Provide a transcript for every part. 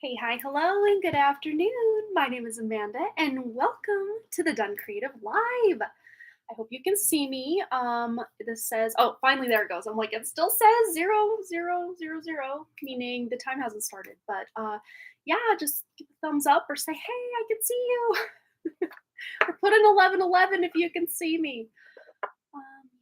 Hey, hi, hello, and good afternoon. My name is Amanda, and welcome to the Done Creative Live. I hope you can see me. This says, oh, finally, there it goes. I'm like, it still says 0000, meaning the time hasn't started. But yeah, just give a thumbs up or say, hey, I can see you. Or put an 1111 if you can see me.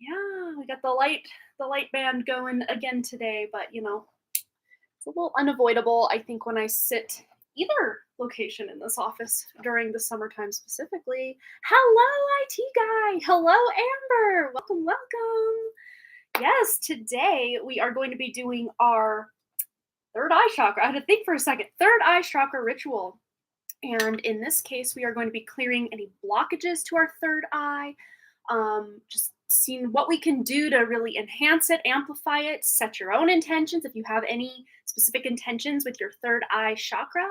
Yeah, we got the light band going again today, but it's a little unavoidable, I think, when I sit either location in this office during the summertime specifically. Hello, IT guy. Hello, Amber. Welcome, welcome. Yes, today we are going to be doing our third eye chakra. I had to think for a second. Third eye chakra ritual. And in this case, we are going to be clearing any blockages to our third eye, just seeing what we can do to really enhance it, amplify it, set your own intentions. If you have any specific intentions with your third eye chakra,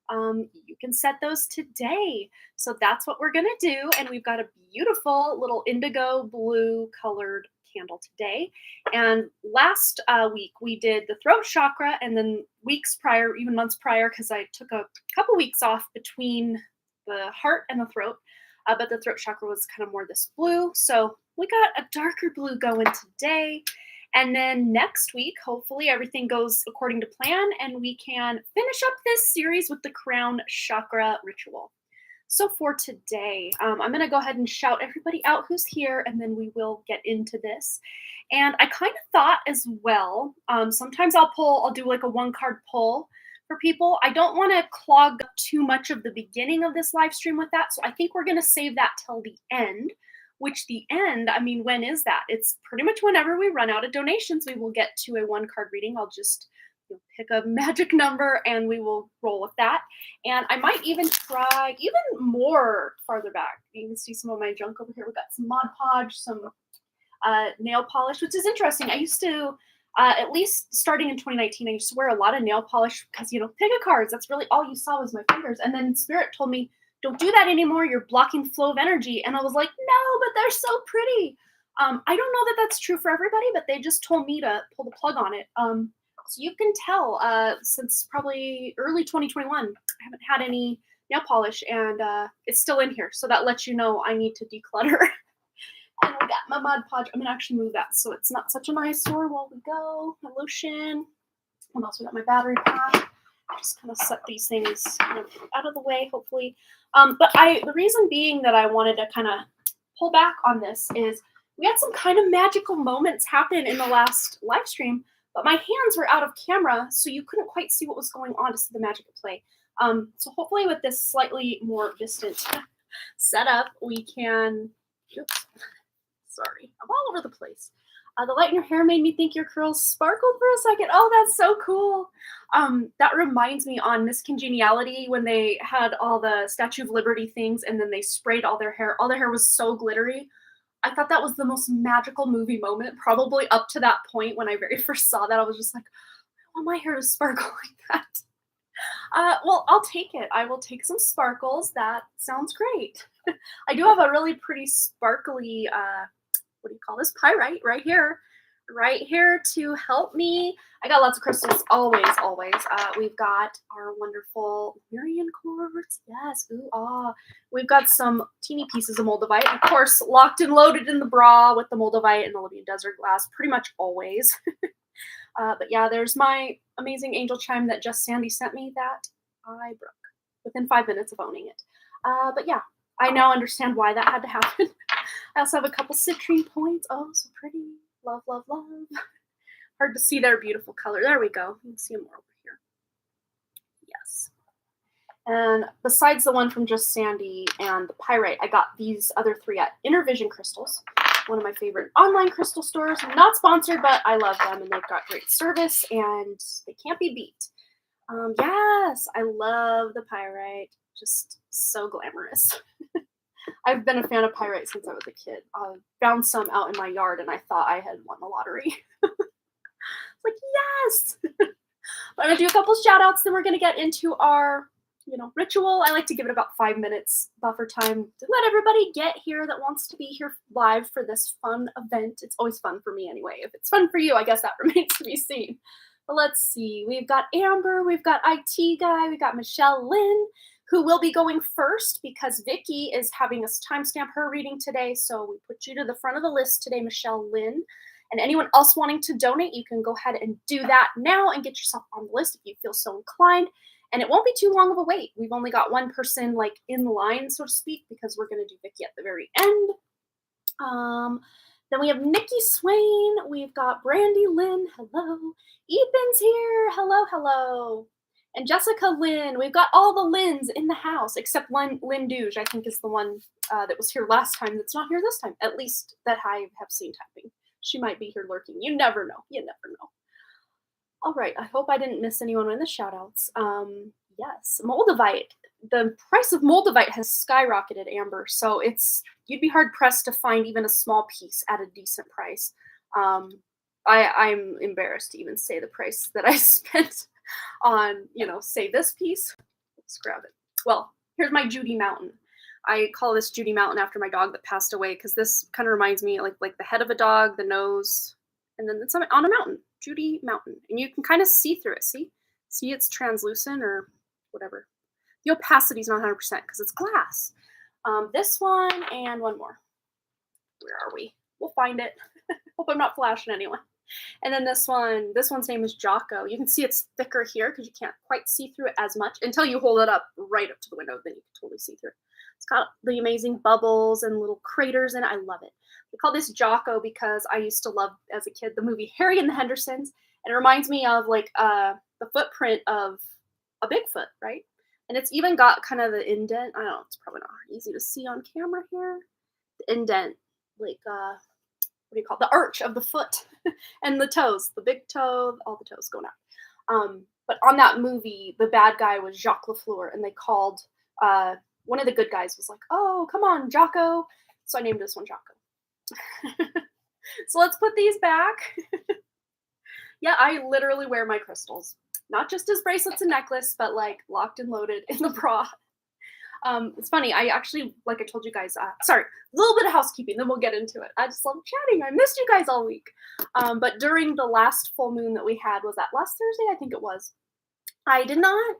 you can set those today. So that's what we're going to do. And we've got a beautiful little indigo blue colored candle today. And last week we did the throat chakra, and then weeks prior, even months prior, because I took a couple weeks off between the heart and the throat. But the throat chakra was kind of more this blue. So we got a darker blue going today. And then next week, hopefully everything goes according to plan and we can finish up this series with the crown chakra ritual. So for today, I'm going to go ahead and shout everybody out who's here, and then we will get into this. And I kind of thought as well, sometimes I'll do like a one card pull for people. I don't want to clog up too much of the beginning of this live stream with that. So I think we're going to save that till the end, which the end, I mean, when is that? It's pretty much whenever we run out of donations, we will get to a one card reading. I'll just pick a magic number and we will roll with that. And I might even try even more farther back. You can see some of my junk over here. We've got some Mod Podge, some nail polish, which is interesting. I used to, at least starting in 2019, I used to wear a lot of nail polish because, pick a cards. That's really all you saw was my fingers. And then Spirit told me, don't do that anymore. You're blocking flow of energy. And I was like, no, but they're so pretty. I don't know that that's true for everybody, but they just told me to pull the plug on it. So you can tell since probably early 2021, I haven't had any nail polish, and it's still in here. So that lets you know I need to declutter. And we got my Mod Podge. I'm going to actually move that so it's not such an eyesore while we go. My lotion. What else? We got my battery pack. Just kind of set these things out of the way, hopefully. But the reason being that I wanted to kind of pull back on this is we had some kind of magical moments happen in the last live stream, but my hands were out of camera, so you couldn't quite see what was going on to see the magic at play. So hopefully with this slightly more distant setup, we can... Oops. Sorry, I'm all over the place. The light in your hair made me think your curls sparkled for a second. Oh, that's so cool. That reminds me on Miss Congeniality when they had all the Statue of Liberty things and then they sprayed all their hair. All their hair was so glittery. I thought that was the most magical movie moment, probably up to that point when I very first saw that. I was just like, I want my hair to sparkle like that. Well, I'll take it. I will take some sparkles. That sounds great. I do have a really pretty sparkly, what do you call this? Pyrite right here to help me. I got lots of crystals, always. We've got our wonderful Mirian quartz. Yes, ooh, ah. We've got some teeny pieces of moldavite. Of course, locked and loaded in the bra with the moldavite and the Libyan desert glass, pretty much always. But yeah, there's my amazing angel chime that Just Sandy sent me that I broke within 5 minutes of owning it. But yeah, I now understand why that had to happen. I also have a couple citrine points. Oh, so pretty. Love, love, love. Hard to see their beautiful color. There we go. You can see them more over here. Yes. And besides the one from Just Sandy and the Pyrite, I got these other three at Inner Vision Crystals, one of my favorite online crystal stores. Not sponsored, but I love them, and they've got great service, and they can't be beat. Yes, I love the Pyrite. Just so glamorous. I've been a fan of Pyrite since I was a kid. I found some out in my yard, and I thought I had won the lottery. Like, yes! But I'm going to do a couple shout outs, then we're going to get into our ritual. I like to give it about 5 minutes buffer time to let everybody get here that wants to be here live for this fun event. It's always fun for me anyway. If it's fun for you, I guess that remains to be seen. But let's see. We've got Amber, we've got IT guy, we got Michelle Lynn, who will be going first because Vicky is having us timestamp her reading today. So we put you to the front of the list today, Michelle Lynn. And anyone else wanting to donate, you can go ahead and do that now and get yourself on the list if you feel so inclined. And it won't be too long of a wait. We've only got one person like in line, so to speak, because we're going to do Vicky at the very end. Then we have Nikki Swain. We've got Brandy Lynn. Hello. Ethan's here. Hello, hello. And Jessica Lynn. We've got all the Lynns in the house, except Lynn Duge, I think is the one that was here last time that's not here this time, at least that I have seen typing. She might be here lurking. You never know. You never know. All right. I hope I didn't miss anyone in the shout-outs. Yes. Moldavite. The price of Moldavite has skyrocketed, Amber. So you'd be hard pressed to find even a small piece at a decent price. I'm embarrassed to even say the price that I spent on, say this piece. Let's grab it. Well, here's my Judy Mountain. I call this Judy Mountain after my dog that passed away because this kind of reminds me like the head of a dog, the nose, and then it's on a mountain. Judy Mountain. And you can kind of see through it. See it's translucent or whatever. The opacity is not 100% because it's glass. This one and one more. Where are we? We'll find it. Hope I'm not flashing anyone. And then this one's name is Jocko. You can see it's thicker here because you can't quite see through it as much until you hold it up right up to the window. Then you can totally see through it. It's got the amazing bubbles and little craters in it. I love it. We call this Jocko because I used to love, as a kid, the movie Harry and the Hendersons. And it reminds me of like the footprint of a Bigfoot, right? And it's even got kind of the indent. I don't know, it's probably not easy to see on camera here. The indent, like, what do you call it? The arch of the foot and the toes, the big toe, all the toes going out. But on that movie, the bad guy was Jacques Lafleur, and they called, one of the good guys was like, oh, come on, Jocko. So I named this one Jocko. So let's put these back. Yeah, I literally wear my crystals. Not just as bracelets and necklace, but like locked and loaded in the bra. It's funny. I actually, like I told you guys, sorry, a little bit of housekeeping, then we'll get into it. I just love chatting. I missed you guys all week. But during the last full moon that we had, was that last Thursday? I think it was. I did not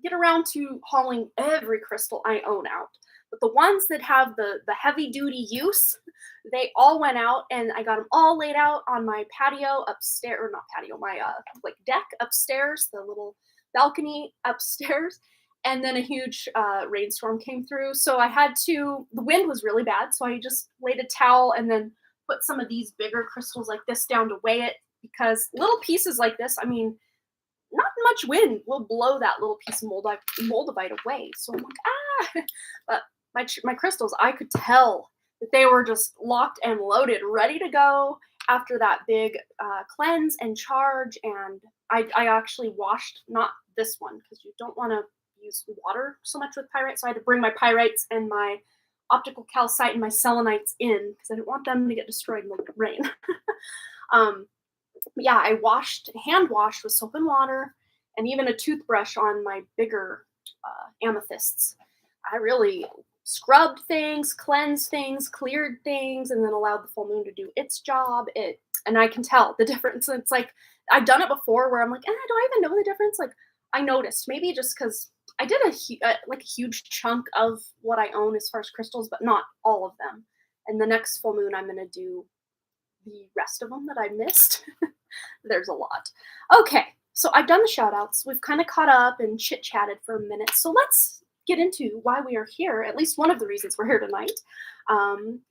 get around to hauling every crystal I own out. But the ones that have the heavy duty use, they all went out, and I got them all laid out on my patio upstairs, or not patio, my like deck upstairs, the little balcony upstairs. And then a huge rainstorm came through, so the wind was really bad, so I just laid a towel and then put some of these bigger crystals like this down to weigh it, because little pieces like this, I mean, not much wind will blow that little piece of moldavite away. So I'm like, but my crystals, I could tell that they were just locked and loaded, ready to go after that big cleanse and charge. And I actually washed, not this one, because you don't want to use water so much with pyrite. So I had to bring my pyrites and my optical calcite and my selenites in because I didn't want them to get destroyed in the rain. Yeah, I hand washed with soap and water, and even a toothbrush on my bigger amethysts. I really scrubbed things, cleansed things, cleared things, and then allowed the full moon to do its job. And I can tell the difference. It's like I've done it before where I'm like, do I even know the difference? Like I noticed, maybe just because I did a huge chunk of what I own as far as crystals, but not all of them. And the next full moon, I'm going to do the rest of them that I missed. There's a lot. Okay, so I've done the shout outs. We've kind of caught up and chit chatted for a minute. So let's get into why we are here, at least one of the reasons we're here tonight.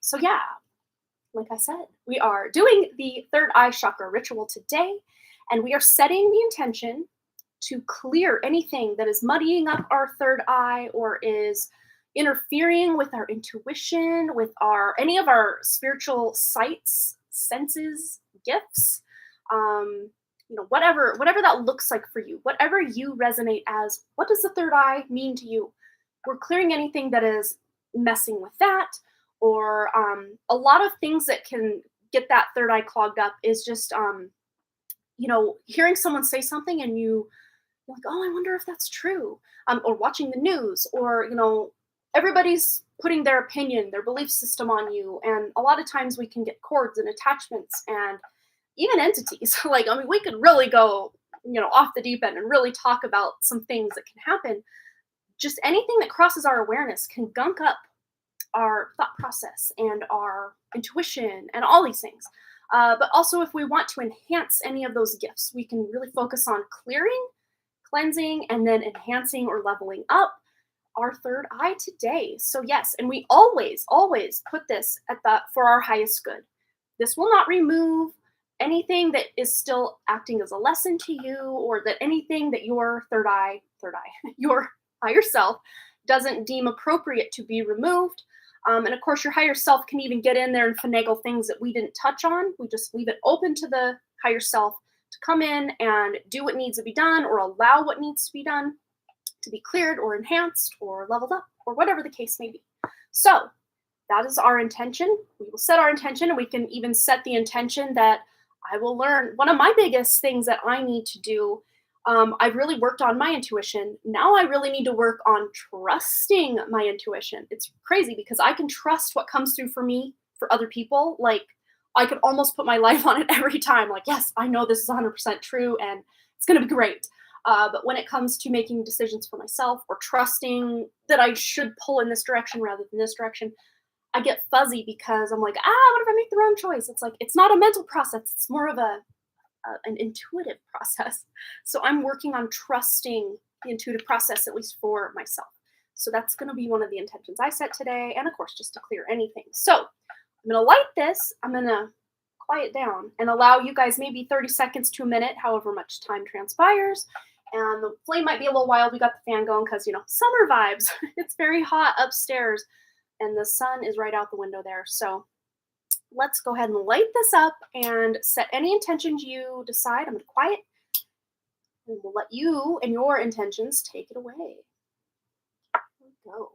So yeah, like I said, we are doing the third eye chakra ritual today, and we are setting the intention to clear anything that is muddying up our third eye or is interfering with our intuition, with any of our spiritual sights, senses, gifts, whatever that looks like for you, whatever you resonate as. What does the third eye mean to you? We're clearing anything that is messing with that, or a lot of things that can get that third eye clogged up is just hearing someone say something and you're like, oh, I wonder if that's true, or watching the news, or everybody's putting their opinion, their belief system on you, and a lot of times we can get cords and attachments and even entities. We could really go off the deep end and really talk about some things that can happen, just anything that crosses our awareness can gunk up our thought process and our intuition and all these things. But also, if we want to enhance any of those gifts, we can really focus on clearing, cleansing, and then enhancing or leveling up our third eye today. So yes, and we always put this at the for our highest good. This will not remove anything that is still acting as a lesson to you, or that anything that your your higher self doesn't deem appropriate to be removed. And of course, your higher self can even get in there and finagle things that we didn't touch on. We just leave it open to the higher self to come in and do what needs to be done, or allow what needs to be done to be cleared or enhanced or leveled up, or whatever the case may be. So that is our intention. We will set our intention, and we can even set the intention that I will learn. One of my biggest things that I need to do, I've really worked on my intuition. Now I really need to work on trusting my intuition. It's crazy because I can trust what comes through for me for other people. Like, I could almost put my life on it every time. Like, yes, I know this is 100% true and it's going to be great. But when it comes to making decisions for myself, or trusting that I should pull in this direction rather than this direction, I get fuzzy because I'm like, what if I make the wrong choice? It's like, it's not a mental process. It's more of an intuitive process. So I'm working on trusting the intuitive process, at least for myself. So that's going to be one of the intentions I set today. And of course, just to clear anything. So I'm going to light this. I'm going to quiet down and allow you guys maybe 30 seconds to a minute, however much time transpires. And the flame might be a little wild. We got the fan going because, summer vibes. It's very hot upstairs and the sun is right out the window there. So let's go ahead and light this up and set any intentions you decide. I'm going to quiet, and we'll let you and your intentions take it away. Here we go.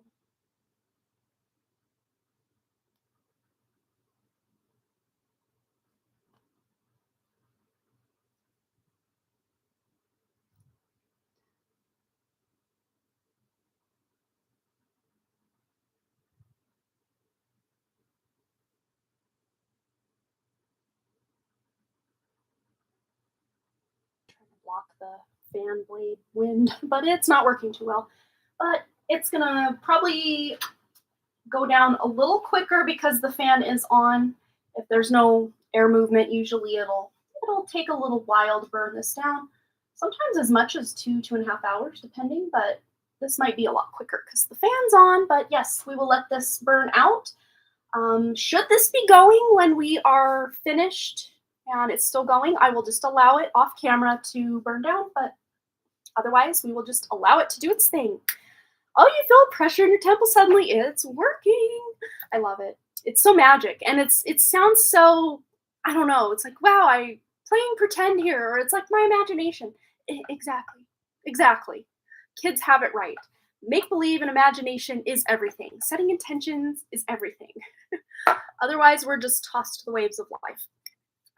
Block the fan blade wind, but it's not working too well. But it's gonna probably go down a little quicker because the fan is on. If there's no air movement, usually it'll take a little while to burn this down. Sometimes as much as 2.5 hours, depending, but this might be a lot quicker because the fan's on. But yes, we will let this burn out. Should this be going when we are finished and it's still going, I will just allow it off camera to burn down, but otherwise we will just allow it to do its thing. Oh, you feel pressure in your temple suddenly. It's working. I love it. It's so magic. And it sounds so, I don't know. It's like, wow, I playing pretend here, or it's like my imagination. Exactly. Kids have it right. Make believe and imagination is everything. Setting intentions is everything. Otherwise, we're just tossed to the waves of life.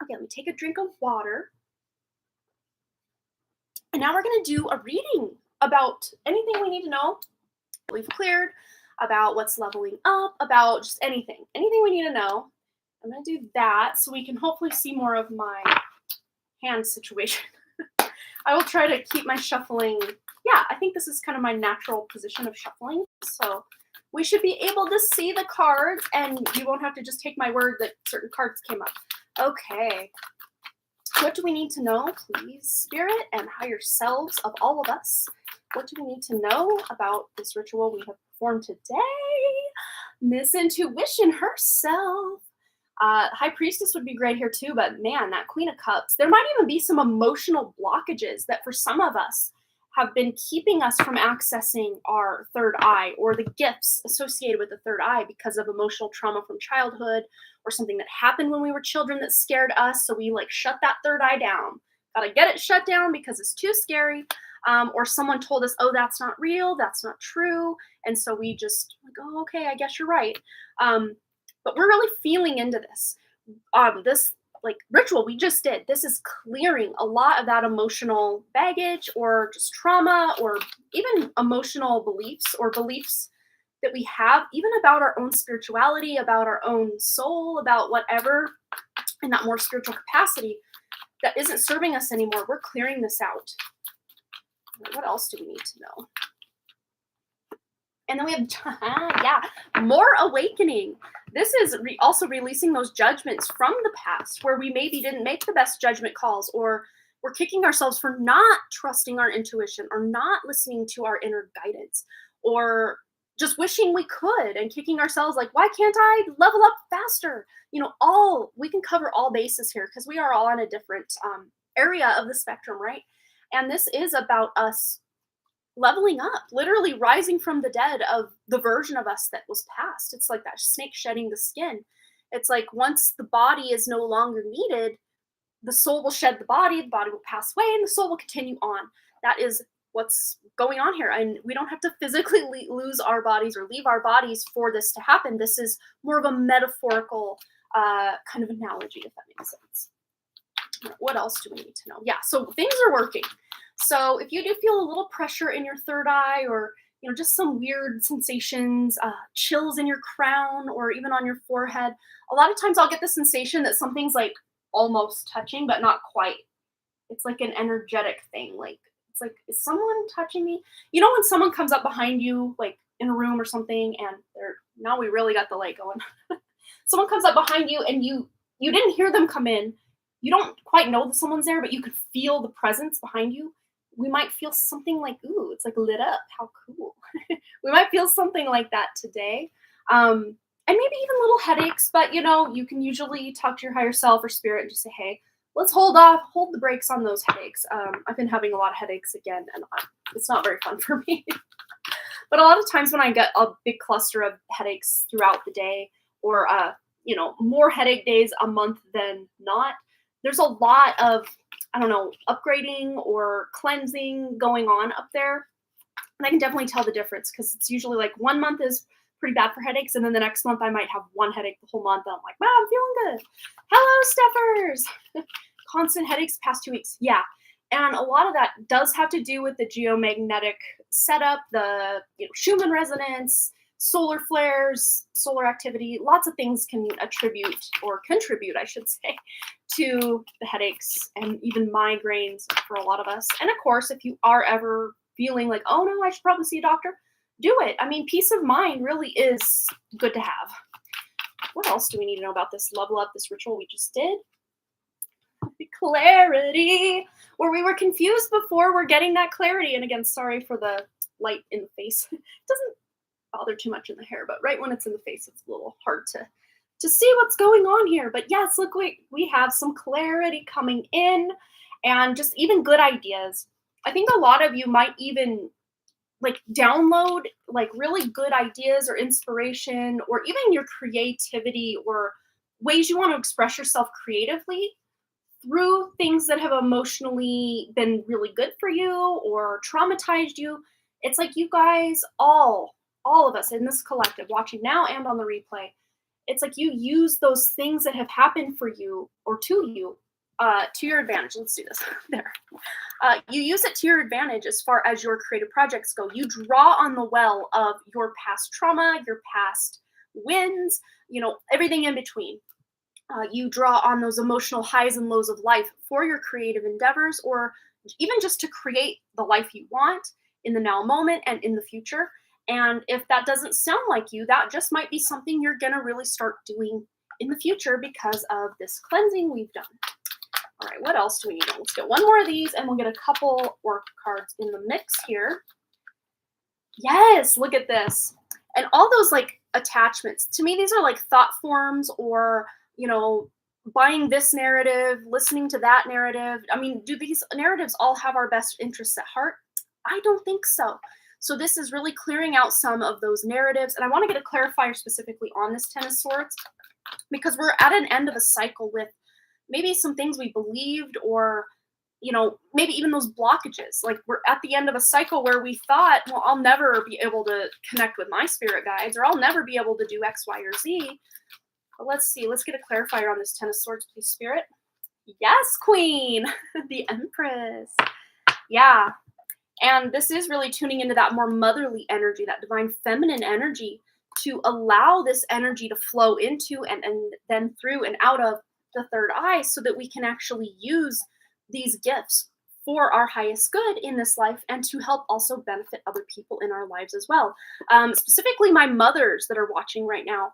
Okay, let me take a drink of water. And now we're going to do a reading about anything we need to know we've cleared, about what's leveling up, about just anything we need to know. I'm going to do that so we can hopefully see more of my hand situation. I will try to keep my shuffling. Yeah, I think this is kind of my natural position of shuffling. So we should be able to see the cards, and you won't have to just take my word that certain cards came up. Okay. What do we need to know, please, Spirit and higher selves of all of us? What do we need to know about this ritual we have performed today? Miss Intuition herself. High Priestess would be great here too, but man, that Queen of Cups. There might even be some emotional blockages that for some of us have been keeping us from accessing our third eye, or the gifts associated with the third eye, because of emotional trauma from childhood, or something that happened when we were children that scared us. So we shut that third eye down. Gotta get it shut down because it's too scary. Or someone told us, oh, that's not real, that's not true. And so we just oh, okay, I guess you're right. But we're really feeling into this. This ritual we just did, this is clearing a lot of that emotional baggage, or just trauma, or even emotional beliefs, or beliefs that we have even about our own spirituality, about our own soul, about whatever in that more spiritual capacity. that isn't serving us anymore. We're clearing this out. What else do we need to know? And then we have, yeah, more awakening. This is also releasing those judgments from the past where we maybe didn't make the best judgment calls, or we're kicking ourselves for not trusting our intuition or not listening to our inner guidance, or just wishing we could and kicking ourselves like, why can't I level up faster? We can cover all bases here because we are all on a different area of the spectrum, right? And this is about us leveling up, literally rising from the dead of the version of us that was past. It's like that snake shedding the skin. It's like once the body is no longer needed, the soul will shed the body will pass away, and the soul will continue on. That is what's going on here. And we don't have to physically lose our bodies or leave our bodies for this to happen. This is more of a metaphorical kind of analogy, if that makes sense. What else do we need to know? Yeah, so things are working. So if you do feel a little pressure in your third eye, or just some weird sensations, chills in your crown or even on your forehead, a lot of times I'll get the sensation that something's like almost touching, but not quite. It's like an energetic thing. Like, it's like, is someone touching me? When someone comes up behind you, like in a room or something, and now we really got the light going. Someone comes up behind you and you didn't hear them come in. You don't quite know that someone's there, but you could feel the presence behind you. We might feel something like, ooh, it's like lit up. How cool. We might feel something like that today. And maybe even little headaches, but you can usually talk to your higher self or spirit and just say, hey, let's hold the brakes on those headaches. I've been having a lot of headaches again, and it's not very fun for me. But a lot of times when I get a big cluster of headaches throughout the day, or more headache days a month than not, there's a lot of, upgrading or cleansing going on up there. And I can definitely tell the difference, because it's usually like 1 month is pretty bad for headaches, and then the next month I might have one headache the whole month, and I'm like, wow, I'm feeling good. Hello, Steffers. Constant headaches past 2 weeks. Yeah. And a lot of that does have to do with the geomagnetic setup, the Schumann resonance, solar flares, solar activity. Lots of things can contribute, I should say, to the headaches and even migraines for a lot of us. And of course, if you are ever feeling like, oh no, I should probably see a doctor, do it. I mean, peace of mind really is good to have. What else do we need to know about this level up, this ritual we just did? Clarity. Where we were confused before, we're getting that clarity. And again, sorry for the light in the face. It doesn't bother too much in the hair, but right when it's in the face, it's a little hard to see what's going on here. But yes, look, we have some clarity coming in, and just even good ideas. I think a lot of you might even like download like really good ideas or inspiration, or even your creativity or ways you want to express yourself creatively through things that have emotionally been really good for you or traumatized you. It's like you guys all of us in this collective, watching now and on the replay, it's like you use those things that have happened for you or to you to your advantage. Let's do this. There. You use it to your advantage as far as your creative projects go. You draw on the well of your past trauma, your past wins, everything in between. You draw on those emotional highs and lows of life for your creative endeavors, or even just to create the life you want in the now moment and in the future. And if that doesn't sound like you, that just might be something you're going to really start doing in the future because of this cleansing we've done. All right, what else do we need? Let's get one more of these, and we'll get a couple oracle cards in the mix here. Yes, look at this. And all those like attachments, to me, these are like thought forms, or buying this narrative, listening to that narrative. I mean, do these narratives all have our best interests at heart? I don't think so. So this is really clearing out some of those narratives. And I want to get a clarifier specifically on this Ten of Swords, because we're at an end of a cycle with maybe some things we believed, or maybe even those blockages. Like, we're at the end of a cycle where we thought, well, I'll never be able to connect with my spirit guides, or I'll never be able to do X, Y, or Z. But let's see. Let's get a clarifier on this Ten of Swords, please, Spirit. Yes, Queen. The Empress. Yeah. And this is really tuning into that more motherly energy, that divine feminine energy, to allow this energy to flow into and then through and out of the third eye, so that we can actually use these gifts for our highest good in this life and to help also benefit other people in our lives as well. Specifically, my mothers that are watching right now.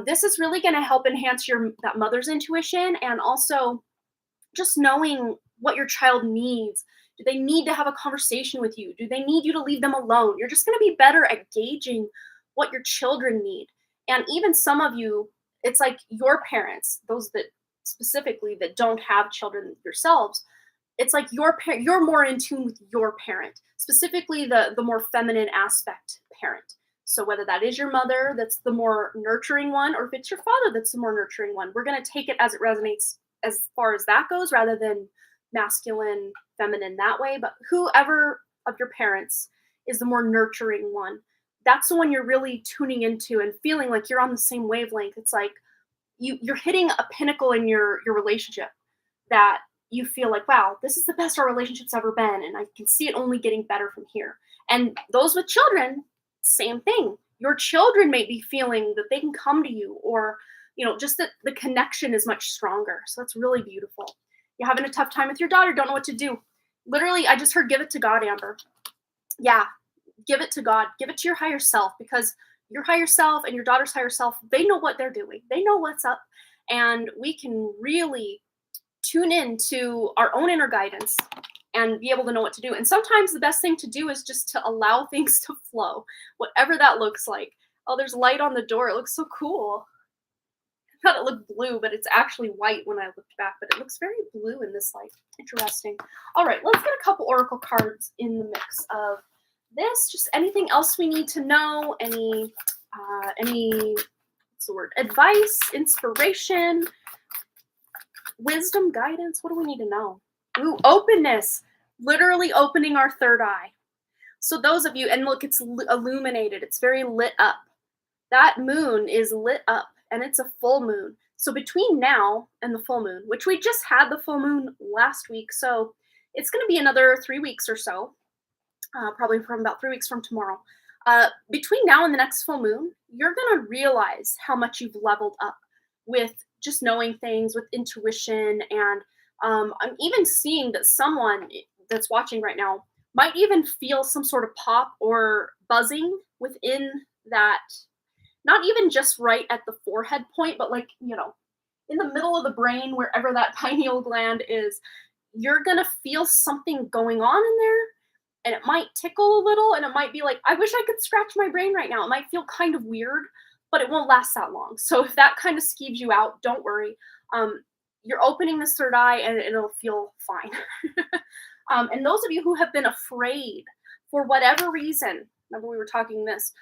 This is really going to help enhance your that mother's intuition and also just knowing what your child needs. Do they need to have a conversation with you? Do they need you to leave them alone? You're just going to be better at gauging what your children need. And even some of you, it's like your parents, those that specifically that don't have children yourselves, it's like you're more in tune with your parent, specifically the more feminine aspect parent. So whether that is your mother that's the more nurturing one, or if it's your father that's the more nurturing one, we're going to take it as it resonates as far as that goes, rather than masculine feminine that way. But whoever of your parents is the more nurturing one, that's the one you're really tuning into and feeling like you're on the same wavelength. It's like you're hitting a pinnacle in your relationship that you feel like, wow, this is the best our relationship's ever been, and I can see it only getting better from here. And those with children, same thing. Your children may be feeling that they can come to you, or just that the connection is much stronger. So that's really beautiful. You're having a tough time with your daughter, don't know what to do. Literally, I just heard give it to God, Amber. Yeah, give it to God. Give it to your higher self, because your higher self and your daughter's higher self, they know what they're doing. They know what's up. And we can really tune in to our own inner guidance and be able to know what to do. And sometimes the best thing to do is just to allow things to flow, whatever that looks like. Oh, there's light on the door. It looks so cool. I thought it looked blue, but it's actually white when I looked back, but it looks very blue in this light. Interesting. All right, let's get a couple oracle cards in the mix of this. Just anything else we need to know, any what's the word? Advice, inspiration, wisdom, guidance. What do we need to know? Ooh, openness. Literally opening our third eye. So those of you, and look, it's illuminated. It's very lit up. That moon is lit up, and it's a full moon. So between now and the full moon, which we just had the full moon last week, so it's going to be another 3 weeks or so, probably from about 3 weeks from tomorrow. Between now and the next full moon, you're going to realize how much you've leveled up with just knowing things, with intuition. And I'm even seeing that someone that's watching right now might even feel some sort of pop or buzzing within that, not even just right at the forehead point, but like, in the middle of the brain, wherever that pineal gland is. You're going to feel something going on in there, and it might tickle a little, and it might be like, I wish I could scratch my brain right now. It might feel kind of weird, but it won't last that long. So if that kind of skeeves you out, don't worry. You're opening this third eye, and it'll feel fine. And those of you who have been afraid for whatever reason, remember we were talking this,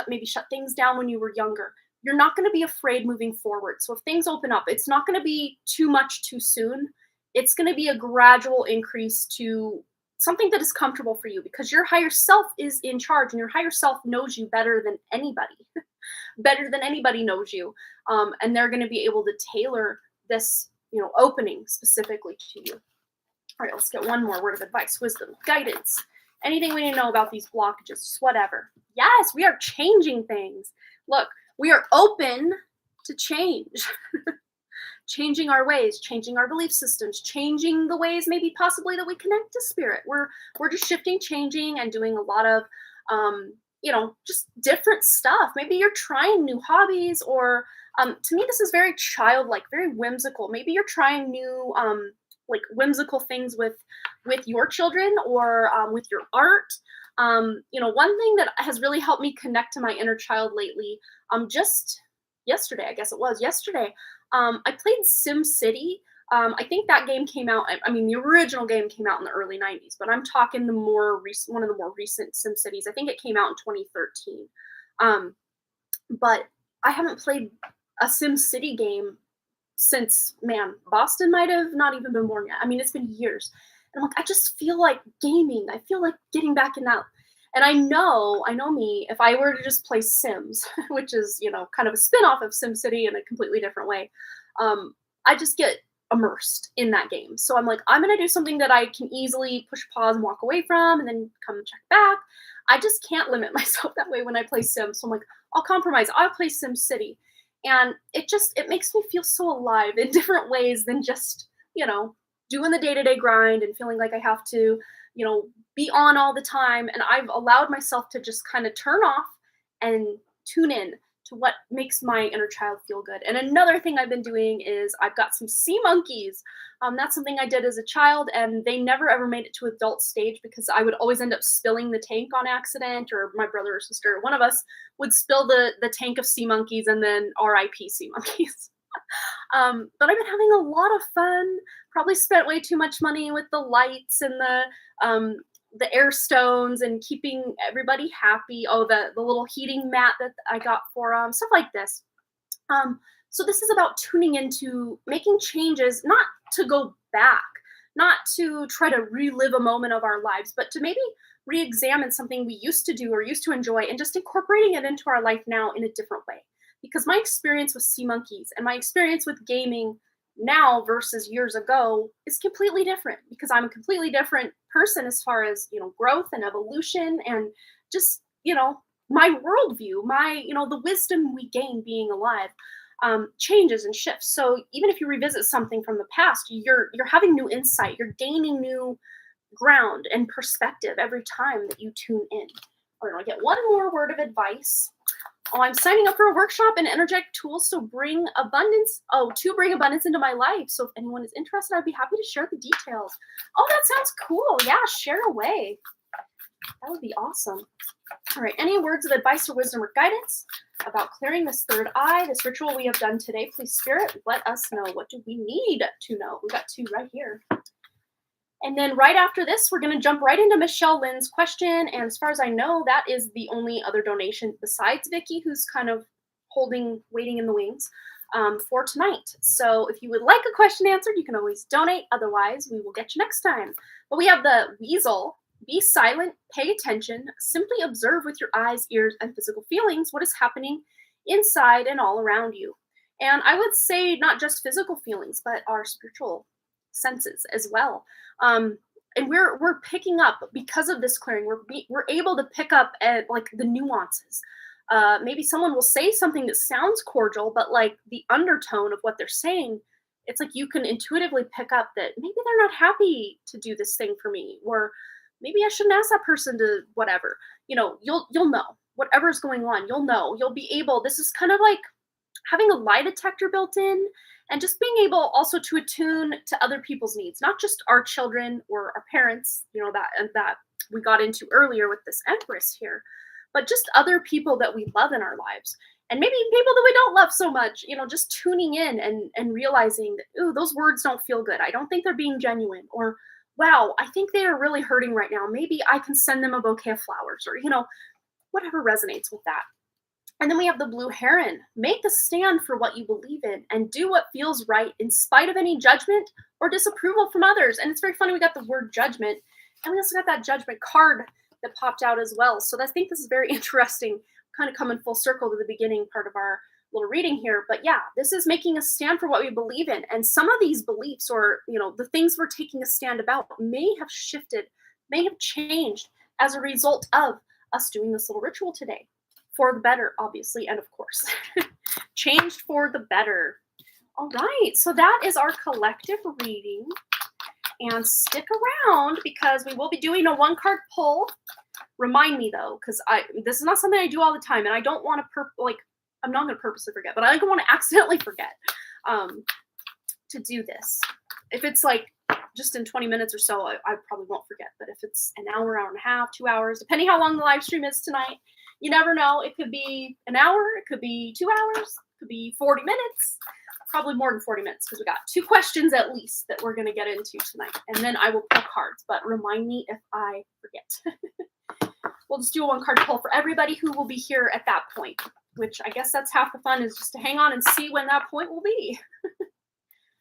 maybe shut things down when you were younger. You're not going to be afraid moving forward. So if things open up, it's not going to be too much too soon. It's going to be a gradual increase to something that is comfortable for you, because your higher self is in charge, and your higher self knows you better than anybody. Better than anybody knows you. And they're going to be able to tailor this, opening specifically to you. All right, let's get one more word of advice, wisdom, guidance. Anything we need to know about these blockages, just whatever. Yes, we are changing things. Look, we are open to change. Changing our ways, changing our belief systems, changing the ways maybe possibly that we connect to spirit. We're just shifting, changing, and doing a lot of just different stuff. Maybe you're trying new hobbies, or to me this is very childlike, very whimsical. Maybe you're trying new whimsical things with your children, or with your art. One thing that has really helped me connect to my inner child lately, just yesterday, I guess it was yesterday, I played Sim City. I think that game came out, the original game came out in the early 90s, but I'm talking one of the more recent Sim Cities. I think it came out in 2013. But I haven't played a Sim City game since, Boston might have not even been born yet. it's been years. And I'm like, I just feel like gaming. I feel like getting back in that. And I know me, if I were to just play Sims, which is, kind of a spin-off of SimCity in a completely different way, I just get immersed in that game. So I'm like, I'm going to do something that I can easily push pause and walk away from and then come check back. I just can't limit myself that way when I play Sims. So I'm like, I'll compromise. I'll play SimCity. And it makes me feel so alive in different ways than just, doing the day-to-day grind and feeling like I have to, be on all the time. And I've allowed myself to just kind of turn off and tune in to what makes my inner child feel good. And another thing I've been doing is I've got some sea monkeys. That's something I did as a child, and they never ever made it to adult stage because I would always end up spilling the tank on accident, or my brother or sister, one of us would spill the tank of sea monkeys, and then RIP sea monkeys. But I've been having a lot of fun. Probably spent way too much money with the lights and the air stones and keeping everybody happy. Oh, the little heating mat that I got for stuff like this. So this is about tuning into making changes, not to go back, not to try to relive a moment of our lives, but to maybe re-examine something we used to do or used to enjoy and just incorporating it into our life now in a different way. Because my experience with sea monkeys and my experience with gaming now versus years ago is completely different, because I'm a completely different person as far as, growth and evolution and just, my worldview, the wisdom we gain being alive changes and shifts. So even if you revisit something from the past, you're having new insight, you're gaining new ground and perspective every time that you tune in. All right, I'll get one more word of advice. Oh, I'm signing up for a workshop in energetic tools to bring abundance into my life. So if anyone is interested, I'd be happy to share the details. Oh, that sounds cool. Yeah, share away. That would be awesome. All right, any words of advice or wisdom or guidance about clearing this third eye, this ritual we have done today? Please, Spirit, let us know. What do we need to know? We got two right here. And then right after this, we're going to jump right into Michelle Lynn's question. And as far as I know, that is the only other donation besides Vicky, who's kind of waiting in the wings for tonight. So if you would like a question answered, you can always donate. Otherwise, we will get you next time. But we have the weasel. Be silent, pay attention, simply observe with your eyes, ears, and physical feelings what is happening inside and all around you. And I would say not just physical feelings, but our spiritual senses as well. And we're picking up, because of this clearing, we're able to pick up at like the nuances. Maybe someone will say something that sounds cordial, but like the undertone of what they're saying, it's like you can intuitively pick up that maybe they're not happy to do this thing for me, or maybe I shouldn't ask that person to whatever. You'll know whatever's going on. You'll be able. This is kind of like having a lie detector built in, and just being able also to attune to other people's needs, not just our children or our parents, that we got into earlier with this Empress here, but just other people that we love in our lives. And maybe people that we don't love so much, just tuning in and realizing that, ooh, those words don't feel good. I don't think they're being genuine. Or, wow, I think they are really hurting right now. Maybe I can send them a bouquet of flowers, or, whatever resonates with that. And then we have the blue heron. Make a stand for what you believe in and do what feels right in spite of any judgment or disapproval from others. And it's very funny, we got the word judgment, and we also got that judgment card that popped out as well. So I think this is very interesting, kind of coming full circle to the beginning part of our little reading here. But yeah, this is making a stand for what we believe in. And some of these beliefs, or, the things we're taking a stand about, may have shifted, may have changed as a result of us doing this little ritual today. For the better, obviously, and of course, changed for the better. All right, so that is our collective reading. And stick around, because we will be doing a one-card pull. Remind me, though, because this is not something I do all the time, and I don't want to, I'm not going to purposely forget, but I don't want to accidentally forget to do this. If it's like just in 20 minutes or so, I probably won't forget. But if it's an hour, hour and a half, 2 hours, depending how long the live stream is tonight, you never know. It could be an hour, it could be 2 hours, it could be 40 minutes, probably more than 40 minutes, because we got 2 questions at least that we're going to get into tonight. And then I will pull cards, but remind me if I forget. We'll just do a one-card pull for everybody who will be here at that point, which I guess that's half the fun, is just to hang on and see when that point will be.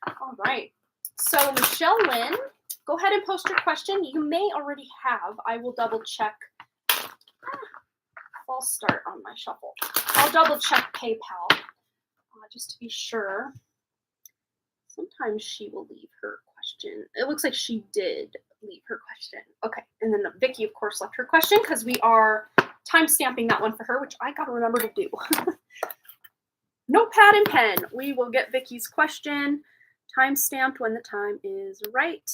All right. So Michelle Lynn, go ahead and post your question. You may already have. I will double check. False start on my shuffle. I'll double check PayPal just to be sure. Sometimes she will leave her question. It looks like she did leave her question. Okay, and then Vicky, of course, left her question, because we are time stamping that one for her, which I got to remember to do. Notepad and pen. We will get Vicky's question Time stamped when the time is right.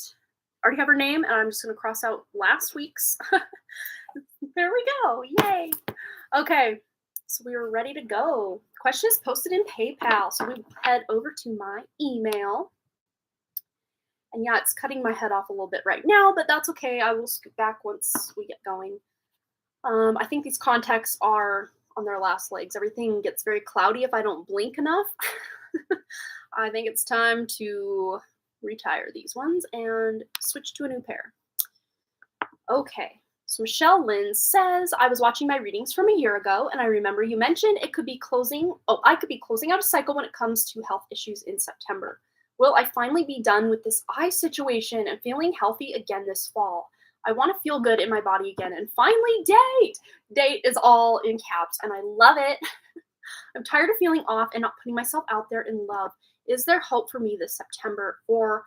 Already have her name, and I'm just going to cross out last week's. There we go. Yay. Okay. So we are ready to go. Question is posted in PayPal. So we head over to my email. And yeah, it's cutting my head off a little bit right now, but that's okay. I will scoot back once we get going. I think these contacts are on their last legs. Everything gets very cloudy if I don't blink enough. I think it's time to retire these ones and switch to a new pair. Okay, so Michelle Lynn says, I was watching my readings from a year ago, and I remember you mentioned I could be closing out a cycle when it comes to health issues in September. Will I finally be done with this eye situation and feeling healthy again this fall? I want to feel good in my body again and finally date. Date is all in caps, and I love it. I'm tired of feeling off and not putting myself out there in love. Is there hope for me this September or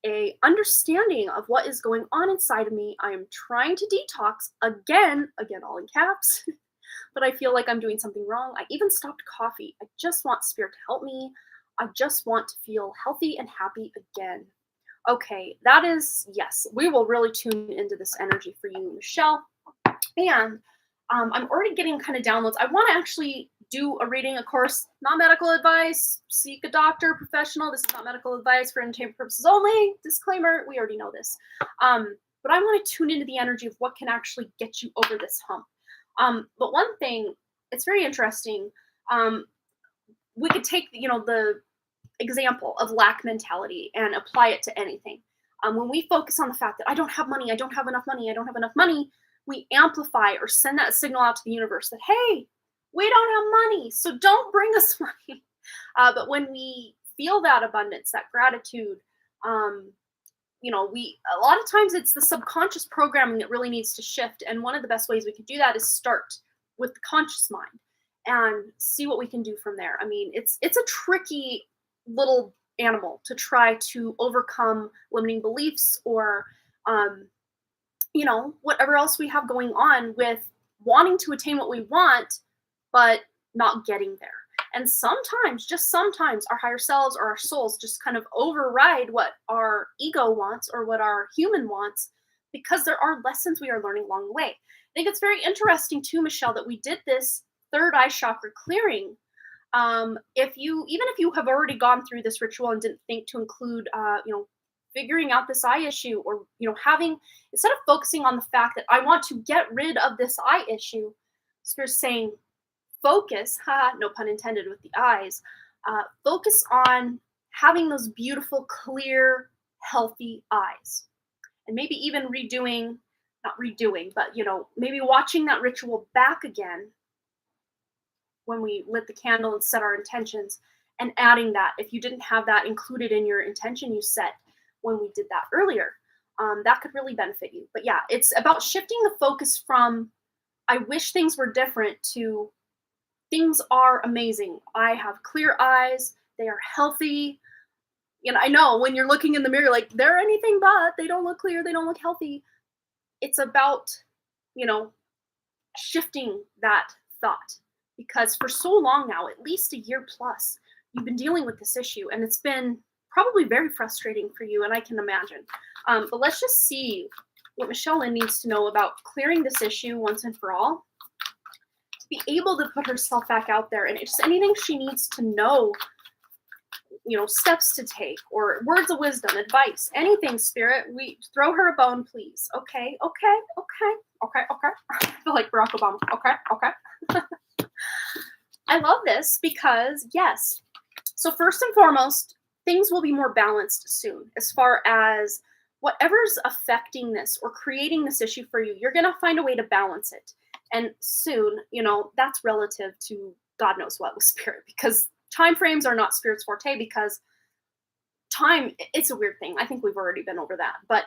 a understanding of what is going on inside of me? I am trying to detox again all in caps, but I feel like I'm doing something wrong. I even stopped coffee. I just want spirit to help me. I just want to feel healthy and happy again. Okay, that is, yes, we will really tune into this energy for you, Michelle. And I'm already getting kind of downloads. I want to actually do a reading, of course, not medical advice. Seek a doctor, professional. This is not medical advice for entertainment purposes only. Disclaimer, we already know this. But I want to tune into the energy of what can actually get you over this hump. But one thing, it's very interesting. We could take, the example of lack mentality and apply it to anything. When we focus on the fact that I don't have money, I don't have enough money, I don't have enough money, we amplify or send that signal out to the universe that, hey, we don't have money, so don't bring us money. But when we feel that abundance, that gratitude, a lot of times it's the subconscious programming that really needs to shift. And one of the best ways we can do that is start with the conscious mind and see what we can do from there. I mean, it's a tricky little animal to try to overcome limiting beliefs or whatever else we have going on with wanting to attain what we want but not getting there. And sometimes, just sometimes, our higher selves or our souls just kind of override what our ego wants or what our human wants, because there are lessons we are learning along the way. I think it's very interesting too, Michelle, that we did this third eye chakra clearing. If you have already gone through this ritual and didn't think to include, figuring out this eye issue, or, having, instead of focusing on the fact that I want to get rid of this eye issue, Spirit's saying, focus, no pun intended with the eyes, focus on having those beautiful, clear, healthy eyes. And maybe even not redoing, but, maybe watching that ritual back again when we lit the candle and set our intentions, and adding that if you didn't have that included in your intention you set when we did that earlier, that could really benefit you. But yeah, it's about shifting the focus from I wish things were different to things are amazing. I have clear eyes. They are healthy. I know when you're looking in the mirror, like they're anything but, they don't look clear. They don't look healthy. It's about, shifting that thought, because for so long now, at least a year plus, you've been dealing with this issue, and it's been probably very frustrating for you, and I can imagine. But let's just see what Michelle Lynn needs to know about clearing this issue once and for all, to be able to put herself back out there, and just anything she needs to know, steps to take, or words of wisdom, advice, anything, Spirit. We throw her a bone, please. Okay. I feel like Barack Obama. Okay. I love this because, yes. So first and foremost, things will be more balanced soon as far as whatever's affecting this or creating this issue for you. You're going to find a way to balance it. And soon, that's relative to God knows what with Spirit, because time frames are not Spirit's forte, because time, it's a weird thing. I think we've already been over that. But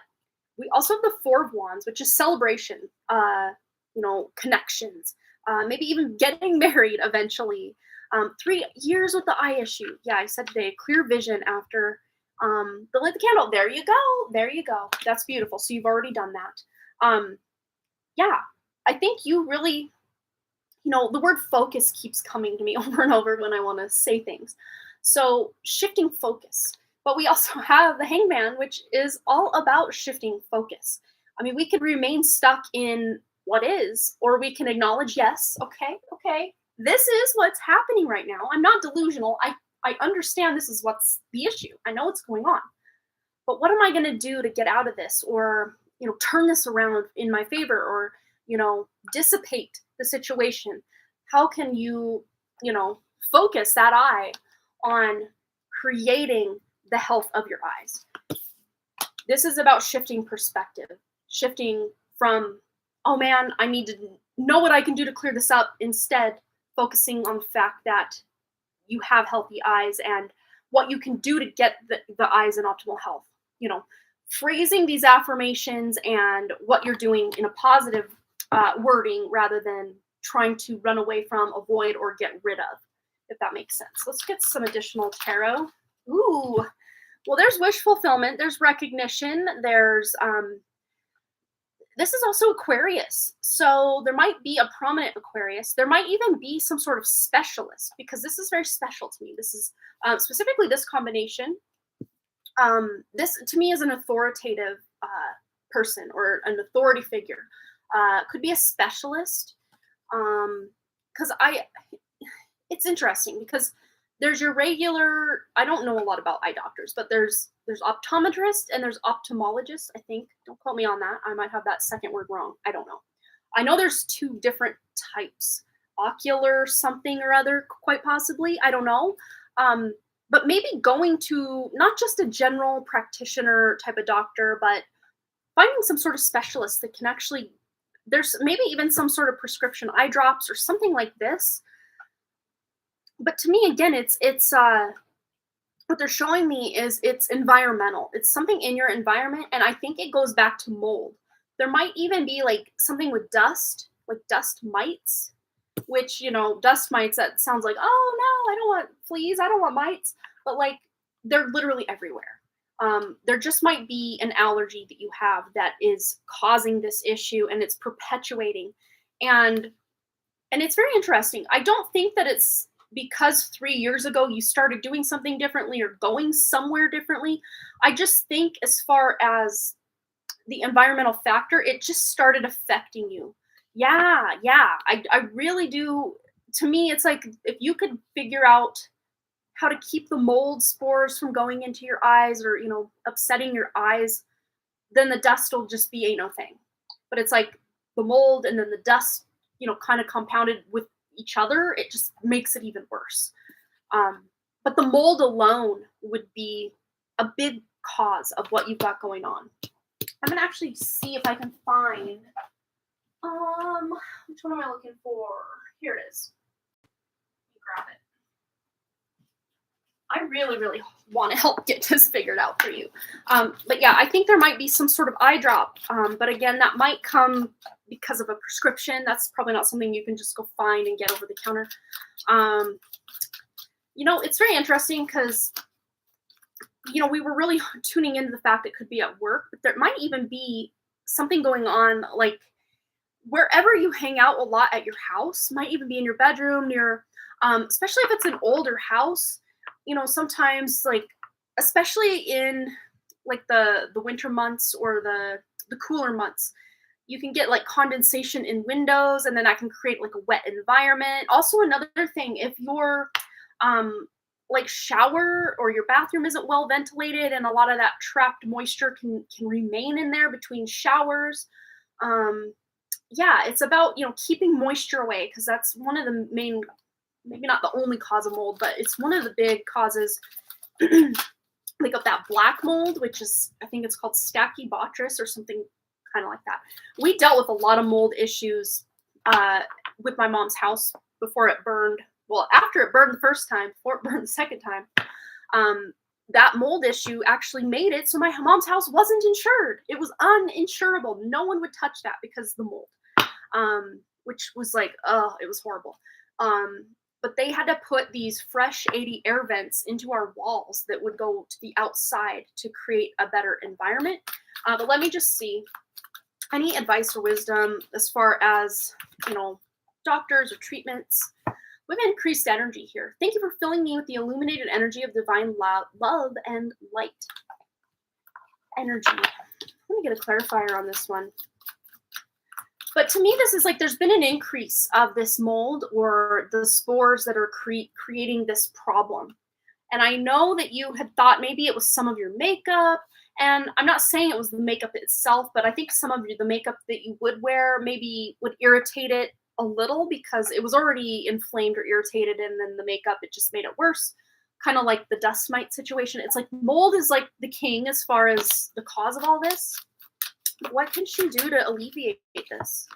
we also have the Four of Wands, which is celebration, connections, maybe even getting married eventually. 3 years with the eye issue. Yeah, I said today, clear vision after the lit the candle. There you go. That's beautiful. So you've already done that. Yeah, I think you really, the word focus keeps coming to me over and over when I want to say things. So shifting focus. But we also have the hangman, which is all about shifting focus. I mean, we could remain stuck in what is, or we can acknowledge, yes, okay, this is what's happening right now. I'm not delusional. I understand this is what's the issue. I know what's going on. But what am I going to do to get out of this, or, turn this around in my favor, or, dissipate the situation? How can focus that eye on creating the health of your eyes? This is about shifting perspective, shifting from, oh man, I need to know what I can do to clear this up, instead focusing on the fact that you have healthy eyes and what you can do to get the eyes in optimal health. Phrasing these affirmations and what you're doing in a positive wording, rather than trying to run away from, avoid, or get rid of, if that makes sense. Let's get some additional tarot. Ooh, well, there's wish fulfillment, there's recognition, there's this is also Aquarius. So there might be a prominent Aquarius. There might even be some sort of specialist, because this is very special to me. This is specifically this combination. This to me is an authoritative person, or an authority figure. Could be a specialist. Because it's interesting, because there's your regular, I don't know a lot about eye doctors, but there's optometrist and there's ophthalmologist, I think. Don't quote me on that. I might have that second word wrong. I don't know. I know there's two different types. Ocular something or other, quite possibly. I don't know. But maybe going to not just a general practitioner type of doctor, but finding some sort of specialist that can actually, there's maybe even some sort of prescription eye drops or something like this. But to me, again, it's what they're showing me is it's environmental. It's something in your environment, and I think it goes back to mold. There might even be like something with dust, like dust mites, which, dust mites, that sounds like, oh no, I don't want fleas, I don't want mites, but like they're literally everywhere. There just might be an allergy that you have that is causing this issue, and it's perpetuating. And it's very interesting. I don't think that it's because 3 years ago you started doing something differently or going somewhere differently. I just think, as far as the environmental factor, it just started affecting you. Yeah, I really do. To me, it's like, if you could figure out how to keep the mold spores from going into your eyes, or, upsetting your eyes, then the dust will just be no thing. But it's like the mold and then the dust, kind of compounded with each other, it just makes it even worse. But the mold alone would be a big cause of what you've got going on. I'm gonna actually see if I can find, which one am I looking for? Here it is. Grab it. I really, really want to help get this figured out for you. But yeah, I think there might be some sort of eye drop. But again, that might come because of a prescription. That's probably not something you can just go find and get over the counter. It's very interesting, because, we were really tuning into the fact that it could be at work, but there might even be something going on, like wherever you hang out a lot at your house, might even be in your bedroom, near, especially if it's an older house. Sometimes, like, especially in like the winter months, or the cooler months, you can get like condensation in windows, and then that can create like a wet environment. Also, another thing, if your like shower or your bathroom isn't well ventilated, and a lot of that trapped moisture can remain in there between showers. Yeah, it's about, keeping moisture away, because that's one of the main, maybe not the only cause of mold, but it's one of the big causes, like of that black mold, which is, I think it's called Stachybotrys or something kind of like that. We dealt with a lot of mold issues with my mom's house before it burned. Well, after it burned the first time, before it burned the second time, that mold issue actually made it so my mom's house wasn't insured. It was uninsurable. No one would touch that because of the mold, which was like, oh, it was horrible. But they had to put these fresh 80 air vents into our walls that would go to the outside to create a better environment. But let me just see. Any advice or wisdom as far as, doctors or treatments? We have increased energy here. Thank you for filling me with the illuminated energy of divine love and light. Energy. Let me get a clarifier on this one. But to me, this is like there's been an increase of this mold or the spores that are creating this problem. And I know that you had thought maybe it was some of your makeup. And I'm not saying it was the makeup itself, but I think some of the makeup that you would wear maybe would irritate it a little because it was already inflamed or irritated. And then the makeup, it just made it worse. Kind of like the dust mite situation. It's like mold is like the king as far as the cause of all this. But what can she do to alleviate this?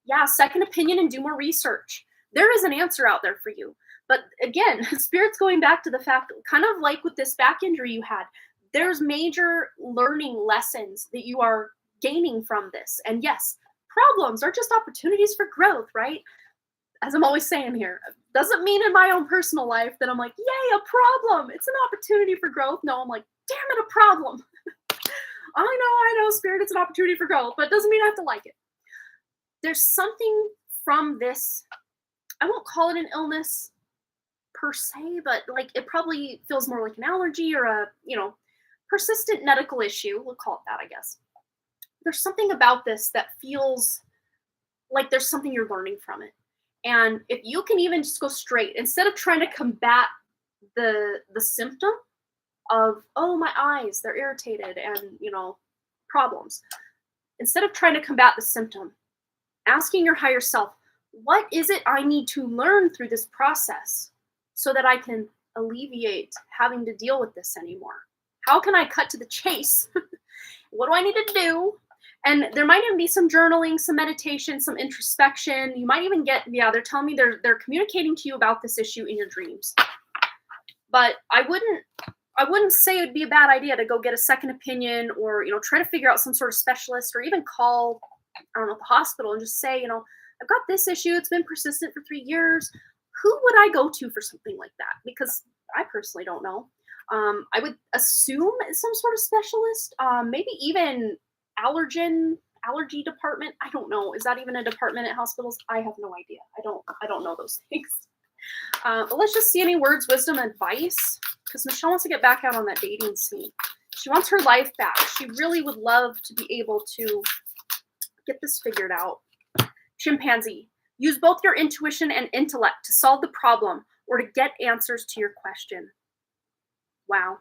Yeah, second opinion and do more research. There is an answer out there for you. But again, Spirit's going back to the fact, kind of like with this back injury you had, there's major learning lessons that you are gaining from this. And yes, problems are just opportunities for growth, right? As I'm always saying here, doesn't mean in my own personal life that I'm like, yay, a problem. It's an opportunity for growth. No, I'm like, damn it, a problem. I know, Spirit, it's an opportunity for growth, but it doesn't mean I have to like it. There's something from this, I won't call it an illness per se, but like it probably feels more like an allergy or a, persistent medical issue. We'll call it that, I guess. There's something about this that feels like there's something you're learning from it. And if you can even just go straight, instead of trying to combat the symptom of, oh, my eyes, they're irritated and, problems. Instead of trying to combat the symptom, asking your higher self, what is it I need to learn through this process so that I can alleviate having to deal with this anymore? How can I cut to the chase? What do I need to do? And there might even be some journaling, some meditation, some introspection. You might even get, they're telling me they're communicating to you about this issue in your dreams. But I wouldn't say it'd be a bad idea to go get a second opinion or, try to figure out some sort of specialist or even call, the hospital and just say, I've got this issue. It's been persistent for 3 years. Who would I go to for something like that? Because I personally don't know. I would assume it's some sort of specialist, maybe even allergy department. I don't know. Is that even a department at hospitals? I have no idea. I don't know those things. But let's just see any words, wisdom, advice, because Michelle wants to get back out on that dating scene. She wants her life back. She really would love to be able to get this figured out. Chimpanzee, use both your intuition and intellect to solve the problem or to get answers to your question. Wow.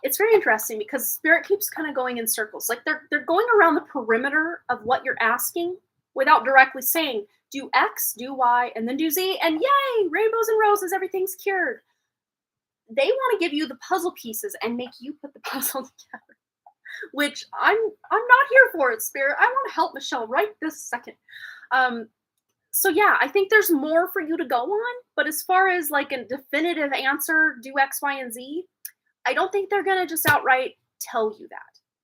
It's very interesting because Spirit keeps kind of going in circles. Like they're going around the perimeter of what you're asking without directly saying, do X, do Y, and then do Z, and yay, rainbows and roses, everything's cured. They want to give you the puzzle pieces and make you put the puzzle together, which I'm not here for it, Spirit. I want to help Michelle right this second. So yeah, I think there's more for you to go on, but as far as like a definitive answer, do X, Y, and Z, I don't think they're going to just outright tell you that.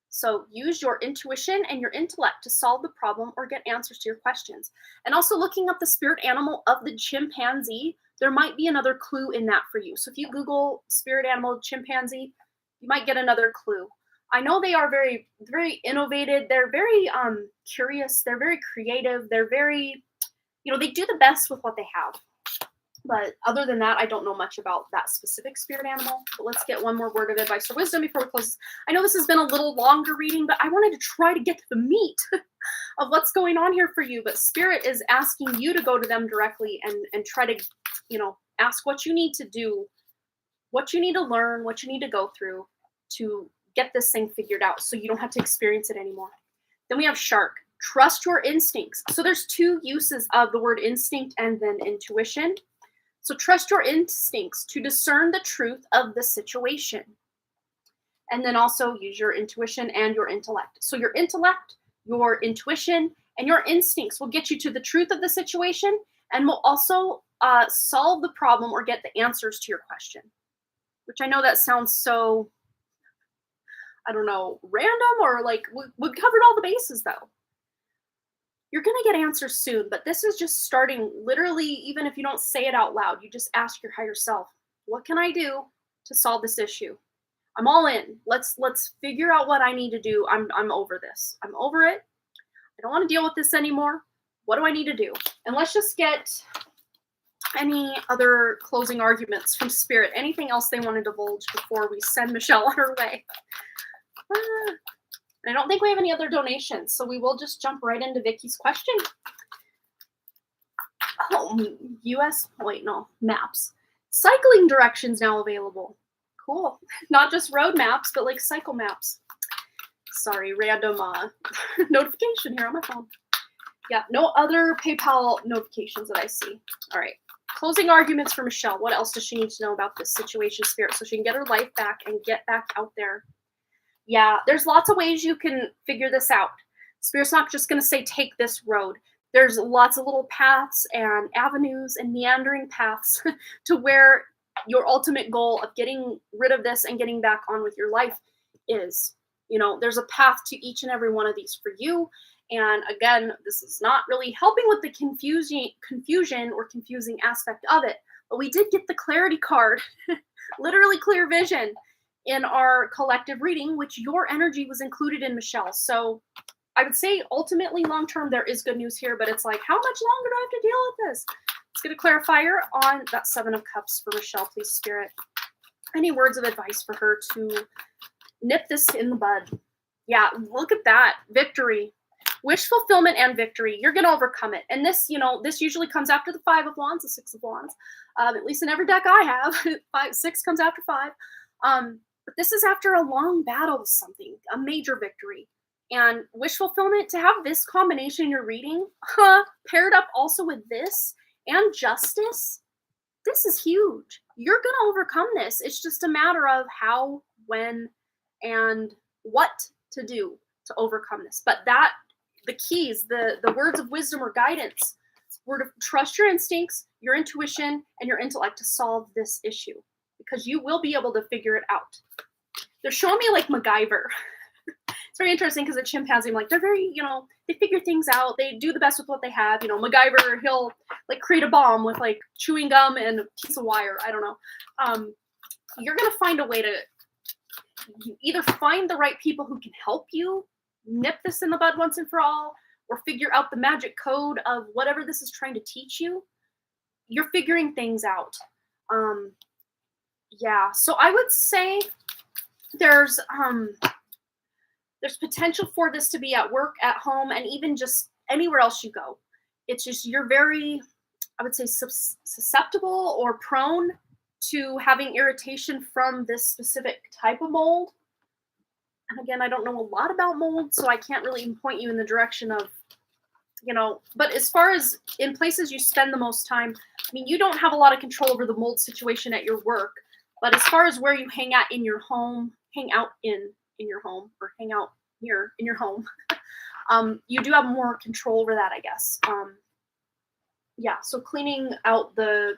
So use your intuition and your intellect to solve the problem or get answers to your questions. And also looking up the spirit animal of the chimpanzee, there might be another clue in that for you. So if you Google spirit animal chimpanzee, you might get another clue. I know they are very, very innovative. They're very curious. They're very creative. They're very, they do the best with what they have. But other than that, I don't know much about that specific spirit animal. But let's get one more word of advice or wisdom before we close. I know this has been a little longer reading, but I wanted to try to get to the meat of what's going on here for you. But Spirit is asking you to go to them directly and try to, ask what you need to do, what you need to learn, what you need to go through to get this thing figured out so you don't have to experience it anymore. Then we have shark. Trust your instincts. So there's two uses of the word instinct and then intuition. So trust your instincts to discern the truth of the situation. And then also use your intuition and your intellect. So your intellect, your intuition, and your instincts will get you to the truth of the situation and will also solve the problem or get the answers to your question. Which I know that sounds so, random or like we covered all the bases though. You're going to get answers soon, but this is just starting literally, even if you don't say it out loud, you just ask your higher self, what can I do to solve this issue? I'm all in. Let's figure out what I need to do. I'm over this. I'm over it. I don't want to deal with this anymore. What do I need to do? And let's just get Any other closing arguments from Spirit? Anything else they want to divulge before we send Michelle on her way? I don't think we have any other donations, so we will just jump right into Vicky's question. Oh, maps. Cycling directions now available. Cool. Not just road maps, but like cycle maps. Sorry, random notification here on my phone. Yeah, no other PayPal notifications that I see. All right. Closing arguments for Michelle. What else does she need to know about this situation, Spirit, so she can get her life back and get back out there? Yeah, there's lots of ways you can figure this out. Spirit's not just going to say, take this road. There's lots of little paths and avenues and meandering paths to where your ultimate goal of getting rid of this and getting back on with your life is. You know, there's a path to each and every one of these for you. And again, this is not really helping with the confusion or confusing aspect of it. But we did get the clarity card, literally clear vision, in our collective reading, which your energy was included in, Michelle. So I would say ultimately long-term, there is good news here, but it's like, how much longer do I have to deal with this? Let's get a clarifier on that Seven of Cups for Michelle, please, Spirit. Any words of advice for her to nip this in the bud? Yeah, look at that. Victory. Wish fulfillment and victory. You're going to overcome it. And this, this usually comes after the Five of Wands, the Six of Wands. At least in every deck I have. 6 comes after 5. But this is after a long battle with something, a major victory. And wish fulfillment, to have this combination in your reading, paired up also with this and justice, this is huge. You're going to overcome this. It's just a matter of how, when, and what to do to overcome this. But the keys, the words of wisdom or guidance, were to trust your instincts, your intuition, and your intellect to solve this issue, because you will be able to figure it out. They're showing me like MacGyver. It's very interesting because the chimpanzee, I'm like, they're very, they figure things out. They do the best with what they have. MacGyver, he'll like create a bomb with like chewing gum and a piece of wire. I don't know. You're going to find a way to either find the right people who can help you nip this in the bud once and for all, or figure out the magic code of whatever this is trying to teach you. You're figuring things out. Yeah, so I would say there's potential for this to be at work, at home, and even just anywhere else you go. It's just you're very, I would say, susceptible or prone to having irritation from this specific type of mold. And again, I don't know a lot about mold, so I can't really even point you in the direction of, but as far as in places you spend the most time, I mean, you don't have a lot of control over the mold situation at your work, but as far as where you hang out in your home, hang out in your home, or hang out here in your home, you do have more control over that, I guess. Yeah, so cleaning out the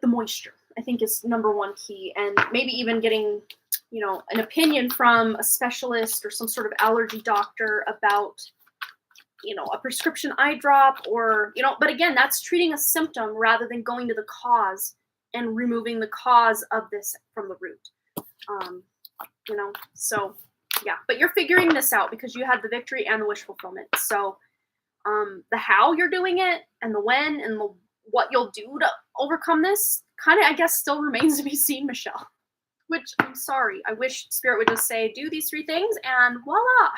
moisture, I think, is number one key, and maybe even getting, an opinion from a specialist or some sort of allergy doctor about, a prescription eye drop, or, but again, that's treating a symptom rather than going to the cause and removing the cause of this from the root. So yeah, but you're figuring this out because you had the victory and the wish fulfillment. So the how you're doing it and the when and what you'll do to overcome this kind of, I guess, still remains to be seen, Michelle. Which, I'm sorry, I wish Spirit would just say, do these 3 things and voila.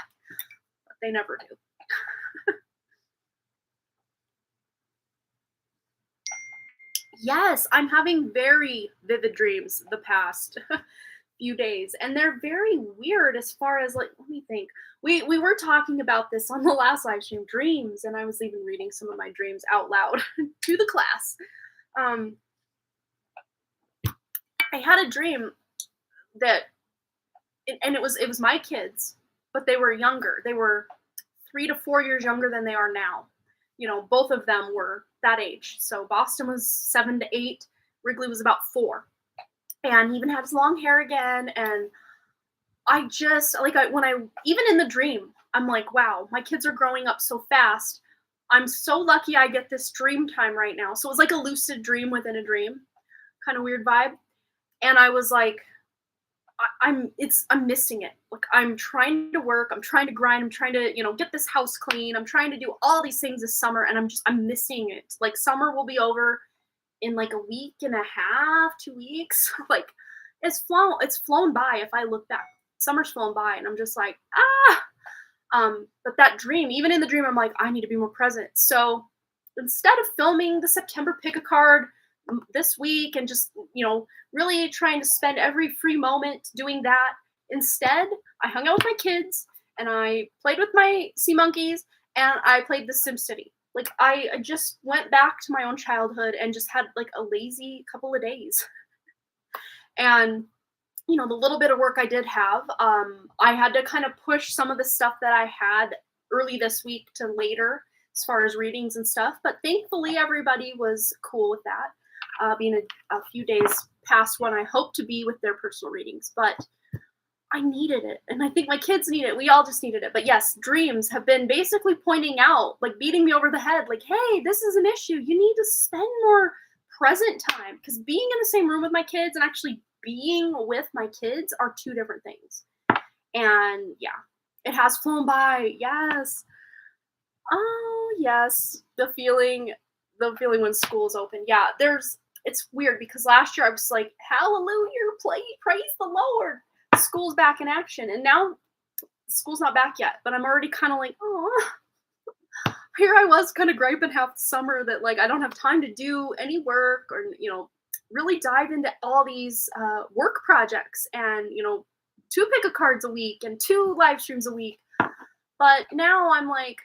But they never do. Yes, I'm having very vivid dreams the past few days, and they're very weird as far as, like, let me think. We were talking about this on the last live stream, dreams, and I was even reading some of my dreams out loud to the class. I had a dream that, and it was my kids, but they were younger. They were 3 to 4 years younger than they are now. Both of them were that age. So Boston was 7 to 8. Wrigley was about 4. And he even had his long hair again. And I just, even in the dream, I'm like, wow, my kids are growing up so fast. I'm so lucky I get this dream time right now. So it was like a lucid dream within a dream. Kind of weird vibe. And I was like, I'm missing it. Like I'm trying to work, I'm trying to grind, I'm trying to, get this house clean. I'm trying to do all these things this summer and I'm missing it. Like summer will be over in like a week and a half, 2 weeks. Like it's flown by if I look back. Summer's flown by and I'm just like, ah. But that dream, even in the dream, I'm like, I need to be more present. So instead of filming the September pick a card this week and just, really trying to spend every free moment doing that, instead, I hung out with my kids and I played with my sea monkeys and I played The Sim City. Like I just went back to my own childhood and just had like a lazy couple of days. And the little bit of work I did have, I had to kind of push some of the stuff that I had early this week to later as far as readings and stuff. But thankfully, everybody was cool with that, being a few days past when I hope to be with their personal readings. But I needed it. And I think my kids need it. We all just needed it. But yes, dreams have been basically pointing out, like beating me over the head, like, hey, this is an issue. You need to spend more present time. Because being in the same room with my kids and actually being with my kids are two different things. And yeah, it has flown by. Yes. Oh, yes. The feeling when school's open. Yeah, it's weird because last year I was like, hallelujah, praise the Lord. School's back in action. And now school's not back yet, but I'm already kind of like, oh, here I was kind of griping half the summer that like I don't have time to do any work or, really dive into all these work projects and, 2 pick a cards a week and 2 live streams a week. But now I'm like,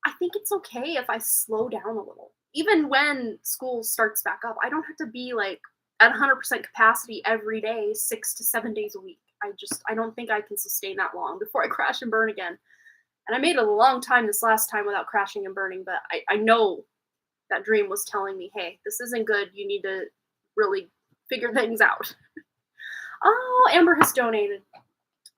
I think it's okay if I slow down a little. Even when school starts back up, I don't have to be like at 100% capacity every day, 6 to 7 days a week. I don't think I can sustain that long before I crash and burn again. And I made it a long time this last time without crashing and burning, but I know that dream was telling me, hey, this isn't good. You need to really figure things out. Oh, Amber has donated.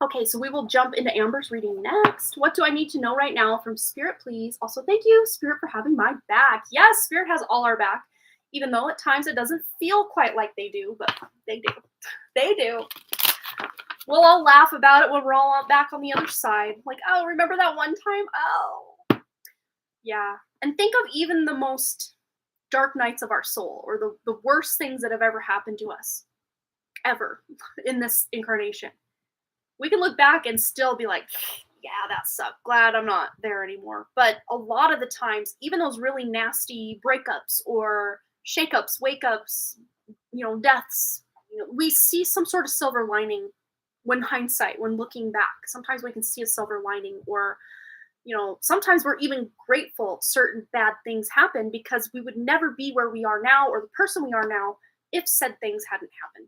Okay, so we will jump into Amber's reading next. What do I need to know right now from Spirit, please? Also, thank you, Spirit, for having my back. Yes, Spirit has all our back, even though at times it doesn't feel quite like they do, but they do. They do. We'll all laugh about it when we're all back on the other side. Like, oh, remember that one time? Oh. Yeah. And think of even the most dark nights of our soul or the worst things that have ever happened to us, ever, in this incarnation. We can look back and still be like, yeah, that sucked. Glad I'm not there anymore. But a lot of the times, even those really nasty breakups or shakeups, wake-ups, deaths, we see some sort of silver lining when looking back. Sometimes we can see a silver lining, or sometimes we're even grateful certain bad things happen because we would never be where we are now or the person we are now if said things hadn't happened.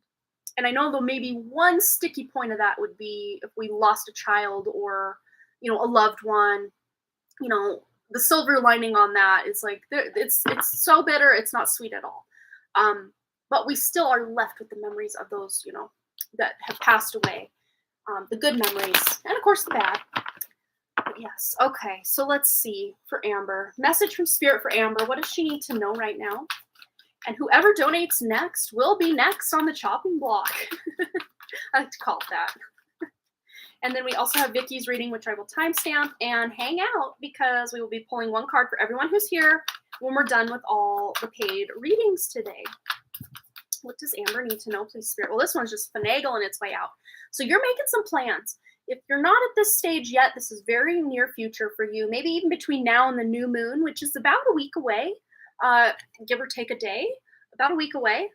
And I know though maybe one sticky point of that would be if we lost a child or, a loved one. The silver lining on that is like it's so bitter, it's not sweet at all. But we still are left with the memories of those, that have passed away. The good memories, and of course the bad. But yes, okay, so let's see for Amber. Message from Spirit for Amber. What does she need to know right now? And whoever donates next will be next on the chopping block. I like to call it that. And then we also have Vicky's reading, which I will timestamp and hang out because we will be pulling one card for everyone who's here when we're done with all the paid readings today. What does Amber need to know, please, Spirit? Well, this one's just finagling its way out. So you're making some plans. If you're not at this stage yet, this is very near future for you. Maybe even between now and the new moon, which is about a week away. Give or take a day, about a week away.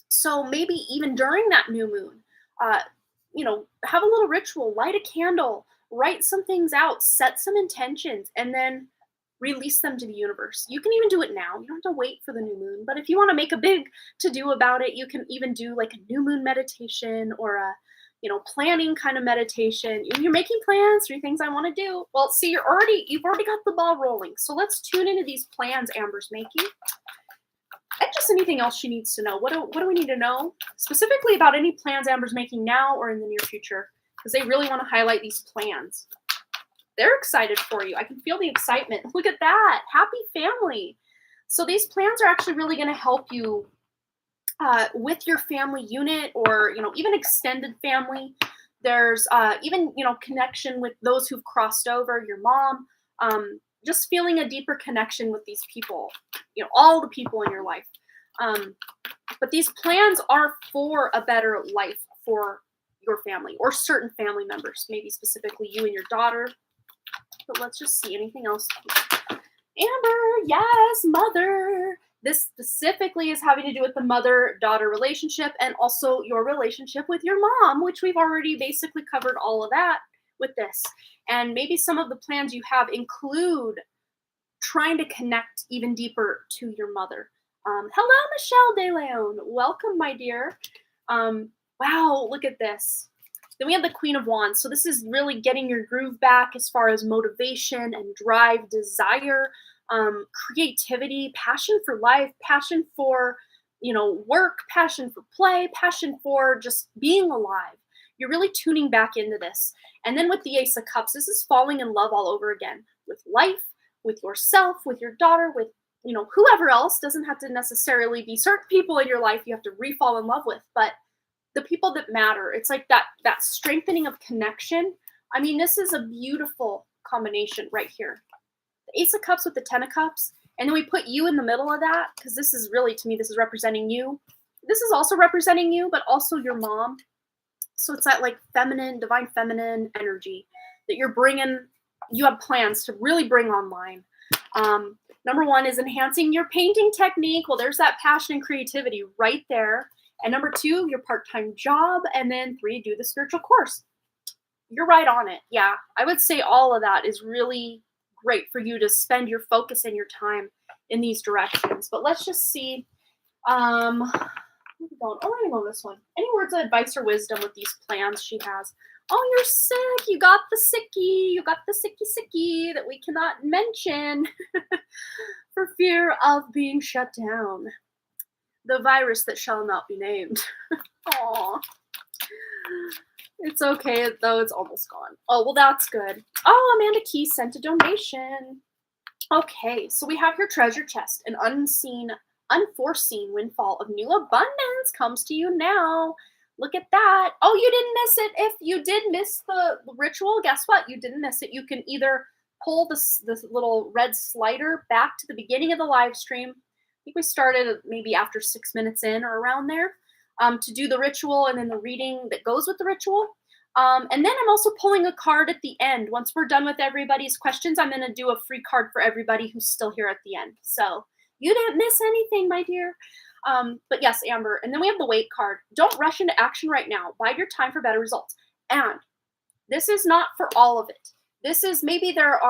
So maybe even during that new moon, have a little ritual, light a candle, write some things out, set some intentions, and then release them to the universe. You can even do it now. You don't have to wait for the new moon. But if you want to make a big to-do about it, you can even do like a new moon meditation or a planning kind of meditation. You're making plans, 3 things I want to do. Well, see, you've already got the ball rolling. So let's tune into these plans Amber's making. And just anything else she needs to know. What do we need to know specifically about any plans Amber's making now or in the near future? Because they really want to highlight these plans. They're excited for you. I can feel the excitement. Look at that. Happy family. So these plans are actually really going to help you with your family unit, or even extended family. There's even connection with those who've crossed over, your mom. Just feeling a deeper connection with these people, all the people in your life. um, but these plans are for a better life for your family or certain family members, maybe specifically you and your daughter. But let's just see anything else. Amber, yes, mother. This specifically is having to do with the mother-daughter relationship and also your relationship with your mom, which we've already basically covered all of that with this. And maybe some of the plans you have include trying to connect even deeper to your mother. Hello, Michelle De Leon. Welcome, my dear. Wow, look at this. Then we have the Queen of Wands. So this is really getting your groove back as far as motivation and drive, desire, creativity, passion for life, passion for, work, passion for play, passion for just being alive. You're really tuning back into this. And then with the Ace of Cups, this is falling in love all over again with life, with yourself, with your daughter, with, whoever else. Doesn't have to necessarily be certain people in your life you have to re-fall in love with, but the people that matter. It's like that strengthening of connection. I mean, this is a beautiful combination right here. The Ace of Cups with the Ten of Cups, and then we put you in the middle of that, because this is really, to me, this is representing you. This is also representing you, but also your mom. So it's that like feminine, divine feminine energy that you're bringing. You have plans to really bring online. Number one is enhancing your painting technique. Well, there's that passion and creativity right there. And number two, your part-time job. And then three, do the spiritual course. You're right on it. Yeah, I would say all of that is really great for you to spend your focus and your time in these directions. But let's just see. Where are we going? Oh, I'm going to go this one. Any words of advice or wisdom with these plans she has? Oh, you're sick. You got the sickie. You got the sicky that we cannot mention for fear of being shut down. The virus that shall not be named. Aw. It's okay, though. It's almost gone. Oh, well, that's good. Oh, Amanda Key sent a donation. Okay, so we have your treasure chest. An unforeseen windfall of new abundance comes to you now. Look at that. Oh, you didn't miss it. If you did miss the ritual, guess what? You didn't miss it. You can either pull this little red slider back to the beginning of the live stream. I think we started maybe after 6 minutes in or around there, to do the ritual and then the reading that goes with the ritual. And then I'm also pulling a card at the end. Once we're done with everybody's questions, I'm going to do a free card for everybody who's still here at the end. So you didn't miss anything, my dear. But yes, Amber. And then we have the wait card. Don't rush into action right now. Bide your time for better results. And this is not for all of it. This is maybe they're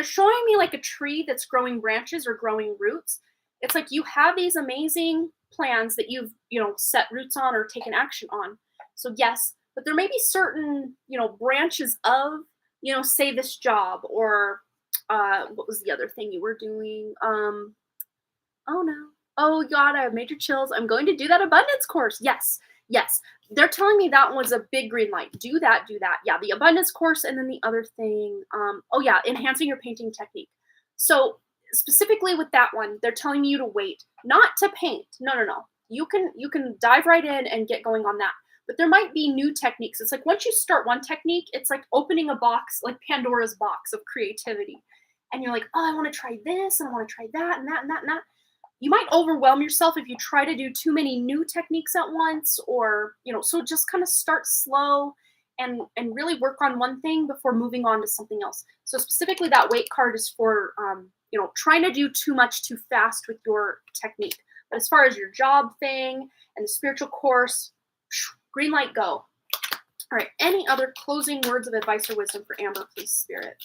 showing me like a tree that's growing branches or growing roots. It's like you have these amazing plans that you've, set roots on or taken action on. So yes, but there may be certain, branches of, say this job or what was the other thing you were doing? Oh no. Oh God, I have major chills. I'm going to do that abundance course. Yes. They're telling me that was a big green light. Do that. Yeah, the abundance course, and then the other thing. Oh yeah, enhancing your painting technique. So specifically with that one, they're telling you to wait, not to paint. No. You can dive right in and get going on that. But there might be new techniques. It's like once you start one technique, it's like opening a box, like Pandora's box of creativity. And you're like, oh, I want to try this, and I want to try that, and that, and that, and that. You might overwhelm yourself if you try to do too many new techniques at once, or, so just kind of start slow and really work on one thing before moving on to something else. So specifically that wait card is for, trying to do too much too fast with your technique. But as far as your job thing and the spiritual course, green light, go. All right. Any other closing words of advice or wisdom for Amber, please, Spirit?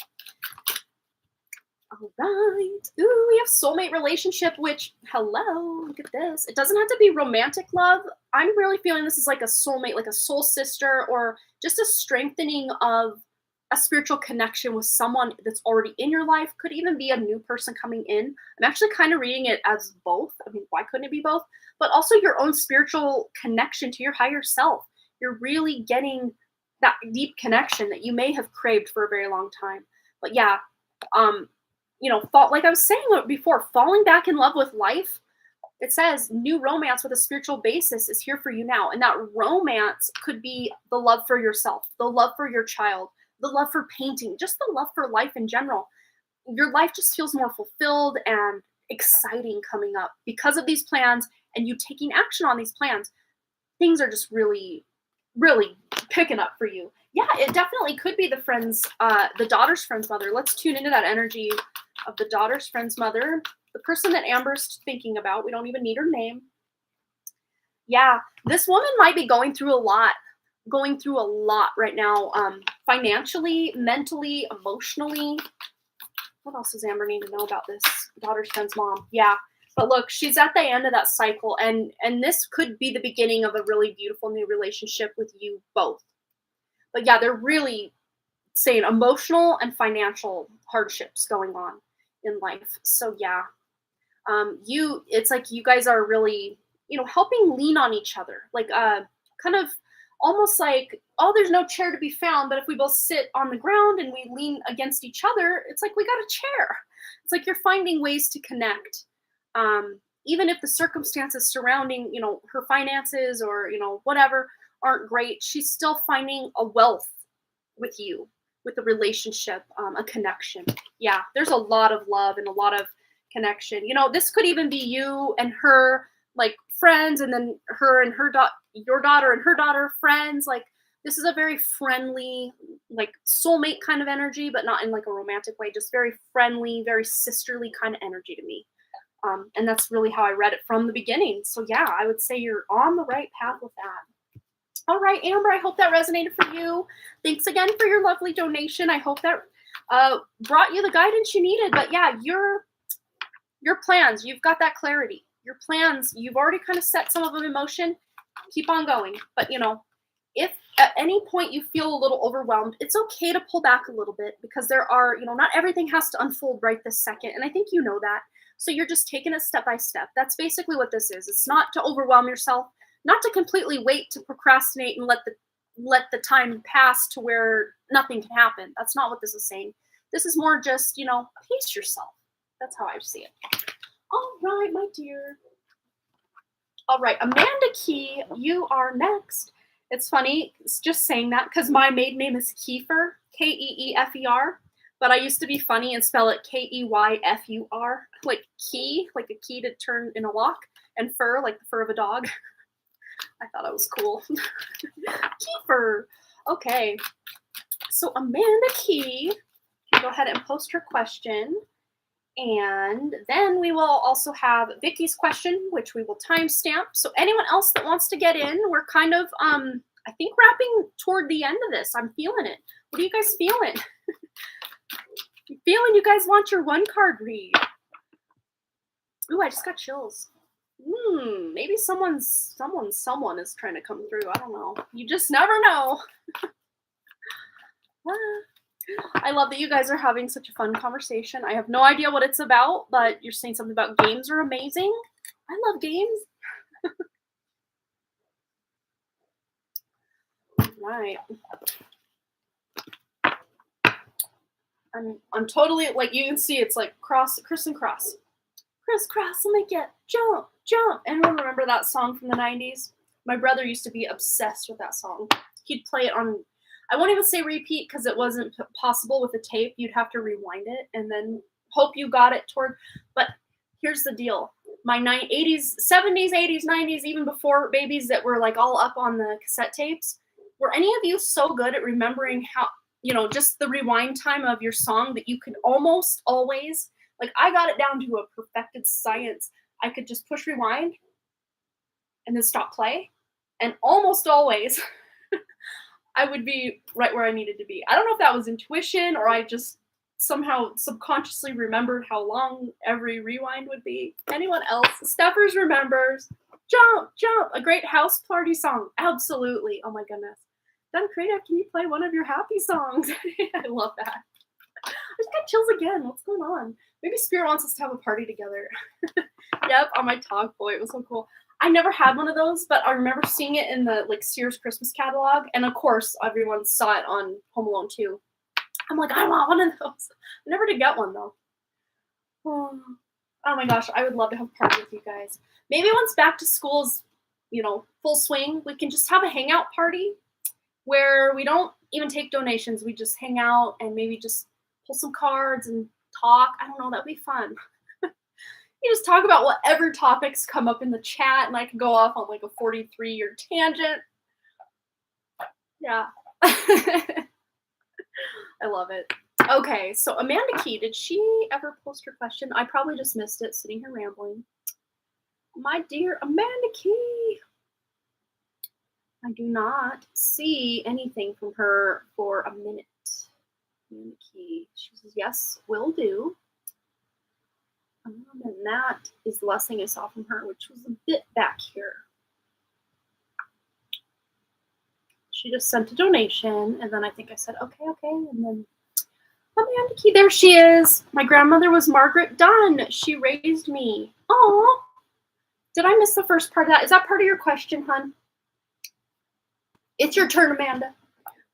All right. Ooh, we have soulmate relationship, which, hello, look at this. It doesn't have to be romantic love. I'm really feeling this is like a soulmate, like a soul sister, or just a strengthening of a spiritual connection with someone that's already in your life. Could even be a new person coming in. I'm actually kind of reading it as both. I mean, why couldn't it be both? But also your own spiritual connection to your higher self. You're really getting that deep connection that you may have craved for a very long time. But yeah, like I was saying before, falling back in love with life It says new romance with a spiritual basis is here for you now. And that romance could be the love for yourself, the love for your child, the love for painting, just the love for life in general. Your life just feels more fulfilled and exciting coming up because of these plans and you taking action on these plans. Things are just really, really picking up for you. Yeah, it definitely could be the daughter's friend's mother. Let's tune into that energy of the daughter's friend's mother, the person that Amber's thinking about. We don't even need her name. Yeah, this woman might be going through a lot right now, financially, mentally, emotionally. What else does Amber need to know about this daughter's friend's mom? Yeah, but look, she's at the end of that cycle, and this could be the beginning of a really beautiful new relationship with you both. But yeah, they're really saying emotional and financial hardships going on in life. So yeah, it's like you guys are really, helping lean on each other, like kind of almost like, oh, there's no chair to be found, but if we both sit on the ground and we lean against each other, it's like we got a chair. It's like you're finding ways to connect, even if the circumstances surrounding, her finances or whatever aren't great. She's still finding a wealth with you, with a relationship, a connection. Yeah, there's a lot of love and a lot of connection. This could even be you and her, like friends, and then her and your daughter and her daughter friends. Like this is a very friendly, like soulmate kind of energy, but not in like a romantic way. Just very friendly, very sisterly kind of energy to me. And that's really how I read it from the beginning. So yeah, I would say you're on the right path with that. All right, Amber, I hope that resonated for you. Thanks again for your lovely donation. I hope that brought you the guidance you needed. But yeah, your plans, you've got that clarity. Your plans, you've already kind of set some of them in motion. Keep on going. But, if at any point you feel a little overwhelmed, it's okay to pull back a little bit because there are, not everything has to unfold right this second. And I think you know that. So you're just taking it step by step. That's basically what this is. It's not to overwhelm yourself, not to completely wait to procrastinate and let the time pass to where nothing can happen. That's not what this is saying. This is more just, pace yourself. That's how I see it. All right, my dear. All right, Amanda Key, you are next. It's funny, it's just saying that because my maiden name is Kiefer, Keefer, but I used to be funny and spell it Keyfur, like key, like a key to turn in a lock, and fur, like the fur of a dog. I thought it was cool. Kiefer. Okay, so Amanda Key, can go ahead and post her question. And then we will also have Vicky's question, which we will timestamp. So anyone else that wants to get in, we're kind of, I think wrapping toward the end of this. I'm feeling it. What are you guys feeling? I'm feeling you guys want your one card read. Ooh, I just got chills. Maybe someone is trying to come through. I don't know. You just never know. I love that you guys are having such a fun conversation. I have no idea what it's about, but you're saying something about games are amazing. I love games. Right. I'm totally, like, you can see it's like criss and cross. Crisscross, let me get jump. Anyone remember that song from the 90s? My brother used to be obsessed with that song. He'd play it on, I won't even say repeat because it wasn't possible with a tape. You'd have to rewind it and then hope you got it toward. But here's the deal. My 80s, 70s, 80s, 90s, even before babies that were like all up on the cassette tapes, were any of you so good at remembering how, just the rewind time of your song that you could almost always, like I got it down to a perfected science. I could just push rewind and then stop play. And almost always I would be right where I needed to be. I don't know if that was intuition or I just somehow subconsciously remembered how long every rewind would be. Anyone else? Steffers remembers. Jump, a great house party song. Absolutely. Oh my goodness. Done Creative, can you play one of your happy songs? I love that. I just got chills again. What's going on? Maybe Spirit wants us to have a party together. Yep, on my Tog Boy. It was so cool. I never had one of those, but I remember seeing it in the Sears Christmas catalog. And of course, everyone saw it on Home Alone 2. I'm like, I want one of those. I never did get one though. Oh, Oh my gosh, I would love to have a party with you guys. Maybe once back to school's, full swing, we can just have a hangout party where we don't even take donations. We just hang out and maybe just pull some cards and talk. I don't know, that'd be fun. You just talk about whatever topics come up in the chat, and I can go off on like a 43-year tangent. Yeah. I love it. Okay, so Amanda Key, did she ever post her question? I probably just missed it, sitting here rambling. My dear Amanda Key. I do not see anything from her for a minute. Amanda Key, she says, yes, will do. And that is the last thing I saw from her, which was a bit back here. She just sent a donation, and then I think I said, okay, and then Amanda Key, there she is. My grandmother was Margaret Dunn. She raised me. Oh, did I miss the first part of that? Is that part of your question, hun? It's your turn, Amanda.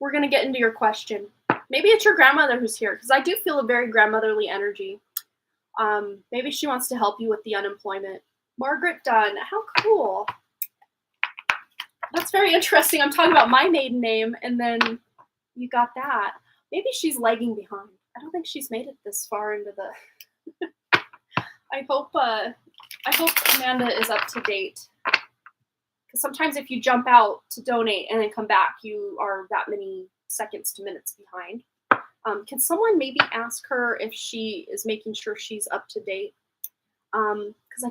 We're going to get into your question. Maybe it's your grandmother who's here, because I do feel a very grandmotherly energy. Maybe she wants to help you with the unemployment. Margaret Dunn, how cool. That's very interesting. I'm talking about my maiden name, and then you got that. Maybe she's lagging behind. I don't think she's made it this far into the... I hope Amanda is up to date. Because sometimes if you jump out to donate and then come back, you are that many seconds to minutes behind. Can someone maybe ask her if she is making sure she's up to date? Because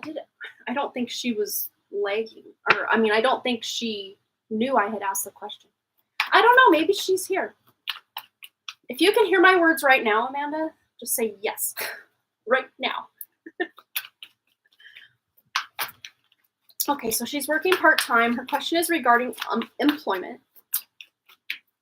I don't think she was lagging. I don't think she knew I had asked the question. I don't know. Maybe she's here. If you can hear my words right now, Amanda, just say yes. Right now. Okay, so she's working part-time. Her question is regarding employment.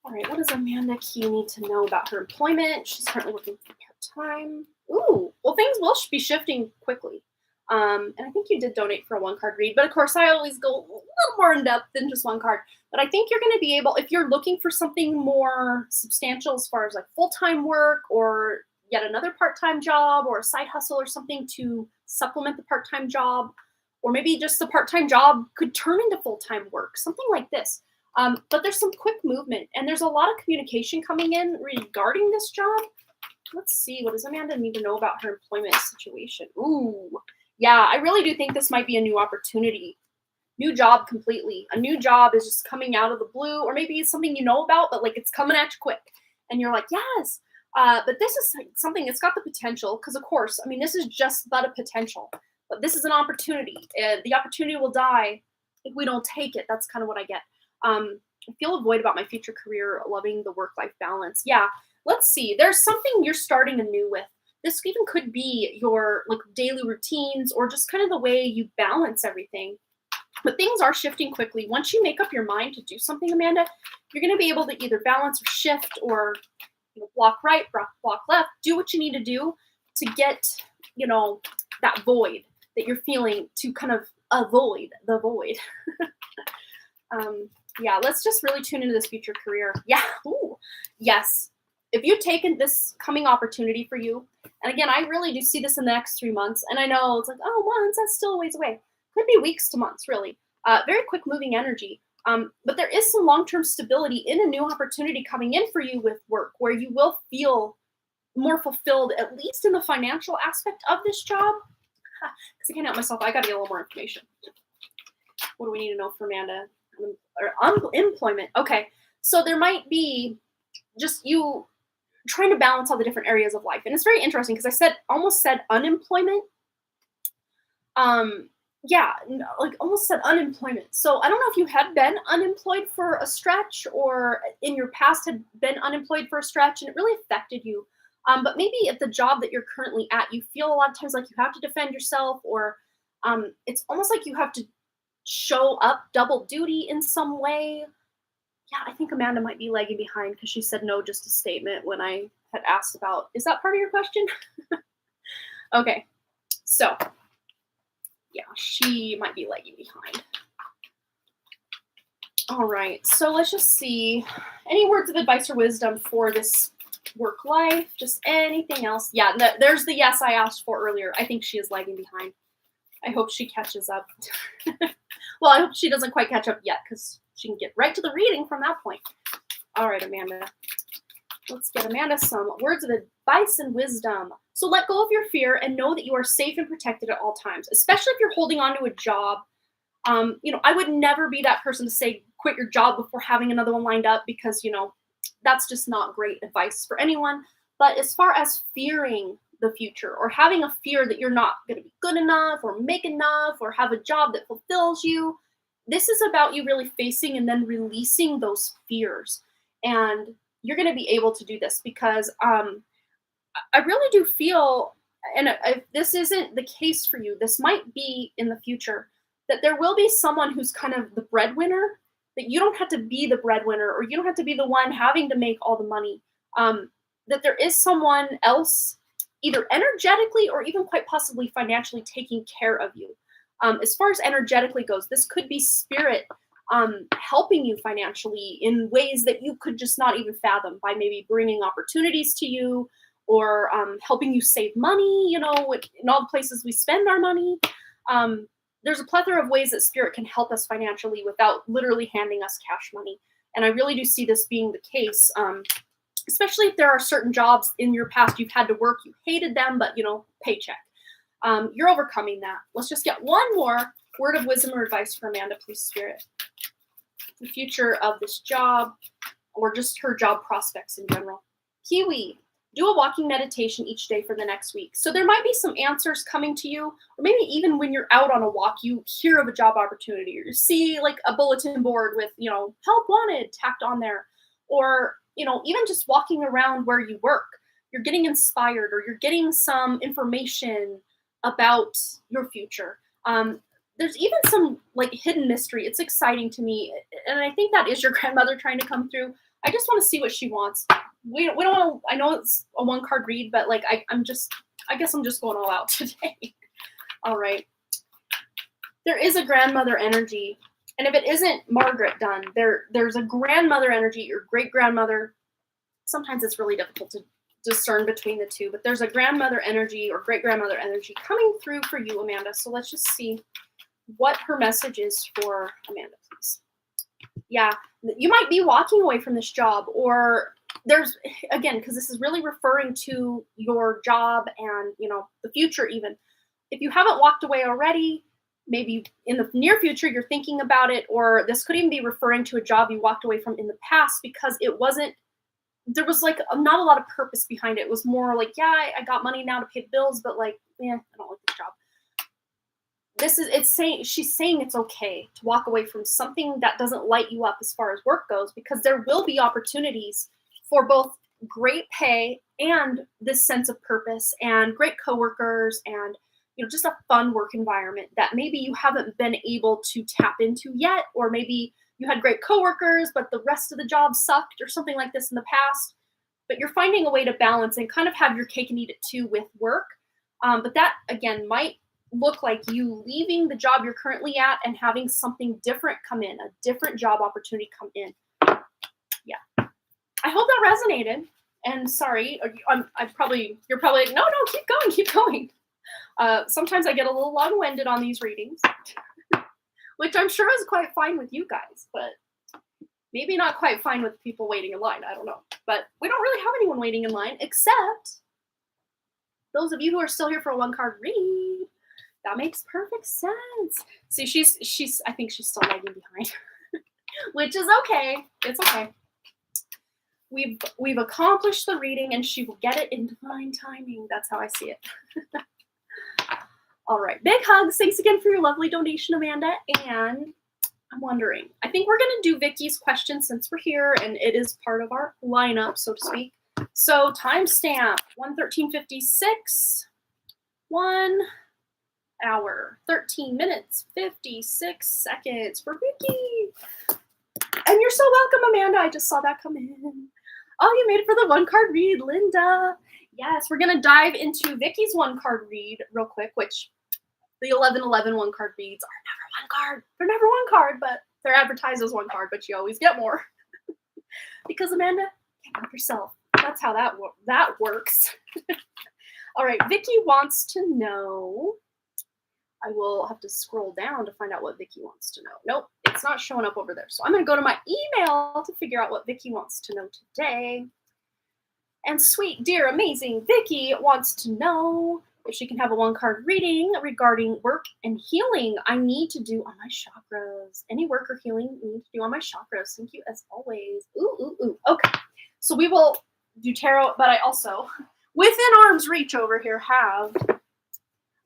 All right, what does Amanda Key need to know about her employment? She's currently working for part-time. Ooh, well, things will be shifting quickly. And I think you did donate for a one-card read, but of course I always go a little more in-depth than just one card. But I think you're going to be able, if you're looking for something more substantial as far as like full-time work or yet another part-time job or a side hustle or something to supplement the part-time job, or maybe just the part-time job could turn into full-time work, something like this. But there's some quick movement, and there's a lot of communication coming in regarding this job. Let's see, what does Amanda need to know about her employment situation? Ooh, yeah, I really do think this might be a new opportunity. New job completely. A new job is just coming out of the blue, or maybe it's something you know about, but like it's coming at you quick. And you're like, yes. But this is something that's got the potential, because of course, I mean, this is just but a potential. But this is an opportunity. The opportunity will die if we don't take it. That's kind of what I get. I feel a void about my future career, loving the work-life balance. Yeah, let's see. There's something you're starting anew with. This even could be your like daily routines or just kind of the way you balance everything. But things are shifting quickly. Once you make up your mind to do something, Amanda, you're going to be able to either balance or shift or block right, block left, do what you need to do to get, that void that you're feeling, to kind of avoid the void. Yeah, let's just really tune into this future career. Yeah, ooh, yes. If you've taken this coming opportunity for you, and again, I really do see this in the next 3 months, and I know it's like, oh, months, that's still a ways away. Could be weeks to months, really. Very quick moving energy. But there is some long-term stability in a new opportunity coming in for you with work, where you will feel more fulfilled, at least in the financial aspect of this job. Because I can't help myself, I got to get a little more information. What do we need to know for Amanda? Employment. Okay, so there might be just you trying to balance all the different areas of life, and it's very interesting because I almost said unemployment. Yeah, like almost said unemployment. So I don't know if you had been unemployed for a stretch, or in your past had been unemployed for a stretch, and it really affected you. But maybe at the job that you're currently at, you feel a lot of times like you have to defend yourself, or it's almost like you have to show up double duty in some way. Yeah, I think Amanda might be lagging behind because she said no, just a statement when I had asked about, is that part of your question? Okay, so yeah, she might be lagging behind. All right, so let's just see. Any words of advice or wisdom for this work life, just anything else. Yeah, there's the yes I asked for earlier. I think she is lagging behind. I hope she catches up. Well, I hope she doesn't quite catch up yet because she can get right to the reading from that point. All right, Amanda. Let's get Amanda some words of advice and wisdom. So let go of your fear and know that you are safe and protected at all times, especially if you're holding on to a job. I would never be that person to say quit your job before having another one lined up because, that's just not great advice for anyone. But as far as fearing the future or having a fear that you're not going to be good enough or make enough or have a job that fulfills you, this is about you really facing and then releasing those fears. And you're going to be able to do this because I really do feel, and if this isn't the case for you, this might be in the future, that there will be someone who's kind of the breadwinner, that you don't have to be the breadwinner or you don't have to be the one having to make all the money. That there is someone else, either energetically or even quite possibly financially, taking care of you. As far as energetically goes, this could be spirit helping you financially in ways that you could just not even fathom, by maybe bringing opportunities to you or helping you save money, in all the places we spend our money. There's a plethora of ways that spirit can help us financially without literally handing us cash money. And I really do see this being the case, especially if there are certain jobs in your past you've had to work, you hated them, but, paycheck. You're overcoming that. Let's just get one more word of wisdom or advice for Amanda, please, Spirit. The future of this job or just her job prospects in general. Kiwi. Do a walking meditation each day for the next week. So there might be some answers coming to you, or maybe even when you're out on a walk, you hear of a job opportunity, or you see like a bulletin board with, help wanted tacked on there, or, even just walking around where you work, you're getting inspired or you're getting some information about your future. There's even some like hidden mystery. It's exciting to me. And I think that is your grandmother trying to come through. I just want to see what she wants. We don't want to, I know it's a 1-card read, but like, I guess I'm just going all out today. All right. There is a grandmother energy. And if it isn't Margaret Dunn, there's a grandmother energy, your great grandmother. Sometimes it's really difficult to discern between the two, but there's a grandmother energy or great grandmother energy coming through for you, Amanda. So let's just see what her message is for Amanda, please. Yeah, you might be walking away from this job, or there's, again, because this is really referring to your job and, the future even. If you haven't walked away already, maybe in the near future you're thinking about it, or this could even be referring to a job you walked away from in the past because there was like not a lot of purpose behind it. It was more like, yeah, I got money now to pay the bills, but like, I don't like this job. She's saying it's okay to walk away from something that doesn't light you up as far as work goes, because there will be opportunities for both great pay and this sense of purpose and great coworkers and, just a fun work environment that maybe you haven't been able to tap into yet, or maybe you had great coworkers, but the rest of the job sucked or something like this in the past, but you're finding a way to balance and kind of have your cake and eat it too with work. But that, again, might look like you leaving the job you're currently at and having something different come in, a different job opportunity come in. Yeah. I hope that resonated. And sorry, you're probably like, no, keep going. Sometimes I get a little long-winded on these readings, which I'm sure is quite fine with you guys, but maybe not quite fine with people waiting in line. I don't know. But we don't really have anyone waiting in line except those of you who are still here for a 1-card read. That makes perfect sense. See, I think she's still lagging behind, which is okay. It's okay. We've accomplished the reading and she will get it in divine timing. That's how I see it. All right. Big hugs. Thanks again for your lovely donation, Amanda. And I'm wondering, I think we're going to do Vicky's question since we're here and it is part of our lineup, so to speak. So timestamp 1:13:56, 1 hour, 13 minutes, 56 seconds for Vicky. And you're so welcome, Amanda. I just saw that come in. Oh, you made it for the 1-card read, Linda. Yes, we're going to dive into Vicky's 1-card read real quick, which the 11/11 1-card reads are never 1 card. They're never 1 card, but they're advertised as 1 card, but you always get more. Because Amanda, can't help yourself. That's how that works. All right, Vicky wants to know. I will have to scroll down to find out what Vicky wants to know. Nope, it's not showing up over there. So I'm going to go to my email to figure out what Vicky wants to know today. And sweet, dear, amazing Vicky wants to know if she can have a one-card reading regarding work and healing I need to do on my chakras. Any work or healing I need to do on my chakras. Thank you as always. Ooh. Okay, so we will do tarot, but I also, within arm's reach over here, have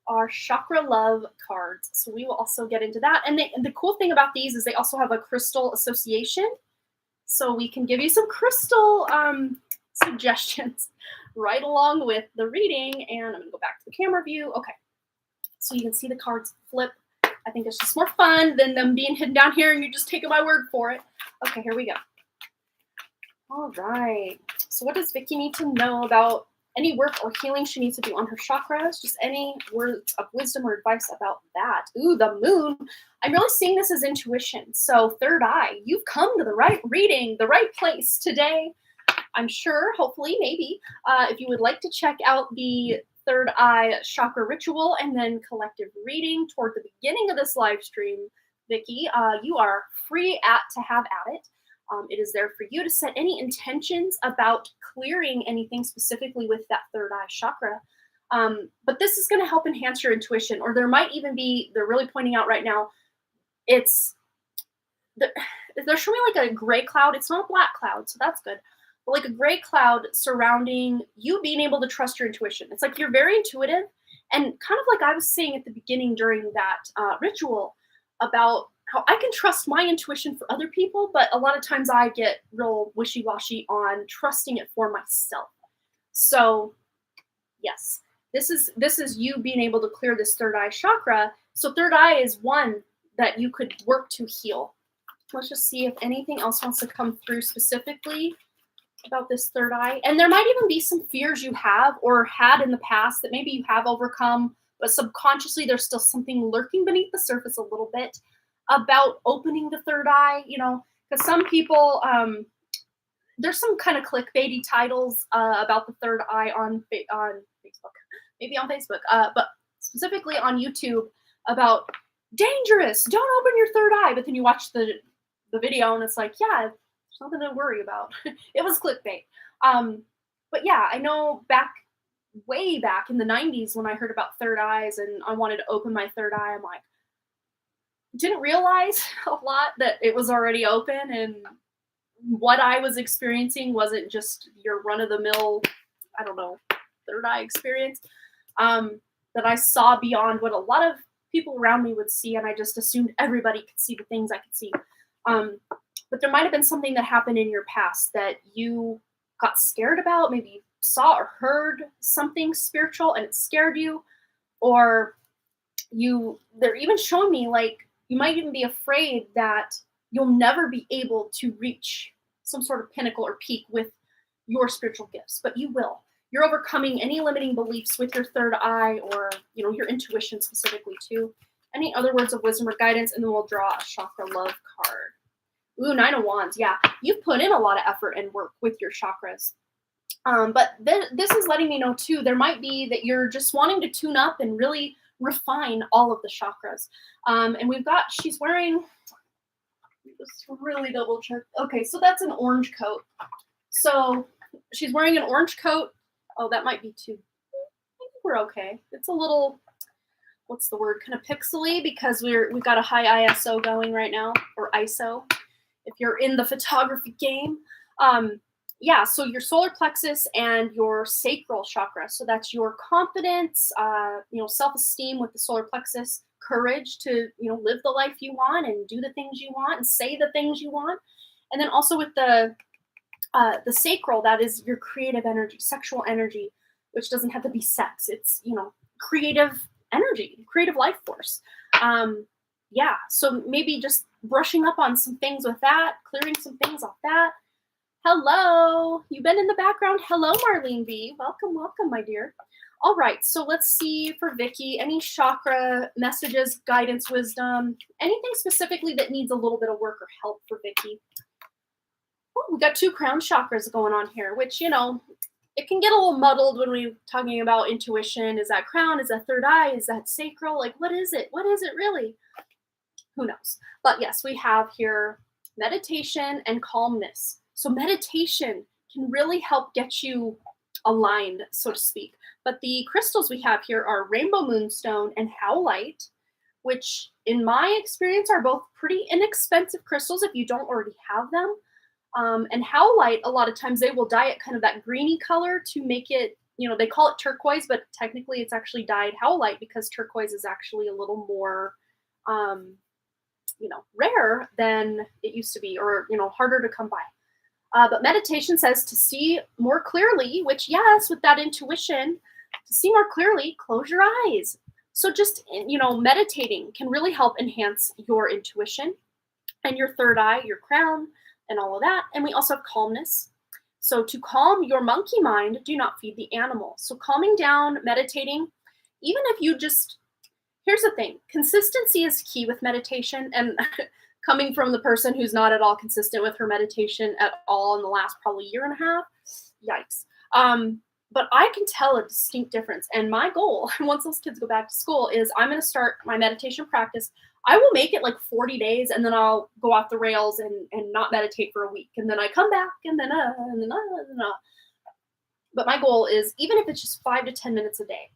our chakra love cards. So we will also get into that. And the cool thing about these is they also have a crystal association. So we can give you some crystal suggestions right along with the reading. And I'm going to go back to the camera view. Okay. So you can see the cards flip. I think it's just more fun than them being hidden down here and you're just taking my word for it. Okay, here we go. All right. So what does Vicky need to know about any work or healing she needs to do on her chakras? Just any words of wisdom or advice about that. Ooh, the moon. I'm really seeing this as intuition. So third eye, you've come to the right reading, the right place today. I'm sure, hopefully, maybe, if you would like to check out the third eye chakra ritual and then collective reading toward the beginning of this live stream, Vicky, you are free to have at it. It is there for you to set any intentions about clearing anything specifically with that third eye chakra. But this is going to help enhance your intuition, or there might even be, they're really pointing out right now, they're showing like a gray cloud. It's not a black cloud, so that's good. But like a gray cloud surrounding you being able to trust your intuition. It's like you're very intuitive, and kind of like I was saying at the beginning during that ritual about how I can trust my intuition for other people, but a lot of times I get real wishy-washy on trusting it for myself. So yes, this is you being able to clear this third eye chakra. So third eye is one that you could work to heal. Let's just see if anything else wants to come through specifically about this third eye. And there might even be some fears you have or had in the past that maybe you have overcome, but subconsciously there's still something lurking beneath the surface a little bit about opening the third eye, because some people, there's some kind of clickbaity titles about the third eye on Facebook, maybe on Facebook, but specifically on YouTube about dangerous, don't open your third eye. But then you watch the video and it's like, yeah, there's nothing to worry about. It was clickbait. But yeah, I know way back in the 90s when I heard about third eyes and I wanted to open my third eye, I'm like, didn't realize a lot that it was already open, and what I was experiencing wasn't just your run-of-the-mill, I don't know, third eye experience, that I saw beyond what a lot of people around me would see, and I just assumed everybody could see the things I could see. But there might have been something that happened in your past that you got scared about, maybe you saw or heard something spiritual and it scared you, or they're even showing me like you might even be afraid that you'll never be able to reach some sort of pinnacle or peak with your spiritual gifts, but you will. You're overcoming any limiting beliefs with your third eye, or your intuition specifically too. Any other words of wisdom or guidance, and then we'll draw a chakra love card. Ooh, 9 of Wands. Yeah, you've put in a lot of effort and work with your chakras. But this is letting me know too, there might be that you're just wanting to tune up and really refine all of the chakras. And we've got, she's wearing, just really double check. Okay, so that's an orange coat. So she's wearing an orange coat. Oh, that might be too, I think we're okay. It's a little, what's the word, kind of pixely, because we've got a high ISO going right now, or ISO, if you're in the photography game. Yeah, so your solar plexus and your sacral chakra. So that's your confidence, self-esteem with the solar plexus, courage to, live the life you want and do the things you want and say the things you want. And then also with the sacral, that is your creative energy, sexual energy, which doesn't have to be sex. It's, creative energy, creative life force. Yeah, so maybe just brushing up on some things with that, clearing some things off that. Hello, you've been in the background. Hello, Marlene B. Welcome, my dear. All right, so let's see for Vicky, any chakra messages, guidance, wisdom, anything specifically that needs a little bit of work or help for Vicky. Oh, we got 2 crown chakras going on here, which, it can get a little muddled when we're talking about intuition. Is that crown? Is that third eye? Is that sacral? Like, what is it? What is it really? Who knows? But yes, we have here meditation and calmness. So meditation can really help get you aligned, so to speak. But the crystals we have here are rainbow moonstone and howlite, which in my experience are both pretty inexpensive crystals if you don't already have them. And howlite, a lot of times they will dye it kind of that greeny color to make it, they call it turquoise, but technically it's actually dyed howlite because turquoise is actually a little more, rare than it used to be, or, harder to come by. But meditation says to see more clearly, which, yes, with that intuition, to see more clearly, close your eyes. So just, meditating can really help enhance your intuition and your third eye, your crown, and all of that. And we also have calmness. So to calm your monkey mind, do not feed the animal. So calming down, meditating, even if you just, here's the thing, consistency is key with meditation. And coming from the person who's not at all consistent with her meditation at all in the last probably year and a half, yikes. But I can tell a distinct difference. And my goal, once those kids go back to school, is I'm going to start my meditation practice. I will make it like 40 days, and then I'll go off the rails and not meditate for a week. And then I come back, and then. But my goal is, even if it's just 5 to 10 minutes a day,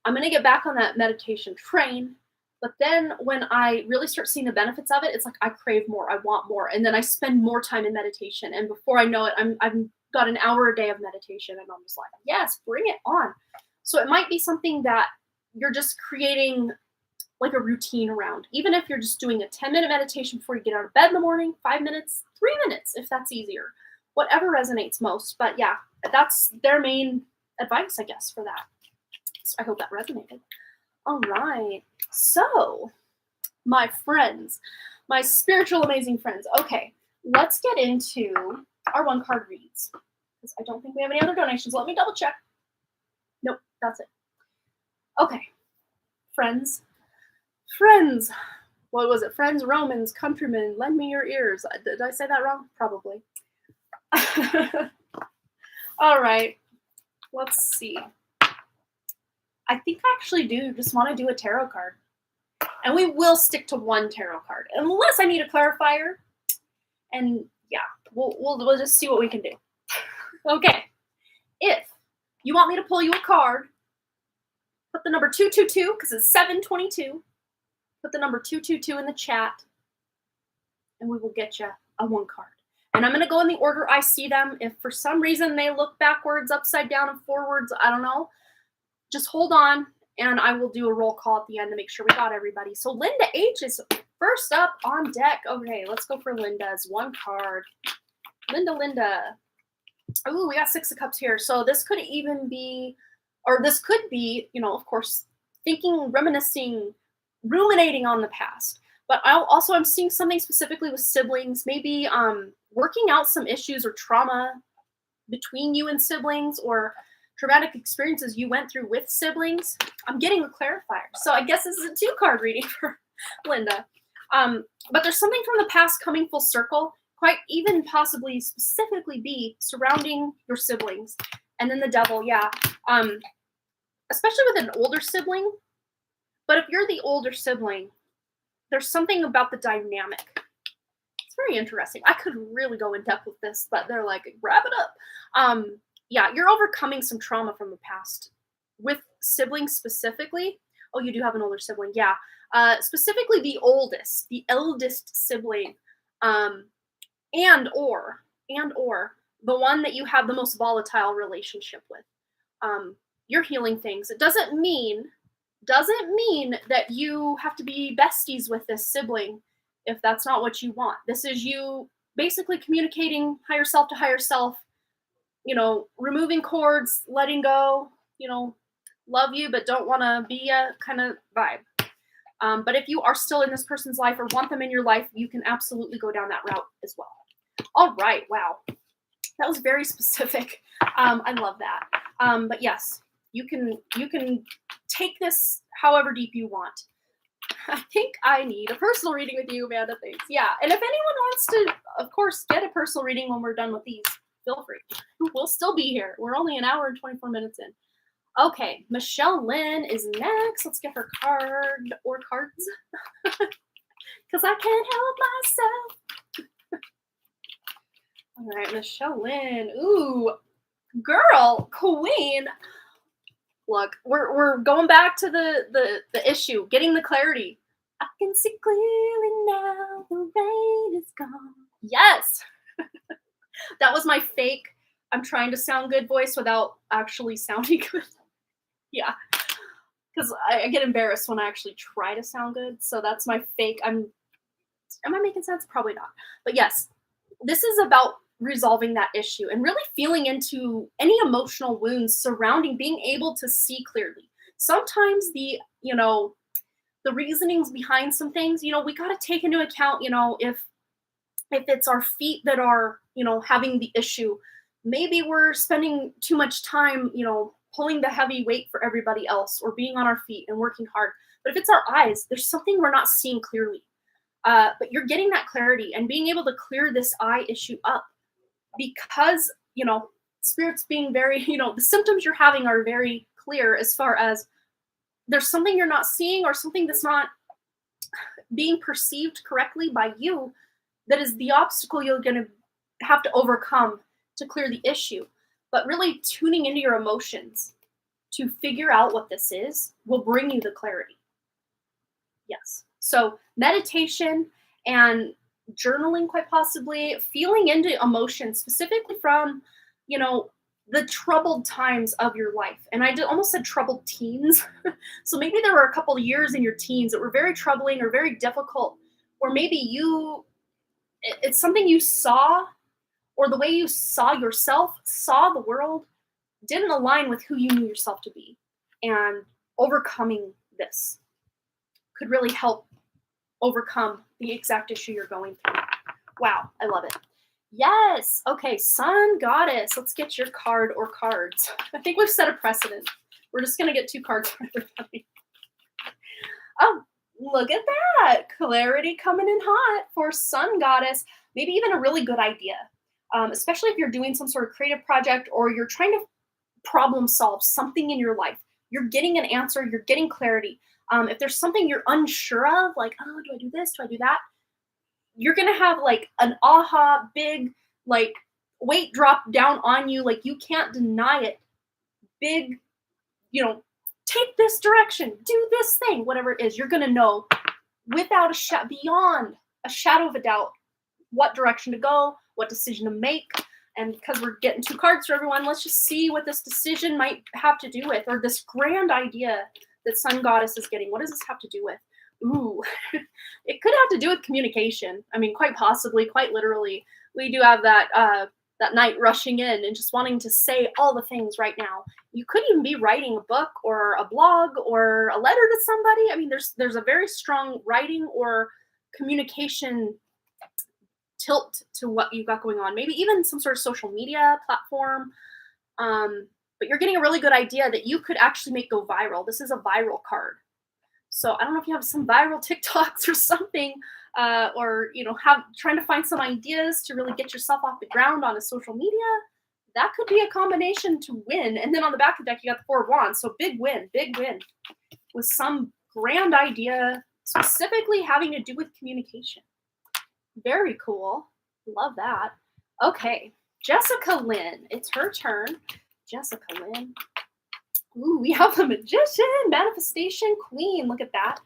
I'm going to get back on that meditation train. But then when I really start seeing the benefits of it, it's like I crave more, I want more. And then I spend more time in meditation. And before I know it, I've got an hour a day of meditation, and I'm just like, yes, bring it on. So it might be something that you're just creating like a routine around. Even if you're just doing a 10-minute meditation before you get out of bed in the morning, 5 minutes, 3 minutes, if that's easier, whatever resonates most. But yeah, that's their main advice, I guess, for that. So I hope that resonated. All right. So, my friends, my spiritual amazing friends. Okay, let's get into our one card reads, because I don't think we have any other donations. Let me double check. Nope, that's it. Okay, friends. What was it? Friends, Romans, countrymen, lend me your ears. Did I say that wrong? Probably. All right, let's see. I think I actually do just want to do a tarot card. And we will stick to one tarot card, unless I need a clarifier. And yeah, we'll just see what we can do. Okay. If you want me to pull you a card, put the number 222, because it's 722. Put the number 222 in the chat, and we will get you a one card. And I'm going to go in the order I see them. If for some reason they look backwards, upside down, and forwards, I don't know. Just hold on, and I will do a roll call at the end to make sure we got everybody. So Linda H is first up on deck. Okay, let's go for Linda's one card. Linda. Oh, we got 6 of Cups here. So this could even be, or this could be, of course, thinking, reminiscing, ruminating on the past. But I'm seeing something specifically with siblings, maybe working out some issues or trauma between you and siblings, or traumatic experiences you went through with siblings. I'm getting a clarifier. So I guess this is a 2-card reading for Linda. But there's something from the past coming full circle, quite even possibly specifically be surrounding your siblings. And then the Devil, yeah. Especially with an older sibling. But if you're the older sibling, there's something about the dynamic. It's very interesting. I could really go in depth with this, but they're like, wrap it up. Yeah, you're overcoming some trauma from the past with siblings specifically. Oh, you do have an older sibling. Yeah. Specifically the eldest sibling, and or the one that you have the most volatile relationship with. You're healing things. It doesn't mean that you have to be besties with this sibling if that's not what you want. This is you basically communicating higher self to higher self, removing cords, letting go, love you, but don't want to be a kind of vibe. But if you are still in this person's life or want them in your life, you can absolutely go down that route as well. All right. Wow. That was very specific. I love that. But yes, you can take this however deep you want. I think I need a personal reading with you, Amanda. Thanks. Yeah. And if anyone wants to, of course, get a personal reading when we're done with these, feel free. We'll still be here. We're only an hour and 24 minutes in. Okay, Michelle Lynn is next. Let's get her card or cards. Because I can't help myself. All right, Michelle Lynn. Ooh, girl, queen. Look, we're going back to the issue, getting the clarity. I can see clearly now the rain is gone. Yes. That was my fake, I'm trying to sound good voice without actually sounding good. Yeah. Because I get embarrassed when I actually try to sound good. So that's my fake. Am I making sense? Probably not. But yes, this is about resolving that issue and really feeling into any emotional wounds surrounding being able to see clearly. Sometimes the reasonings behind some things, we got to take into account, if it's our feet that are, having the issue, maybe we're spending too much time, pulling the heavy weight for everybody else or being on our feet and working hard. But if it's our eyes, there's something we're not seeing clearly. But you're getting that clarity and being able to clear this eye issue up because, spirits being very, the symptoms you're having are very clear as far as there's something you're not seeing or something that's not being perceived correctly by you that is the obstacle you're going to have to overcome to clear the issue. But really tuning into your emotions to figure out what this is will bring you the clarity. Yes. So meditation and journaling, quite possibly, feeling into emotions, specifically from, the troubled times of your life. And almost said troubled teens. So maybe there were a couple of years in your teens that were very troubling or very difficult, or maybe it's something you saw, or the way you saw yourself, saw the world, didn't align with who you knew yourself to be. And overcoming this could really help overcome the exact issue you're going through. Wow, I love it. Yes. Okay, Sun Goddess. Let's get your card or cards. I think we've set a precedent. We're just going to get 2 cards for everybody. Oh, look at that. Clarity coming in hot for Sun Goddess. Maybe even a really good idea, especially if you're doing some sort of creative project or you're trying to problem solve something in your life. You're getting an answer. You're getting clarity. If there's something you're unsure of, like, oh, do I do this? Do I do that? You're going to have like an aha, big, like weight drop down on you. Like you can't deny it. Big, take this direction, do this thing, whatever it is. You're going to know without beyond a shadow of a doubt what direction to go, what decision to make. And because we're getting 2 cards for everyone, let's just see what this decision might have to do with, or this grand idea that Sun Goddess is getting. What does this have to do with? Ooh, it could have to do with communication. I mean, quite possibly, quite literally. We do have that night rushing in and just wanting to say all the things right now. You could even be writing a book or a blog or a letter to somebody. I mean, there's a very strong writing or communication tilt to what you've got going on. Maybe even some sort of social media platform. But you're getting a really good idea that you could actually make go viral. This is a viral card. So I don't know if you have some viral TikToks or something, or trying to find some ideas to really get yourself off the ground on a social media. That could be a combination to win. And then on the back of the deck, you got the 4 of Wands. So big win with some grand idea, specifically having to do with communication. Very cool. Love that. Okay, Jessica Lynn. It's her turn. Jessica Lynn. Ooh, we have the Magician, Manifestation Queen. Look at that.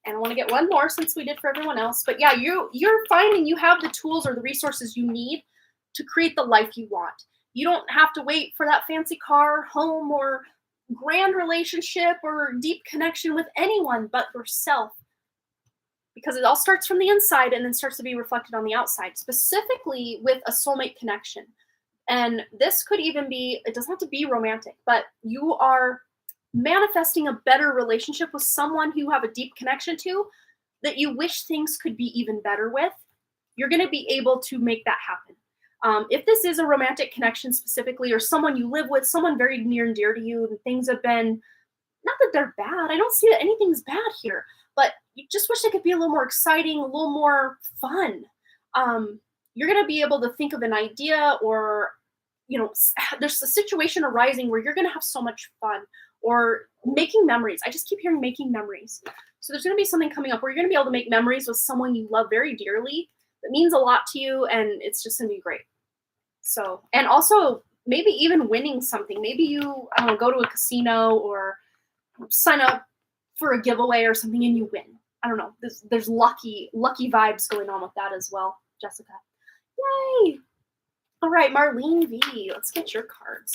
And I want to get one more since we did for everyone else. But yeah, you're finding you have the tools or the resources you need to create the life you want. You don't have to wait for that fancy car, home, or grand relationship or deep connection with anyone but yourself. Because it all starts from the inside and then starts to be reflected on the outside, specifically with a soulmate connection. And this could even be, it doesn't have to be romantic, but you are manifesting a better relationship with someone who you have a deep connection to that you wish things could be even better with. You're going to be able to make that happen. If this is a romantic connection specifically, or someone you live with, someone very near and dear to you, and things have been, not that they're bad, I don't see that anything's bad here, but you just wish they could be a little more exciting, a little more fun. You're going to be able to think of an idea or there's a situation arising where you're going to have so much fun, or making memories. I just keep hearing making memories. So there's going to be something coming up where you're going to be able to make memories with someone you love very dearly that means a lot to you, and it's just going to be great. So, and also maybe even winning something. Maybe you, I don't know, go to a casino or sign up for a giveaway or something and you win. I don't know. There's lucky vibes going on with that as well, Jessica. Yay! All right, Marlene V. Let's get your cards.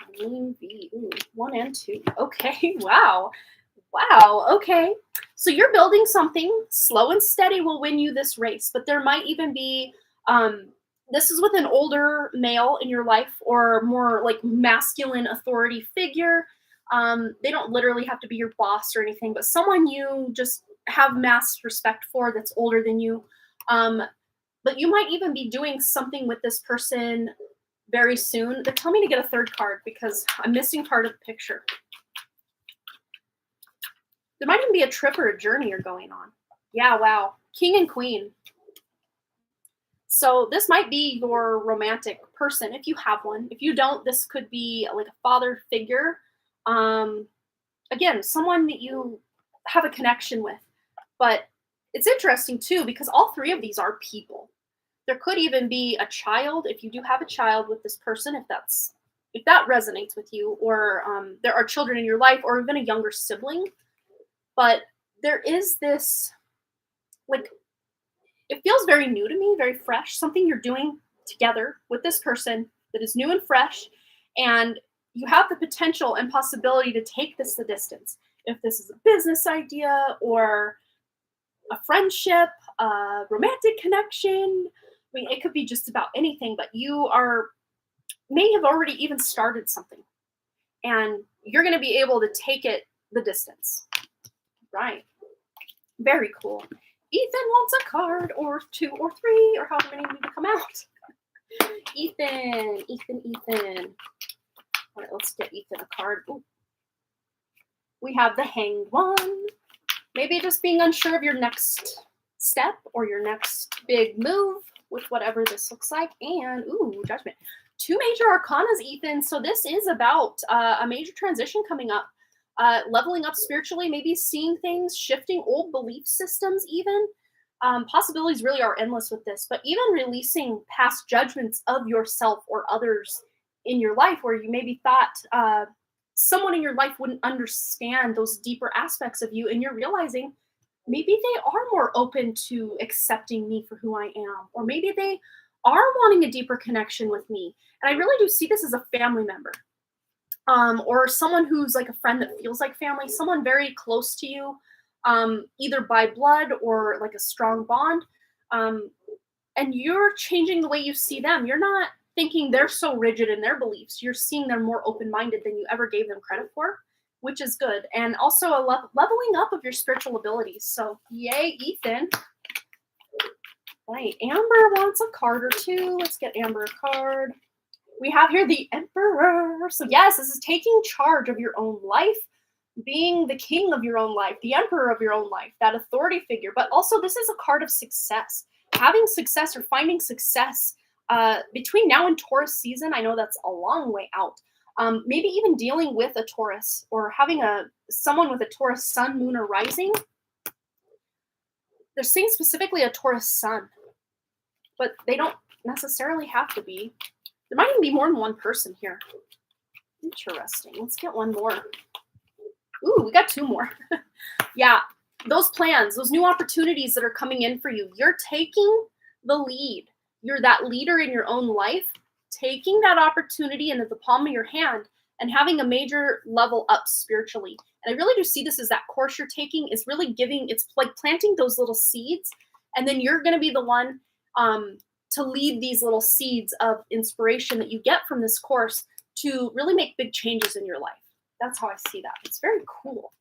Marlene V. Ooh, 1 and 2. Okay, wow. Okay. So you're building something. Slow and steady will win you this race, but there might even be, this is with an older male in your life, or more like masculine authority figure. They don't literally have to be your boss or anything, but someone you just have mass respect for that's older than you. But you might even be doing something with this person very soon. They're telling me to get a third card because I'm missing part of the picture. There might even be a trip or a journey you're going on. Yeah, wow. King and Queen. So this might be your romantic person if you have one. If you don't, this could be like a father figure. Again, someone that you have a connection with. But it's interesting too, because all three of these are people. There could even be a child, if you do have a child with this person, if that resonates with you, or there are children in your life, or even a younger sibling. But there is this, like, it feels very new to me, very fresh, something you're doing together with this person that is new and fresh, and you have the potential and possibility to take this the distance. If this is a business idea, or a friendship, a romantic connection, I mean, it could be just about anything, but you may have already even started something, and you're going to be able to take it the distance. Right. Very cool. Ethan wants a card, or 2 or 3, or however many need to come out. Ethan. All right, let's get Ethan a card. Ooh. We have the Hanged One. Maybe just being unsure of your next step or your next big move with whatever this looks like. And, ooh, Judgment. 2 major arcanas, Ethan. So this is about a major transition coming up. Leveling up spiritually, maybe seeing things, shifting old belief systems even. Possibilities really are endless with this, but even releasing past judgments of yourself or others in your life, where you maybe thought someone in your life wouldn't understand those deeper aspects of you, and you're realizing maybe they are more open to accepting me for who I am, or maybe they are wanting a deeper connection with me. And I really do see this as a family member. Or someone who's like a friend that feels like family, someone very close to you, either by blood or like a strong bond. And you're changing the way you see them. You're not thinking they're so rigid in their beliefs. You're seeing them more open-minded than you ever gave them credit for, which is good. And also a leveling up of your spiritual abilities. So yay, Ethan. Right, Amber wants a card or 2. Let's get Amber a card. We have here the Emperor. So yes, this is taking charge of your own life, being the king of your own life, the emperor of your own life, that authority figure. But also this is a card of success. Having success or finding success between now and Taurus season. I know that's a long way out. Maybe even dealing with a Taurus, or having someone with a Taurus sun, moon, or rising. They're saying specifically a Taurus sun, but they don't necessarily have to be. There might even be more than one person here. Interesting. Let's get one more. Ooh, we got 2 more. Yeah, those plans, those new opportunities that are coming in for you, you're taking the lead. You're that leader in your own life, taking that opportunity into the palm of your hand and having a major level up spiritually. And I really do see this as that course you're taking is really it's like planting those little seeds, and then you're going to be the one to lead these little seeds of inspiration that you get from this course to really make big changes in your life. That's how I see that. It's very cool.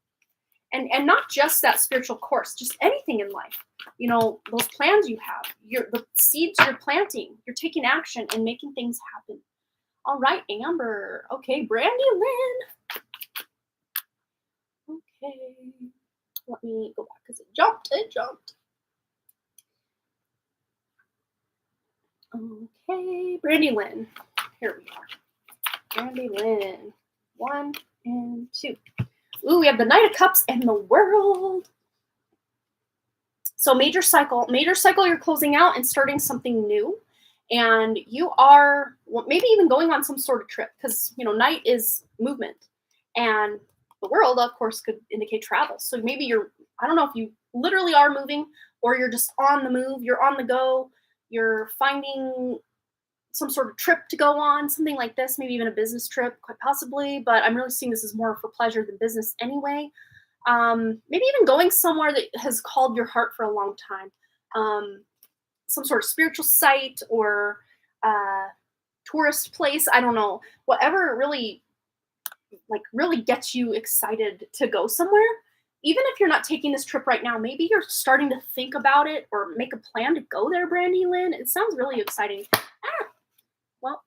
And not just that spiritual course, just anything in life. You know, those plans you have, the seeds you're planting, you're taking action and making things happen. All right, Amber. Okay, Brandy Lynn. Okay. Let me go back because it jumped. Okay, Brandy Lynn. Here we are. Brandy Lynn. 1 and 2. Ooh, we have the Knight of Cups and the World. So major cycle, you're closing out and starting something new. And you are maybe even going on some sort of trip because, Knight is movement. And the World, of course, could indicate travel. So maybe I don't know if you literally are moving or you're just on the move, you're on the go, you're finding some sort of trip to go on, something like this, maybe even a business trip, quite possibly. But I'm really seeing this as more for pleasure than business anyway. Maybe even going somewhere that has called your heart for a long time. Some sort of spiritual site or tourist place. I don't know. Whatever really gets you excited to go somewhere. Even if you're not taking this trip right now, maybe you're starting to think about it or make a plan to go there, Brandy Lynn. It sounds really exciting. Well,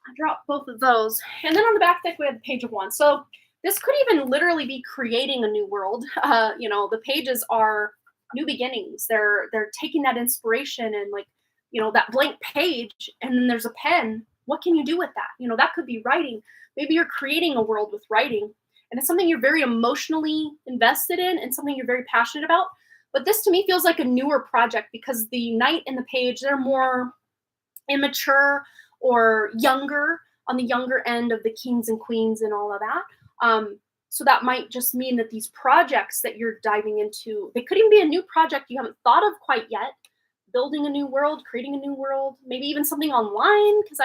I dropped both of those. And then on the back deck, we have the Page of Wands. So this could even literally be creating a new world. The pages are new beginnings. They're taking that inspiration and that blank page, and then there's a pen. What can you do with that? That could be writing. Maybe you're creating a world with writing, and it's something you're very emotionally invested in and something you're very passionate about. But this to me feels like a newer project because the Knight and the Page, they're more immature or younger, on the younger end of the kings and queens and all of that. So that might just mean that these projects that you're diving into, they could even be a new project you haven't thought of quite yet. Building a new world, creating a new world, maybe even something online. Because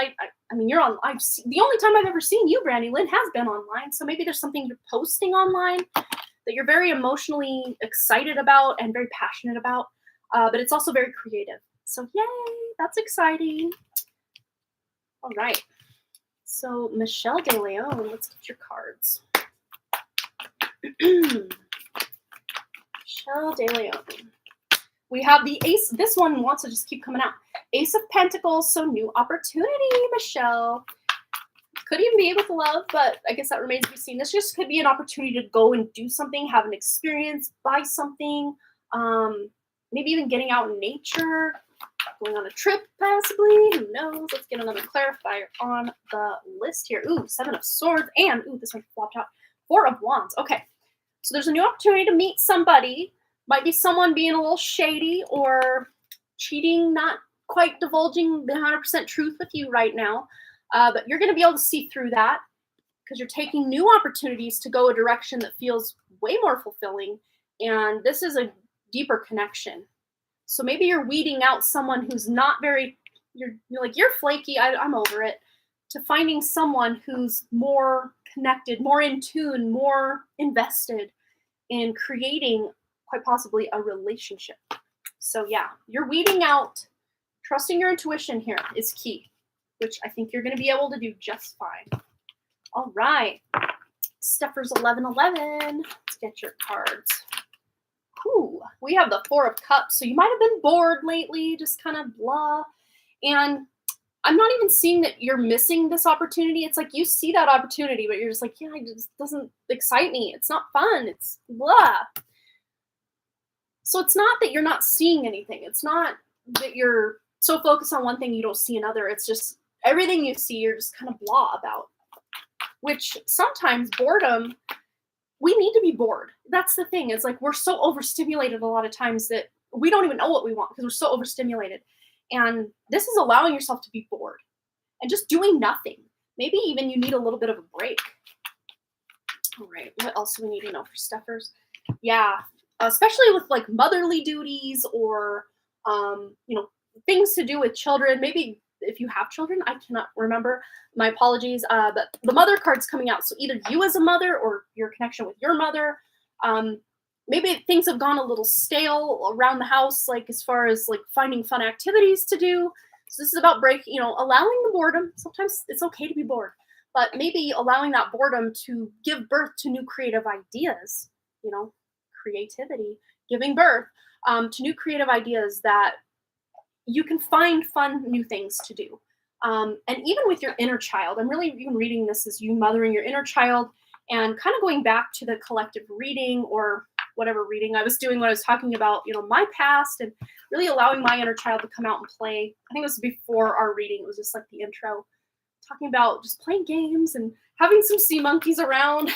you're on. The only time I've ever seen you, Brandy Lynn, has been online. So maybe there's something you're posting online that you're very emotionally excited about and very passionate about. But it's also very creative. So yay, that's exciting. All right. So Michelle De Leon, let's get your cards. Michelle De Leon. We have the Ace. This one wants to just keep coming out. Ace of Pentacles, so new opportunity, Michelle. Could even be with love, but I guess that remains to be seen. This just could be an opportunity to go and do something, have an experience, buy something, maybe even getting out in nature, going on a trip, possibly. Who knows? Let's get another clarifier on the list here. Ooh, 7 of Swords, and ooh, this one flopped out. 4 of Wands. Okay, so there's a new opportunity to meet somebody. Might be someone being a little shady or cheating, not quite divulging the 100% truth with you right now. But you're going to be able to see through that because you're taking new opportunities to go a direction that feels way more fulfilling. And this is a deeper connection. So maybe you're weeding out someone who's not very, you're flaky, I'm over it, to finding someone who's more connected, more in tune, more invested in creating quite possibly a relationship. So yeah, you're weeding out. Trusting your intuition here is key, which I think you're going to be able to do just fine. All right. Stuffers 1111. Let's get your cards. Ooh, we have the 4 of Cups. So you might have been bored lately, just kind of blah. And I'm not even seeing that you're missing this opportunity. It's like you see that opportunity, but you're just like, yeah, it just doesn't excite me. It's not fun. It's blah. So it's not that you're not seeing anything. It's not that you're so focused on one thing you don't see another. It's just everything you see, you're just kind of blah about. Which sometimes boredom, we need to be bored. That's the thing. It's like we're so overstimulated a lot of times that we don't even know what we want because we're so overstimulated. And this is allowing yourself to be bored and just doing nothing. Maybe even you need a little bit of a break. All right, what else do we need to know for stuffers? Yeah, especially with like motherly duties or, things to do with children. Maybe if you have children, I cannot remember. My apologies. But the mother card's coming out. So either you as a mother or your connection with your mother. Maybe things have gone a little stale around the house, like as far as like finding fun activities to do. So this is about breaking, allowing the boredom. Sometimes it's okay to be bored, but maybe allowing that boredom to give birth to new creative ideas, creativity, giving birth to new creative ideas that you can find fun new things to do. And even with your inner child, I'm really even reading this as you mothering your inner child and kind of going back to the collective reading or whatever reading I was doing when I was talking about, my past and really allowing my inner child to come out and play. I think it was before our reading. It was just like the intro, talking about just playing games and having some sea monkeys around.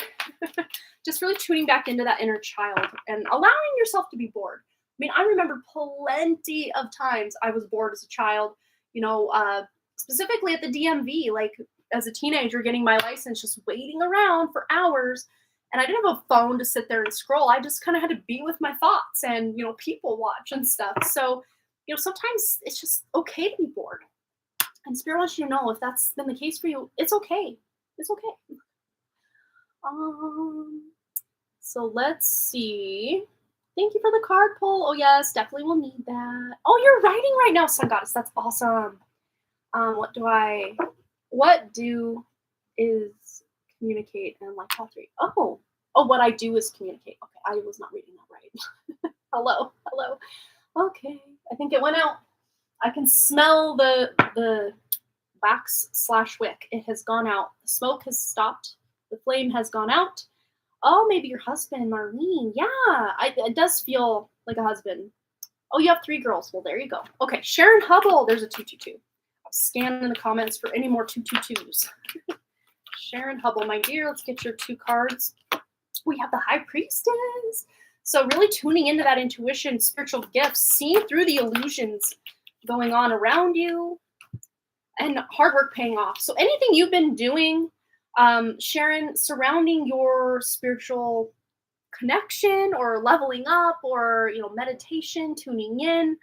Just really tuning back into that inner child and allowing yourself to be bored. I mean, I remember plenty of times I was bored as a child, specifically at the DMV, like as a teenager getting my license, just waiting around for hours. And I didn't have a phone to sit there and scroll. I just kind of had to be with my thoughts and, people watch and stuff. So, sometimes it's just okay to be bored. And Spirit wants you to know, if that's been the case for you, it's okay. It's okay. So let's see. Thank you for the card pull. Oh yes, definitely will need that. Oh, you're writing right now, Sun Goddess. That's awesome. What do is communicate and like all three? Oh, what I do is communicate. Okay, I was not reading that right. Hello. Okay, I think it went out. I can smell the wax/wick. It has gone out. The smoke has stopped. The flame has gone out. Oh, maybe your husband, Marlene. Yeah, it does feel like a husband. Oh, you have 3 girls. Well, there you go. Okay, Sharon Hubble. There's a 222. I'll scan in the comments for any more 222s. Sharon Hubble, my dear, let's get your 2 cards. We have the High Priestess. So really tuning into that intuition, spiritual gifts, seeing through the illusions going on around you, and hard work paying off. So anything you've been doing, Sharon, surrounding your spiritual connection or leveling up or, meditation, tuning in,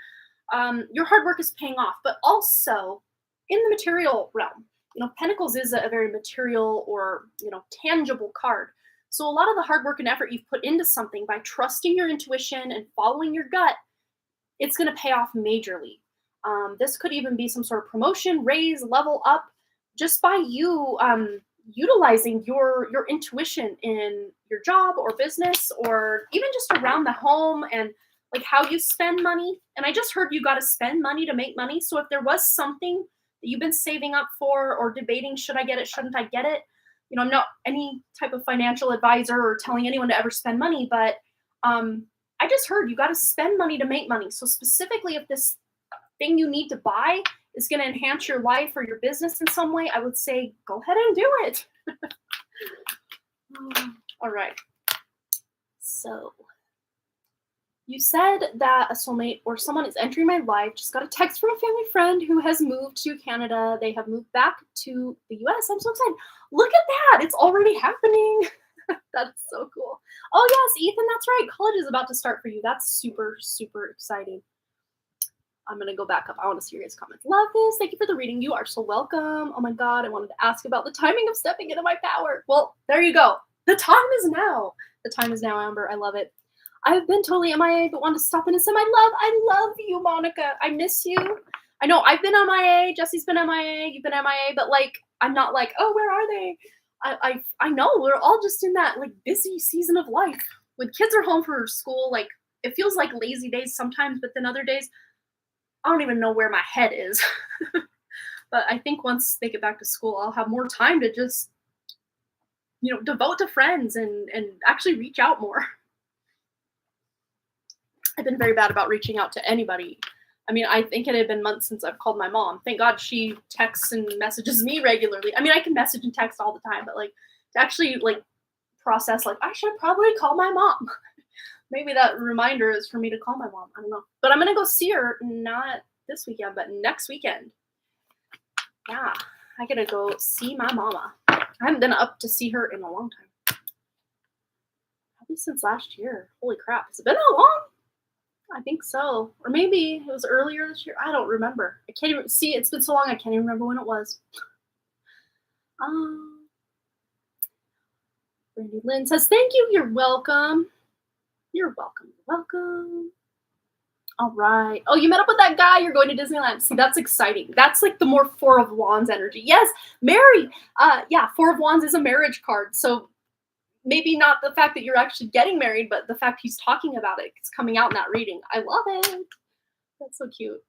your hard work is paying off. But also in the material realm, Pentacles is a very material or, tangible card. So a lot of the hard work and effort you've put into something by trusting your intuition and following your gut, it's going to pay off majorly. This could even be some sort of promotion, raise, level up, just by you utilizing your intuition in your job or business, or even just around the home and like how you spend money. And I just heard you got to spend money to make money. So if there was something that you've been saving up for or debating, should I get it, shouldn't I get it? I'm not any type of financial advisor or telling anyone to ever spend money, but I just heard you got to spend money to make money. So specifically, if this thing you need to buy is going to enhance your life or your business in some way, I would say go ahead and do it. All right. So you said that a soulmate or someone is entering my life. Just got a text from a family friend who has moved to Canada. They have moved back to the US. I'm so excited. Look at that. It's already happening. That's so cool. Oh yes, Ethan, that's right. College is about to start for you. That's super, super exciting. I'm going to go back up. I want to see your guys' comments. Love this. Thank you for the reading. You are so welcome. Oh my God. I wanted to ask about the timing of stepping into my power. Well, there you go. The time is now. The time is now, Amber. I love it. I've been totally MIA, but wanted to stop in and send my love. I love you, Monica. I miss you. I know I've been MIA. Jesse's been MIA. You've been MIA, but like, I'm not like, oh, where are they? I know we're all just in that like busy season of life. When kids are home for school, like it feels like lazy days sometimes, but then other days, I don't even know where my head is. But I think once they get back to school, I'll have more time to just, devote to friends and actually reach out more. I've been very bad about reaching out to anybody. I mean, I think it had been months since I've called my mom. Thank God she texts and messages me regularly. I mean, I can message and text all the time, but like to actually like process, like I should probably call my mom. Maybe that reminder is for me to call my mom. I don't know. But I'm going to go see her, not this weekend, but next weekend. Yeah, I got to go see my mama. I haven't been up to see her in a long time. Probably since last year. Holy crap. Has it been that long? I think so. Or maybe it was earlier this year. I don't remember. I can't even see. It's been so long. I can't even remember when it was. Brandy Lynn says, thank you. You're welcome. You're welcome. You're welcome. All right. Oh, you met up with that guy. You're going to Disneyland. See, that's exciting. That's like the more Four of Wands energy. Yes, Mary. Yeah, Four of Wands is a marriage card. So maybe not the fact that you're actually getting married, but the fact he's talking about it. It's coming out in that reading. I love it. That's so cute.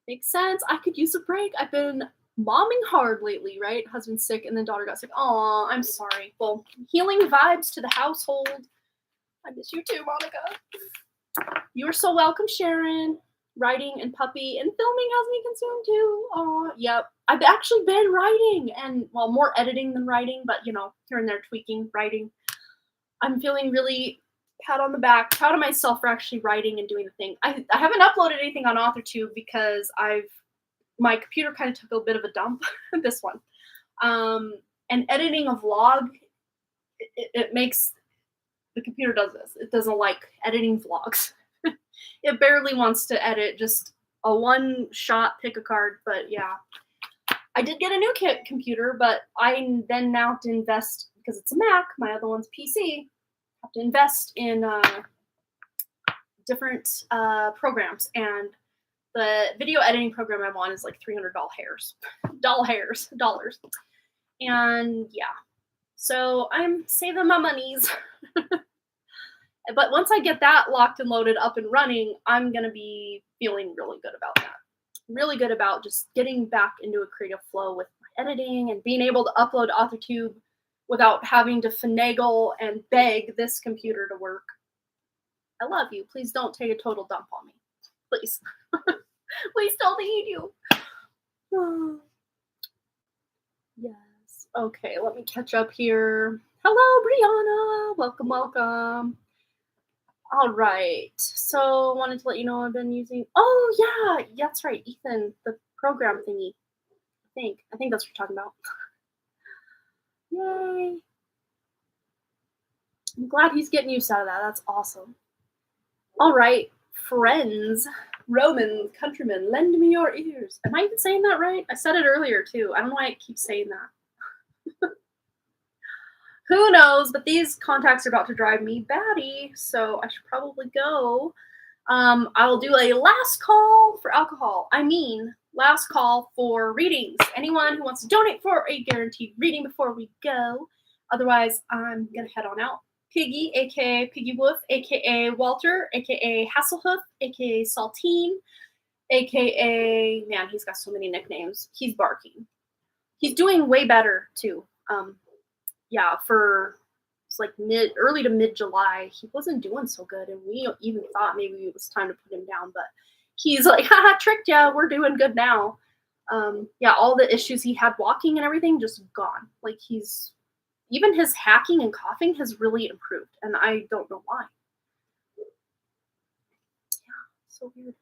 Makes sense. I could use a break. I've been momming hard lately, right? Husband's sick and then daughter got sick. Oh, I'm sorry. Well, healing vibes to the household. I miss you too, Monica. You're so welcome, Sharon. Writing and puppy and filming has me consumed too. Oh, yep. I've actually been writing and, well, more editing than writing, but here and there tweaking, writing. I'm feeling really pat on the back, proud of myself for actually writing and doing the thing. I haven't uploaded anything on AuthorTube because my computer kind of took a bit of a dump. This one. And editing a vlog, it makes the computer does this. It doesn't like editing vlogs. It barely wants to edit just a one shot pick a card, but yeah. I did get a new computer, but I then now have to invest, because it's a Mac, my other one's PC, have to invest in different programs, and the video editing program I'm on is like $300 dollars. And yeah, so I'm saving my monies. But once I get that locked and loaded up and running, I'm going to be feeling really good about that. Really good about just getting back into a creative flow with my editing and being able to upload to AuthorTube without having to finagle and beg this computer to work. I love you. Please don't take a total dump on me. Please. We still need you. Yes. Okay, let me catch up here. Hello, Brianna. Welcome, welcome. All right. So wanted to let you know I've been using. Oh yeah, that's right, Ethan, the program thingy. I think that's what you're talking about. Yay! I'm glad he's getting used out of that. That's awesome. All right, friends, Romans, countrymen, lend me your ears. Am I even saying that right? I said it earlier too. I don't know why I keep saying that. Who knows? But these contacts are about to drive me batty, so I should probably go. I'll do a last call for alcohol. Last call for readings. Anyone who wants to donate for a guaranteed reading before we go. Otherwise, I'm going to head on out. Piggy, aka Piggy Wolf, aka Walter, aka Hasselhoof, aka Saltine, aka, man, he's got so many nicknames. He's barking. He's doing way better, too. Yeah, for it's like early to mid-July, he wasn't doing so good, and we even thought maybe it was time to put him down, but he's like, haha, tricked ya, we're doing good now. Yeah, all the issues he had walking and everything just gone. Like even his hacking and coughing has really improved, and I don't know why. Yeah, so weird.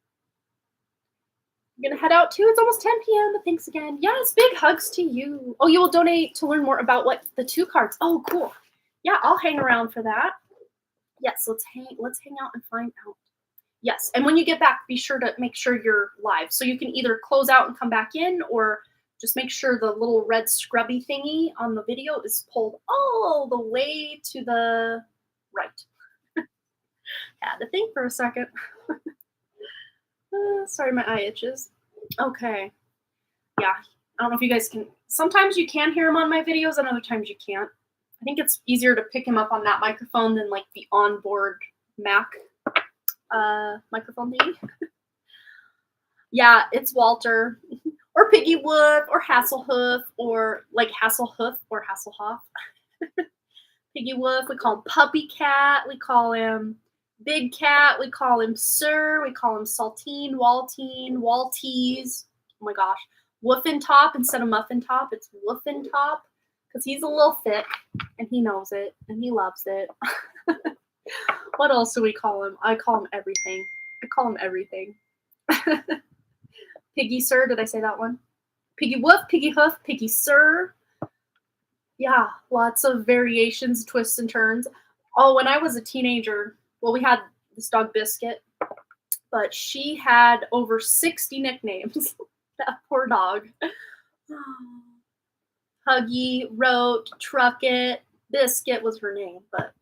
I'm gonna head out too. It's almost 10 p.m. But thanks again. Yes, big hugs to you. Oh, you will donate to learn more about what the 2 cards. Oh, cool. Yeah, I'll hang around for that. Yes, let's hang out and find out. Yes, and when you get back, be sure to make sure you're live. So you can either close out and come back in, or just make sure the little red scrubby thingy on the video is pulled all the way to the right. Had to think for a second. Sorry, my eye itches. Okay. Yeah, I don't know if you guys can. Sometimes you can hear him on my videos, and other times you can't. I think it's easier to pick him up on that microphone than like the onboard Mac microphone thingy. Yeah, it's Walter, or Piggy Wood, or Hasselhoof, or like Hasselhoof or Hasselhoff. Piggy Wolf, we call him Puppy Cat, we call him Big Cat, we call him Sir, we call him Saltine, Waltine, Walties. Oh my gosh. Woofin Top instead of Muffin Top, it's Woofin Top, because he's a little thick, and he knows it, and he loves it. What else do we call him? I call him everything. I call him everything. Piggy Sir, did I say that one? Piggy Woof, Piggy Hoof, Piggy Sir. Yeah, lots of variations, twists, and turns. Oh, when I was a teenager, well, we had this dog Biscuit, but she had over 60 nicknames. That poor dog. Huggy, Rote, Trucket, Biscuit was her name, but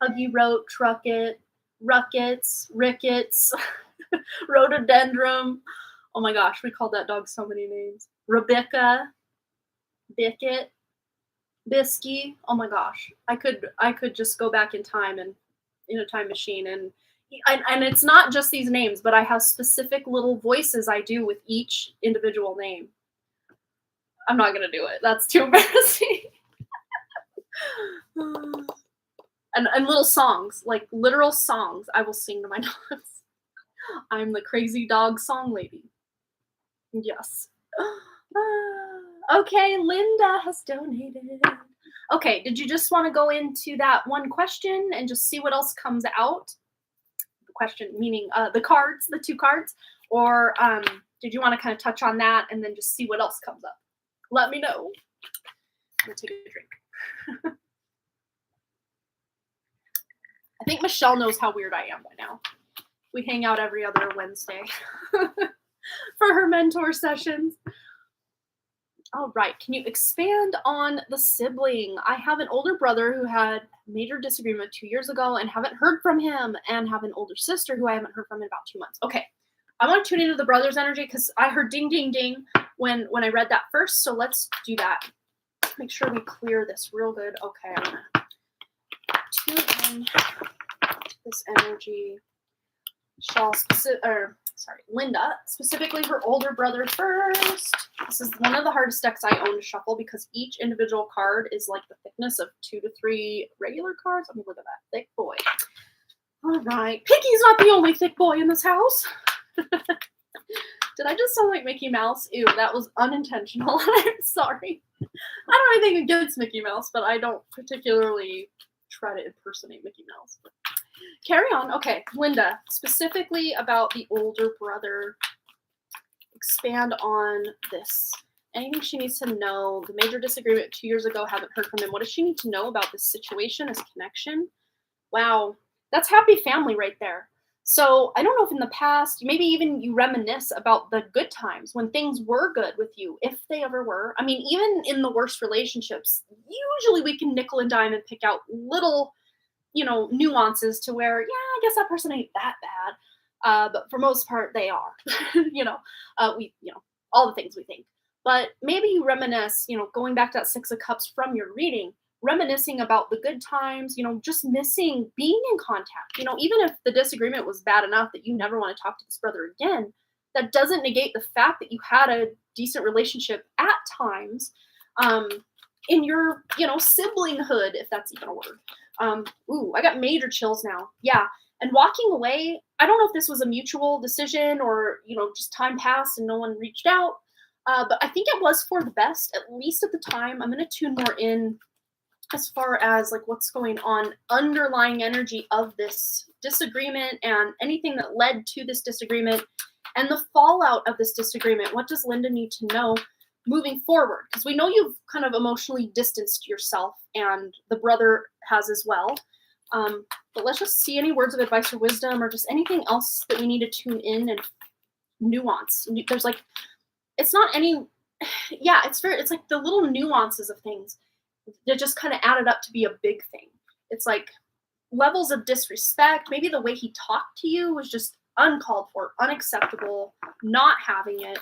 Huggy, Rote, Trucket, Ruckets, Rickets, Rhododendron. Oh my gosh, we called that dog so many names. Rebecca, Bicket, Bisky. Oh my gosh, I could just go back in time and in a time machine, and it's not just these names, but I have specific little voices I do with each individual name. I'm not gonna do it. That's too embarrassing. And little songs, like literal songs I will sing to my dogs. I'm the crazy dog song lady. Yes. Okay, Linda has donated. Okay, did you just want to go into that one question and just see what else comes out? The question meaning the cards, the two cards, or did you want to kind of touch on that and then just see what else comes up? Let me know. I'm gonna take a drink. I think Michelle knows how weird I am by now. We hang out every other Wednesday for her mentor sessions. All right, can you expand on the sibling? I have an older brother who had major disagreement 2 years ago and haven't heard from him, and have an older sister who I haven't heard from in about 2 months. Okay, I want to tune into the brother's energy because I heard ding, ding, ding when I read that first. So let's do that. Make sure we clear this real good. Okay, I'm gonna tune in to this energy. Linda, specifically her older brother first. This is one of the hardest decks I own to shuffle because each individual card is like the thickness of 2 to 3 regular cards. Let me look at that thick boy. All right, Piggy's not the only thick boy in this house. Did I just sound like Mickey Mouse? Ew, that was unintentional. I'm sorry. I don't have anything against Mickey Mouse, but I don't particularly try to impersonate Mickey Mouse. Carry on. Okay, Linda, specifically about the older brother. Expand on this. Anything she needs to know. The major disagreement 2 years ago, haven't heard from him. What does she need to know about this situation, this connection? Wow, that's happy family right there. So I don't know if in the past, maybe even you reminisce about the good times when things were good with you, if they ever were. I mean, even in the worst relationships, usually we can nickel and dime and pick out little nuances to where, yeah, I guess that person ain't that bad. But for most part, they are, all the things we think. But maybe you reminisce, going back to that 6 of Cups from your reading, reminiscing about the good times, just missing being in contact. Even if the disagreement was bad enough that you never want to talk to this brother again, that doesn't negate the fact that you had a decent relationship at times in your, siblinghood, if that's even a word. I got major chills now. Yeah. And walking away, I don't know if this was a mutual decision or, just time passed and no one reached out. But I think it was for the best, at least at the time. I'm going to tune more in as far as like what's going on, underlying energy of this disagreement and anything that led to this disagreement and the fallout of this disagreement. What does Linda need to know moving forward? Because we know you've kind of emotionally distanced yourself, and the brother has as well. But let's just see any words of advice or wisdom or just anything else that we need to tune in and nuance. There's like, it's not any, yeah, it's like the little nuances of things that just kind of added up to be a big thing. It's like levels of disrespect. Maybe the way he talked to you was just uncalled for, unacceptable, not having it.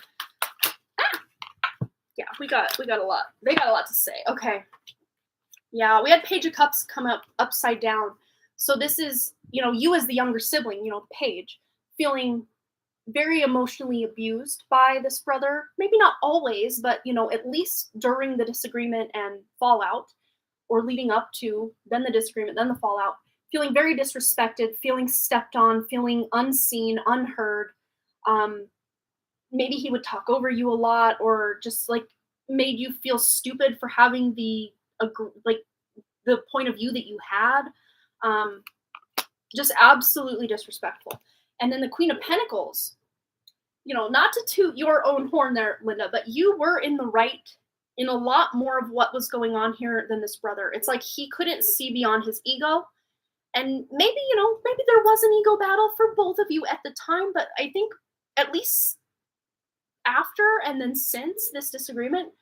Yeah, we got a lot. They got a lot to say. Okay. Yeah, we had Page of Cups come up upside down. So this is, you as the younger sibling, Page, feeling very emotionally abused by this brother. Maybe not always, but, at least during the disagreement and fallout, or leading up to, then the disagreement, then the fallout, feeling very disrespected, feeling stepped on, feeling unseen, unheard. Maybe he would talk over you a lot, or just like made you feel stupid for having the point of view that you had. Just absolutely disrespectful. And then the Queen of Pentacles, not to toot your own horn there, Linda, but you were in the right in a lot more of what was going on here than this brother. It's like he couldn't see beyond his ego. And maybe there was an ego battle for both of you at the time, but I think at least after and then since this disagreement,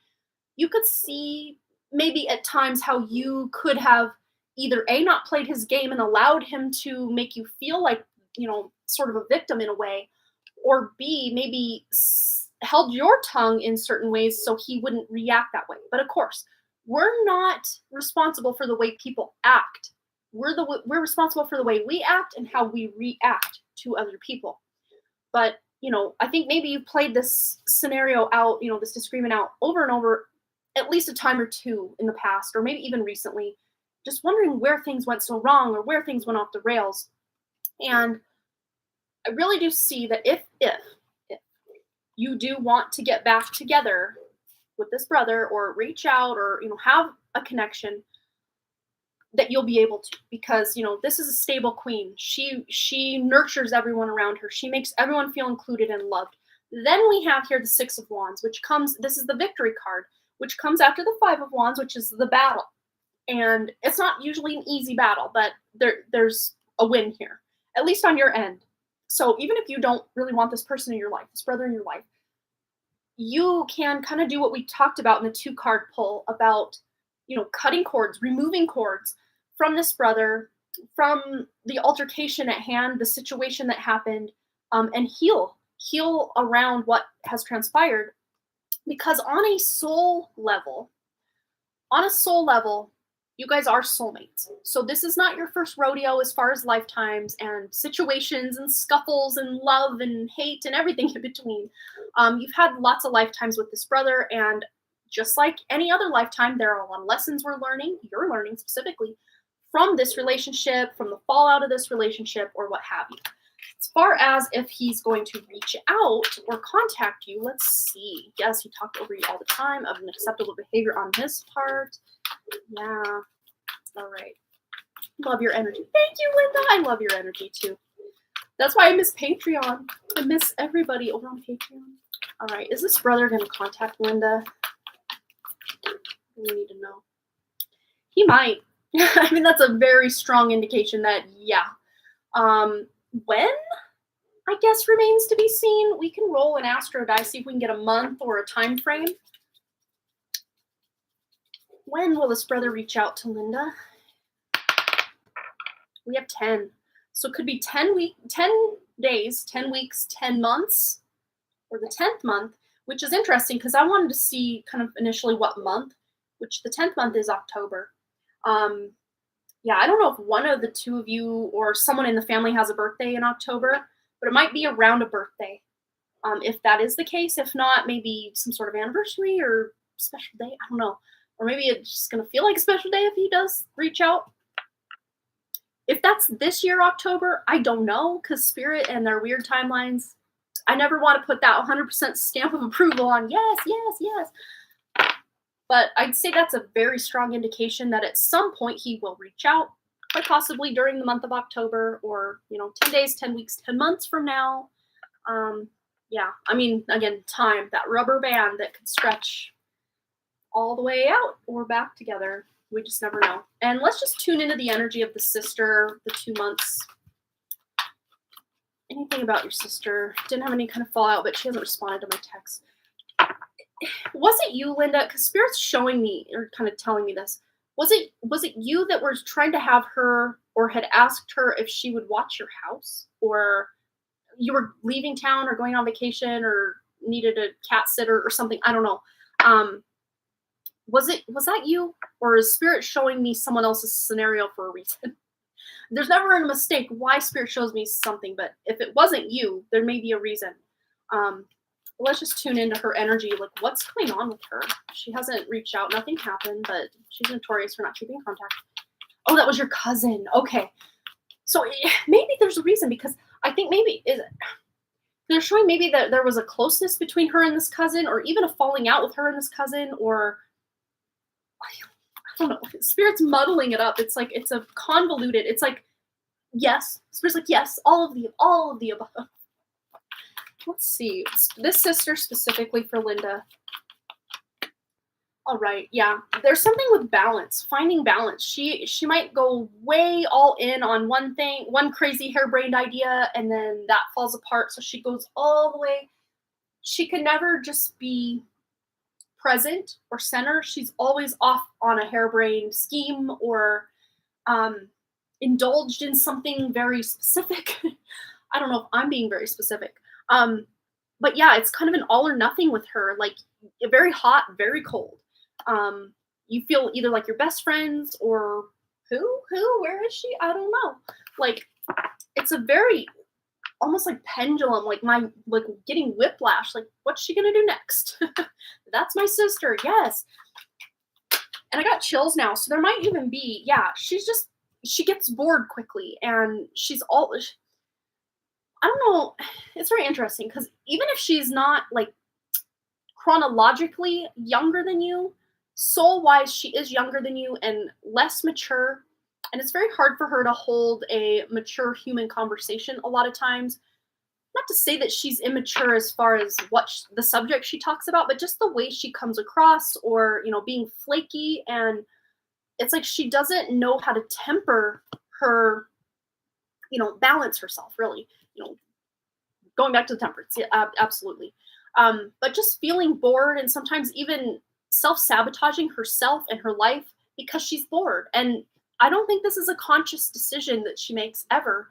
you could see maybe at times how you could have either A, not played his game and allowed him to make you feel like, sort of a victim in a way, or B, maybe held your tongue in certain ways so he wouldn't react that way. But of course, we're not responsible for the way people act. We're responsible for the way we act and how we react to other people. But, I think maybe you played this scenario out, this disagreement out over and over, at least a time or two in the past, or maybe even recently, just wondering where things went so wrong or where things went off the rails. And I really do see that if you do want to get back together with this brother or reach out or have a connection, that you'll be able to, because this is a stable queen. She nurtures everyone around her. She makes everyone feel included and loved. Then we have here the Six of Wands, which comes, this is the victory card, which comes after the Five of Wands, which is the battle. And it's not usually an easy battle, but there's a win here, at least on your end. So even if you don't really want this person in your life, this brother in your life, you can kind of do what we talked about in the 2-card pull about, cutting cords, removing cords from this brother, from the altercation at hand, the situation that happened, and heal around what has transpired. Because on a soul level, you guys are soulmates. So this is not your first rodeo as far as lifetimes and situations and scuffles and love and hate and everything in between. You've had lots of lifetimes with this brother, and just like any other lifetime, there are a lot of lessons you're learning specifically from this relationship, from the fallout of this relationship, or what have you. As far as if he's going to reach out or contact you, let's see. Yes, he talked over you all the time of unacceptable behavior on his part. Yeah. All right. Love your energy. Thank you, Linda. I love your energy too. That's why I miss Patreon. I miss everybody over on Patreon. All right. Is this brother going to contact Linda? We need to know. He might. I mean, that's a very strong indication that, yeah. When? I guess remains to be seen. We can roll an astro die, see if we can get a month or a time frame. When will this brother reach out to Linda? We have 10. So it could be 10 days, 10 weeks, 10 months, or the 10th month, which is interesting because I wanted to see kind of initially what month, which the 10th month is October. Yeah, I don't know if one of the two of you or someone in the family has a birthday in October, but it might be around a birthday. If that is the case, if not, maybe some sort of anniversary or special day. I don't know. Or maybe it's just going to feel like a special day if he does reach out. If that's this year, October, I don't know, because Spirit and their weird timelines, I never want to put that 100% stamp of approval on, yes, yes, yes. But I'd say that's a very strong indication that at some point he will reach out, quite possibly during the month of October or, 10 days, 10 weeks, 10 months from now. Yeah, I mean, again, time, that rubber band that could stretch all the way out or back together. We just never know. And let's just tune into the energy of the sister, the 2 months. Anything about your sister? Didn't have any kind of fallout, but she hasn't responded to my text. Was it you, Linda? Because Spirit's showing me, or kind of telling me this. Was it you that was trying to have her, or had asked her if she would watch your house? Or you were leaving town or going on vacation or needed a cat sitter or something? I don't know. Was that you? Or is Spirit showing me someone else's scenario for a reason? There's never a mistake why Spirit shows me something, but if it wasn't you, there may be a reason. Let's just tune into her energy. Like, what's going on with her? She hasn't reached out. Nothing happened, but she's notorious for not keeping contact. Oh, that was your cousin. Okay. So maybe there's a reason, because I think maybe they're showing maybe that there was a closeness between her and this cousin, or even a falling out with her and this cousin, or I don't know. Spirit's muddling it up. It's like, it's a convoluted, it's like, yes. Spirit's like, yes, all of the above. Let's see. This sister specifically for Linda. All right, yeah. There's something with balance, finding balance. She might go way all in on one thing, one crazy harebrained idea, and then that falls apart. So she goes all the way. She can never just be present or center. She's always off on a harebrained scheme or indulged in something very specific. I don't know if I'm being very specific. But yeah, it's kind of an all or nothing with her, like very hot, very cold. You feel either like your best friends or where is she? I don't know. Like, it's a very, almost like pendulum, like getting whiplash. Like, what's she going to do next? That's my sister. Yes. And I got chills now, so there might even be, yeah, she gets bored quickly, and she's all I don't know, it's very interesting because even if she's not, like, chronologically younger than you, soul-wise, she is younger than you and less mature, and it's very hard for her to hold a mature human conversation a lot of times. Not to say that she's immature as far as the subject she talks about, but just the way she comes across, or being flaky, and it's like she doesn't know how to temper her, balance herself, really. you know Going back to the temperance, yeah, absolutely. But just feeling bored, and sometimes even self-sabotaging herself and her life because she's bored. And I don't think this is a conscious decision that she makes ever,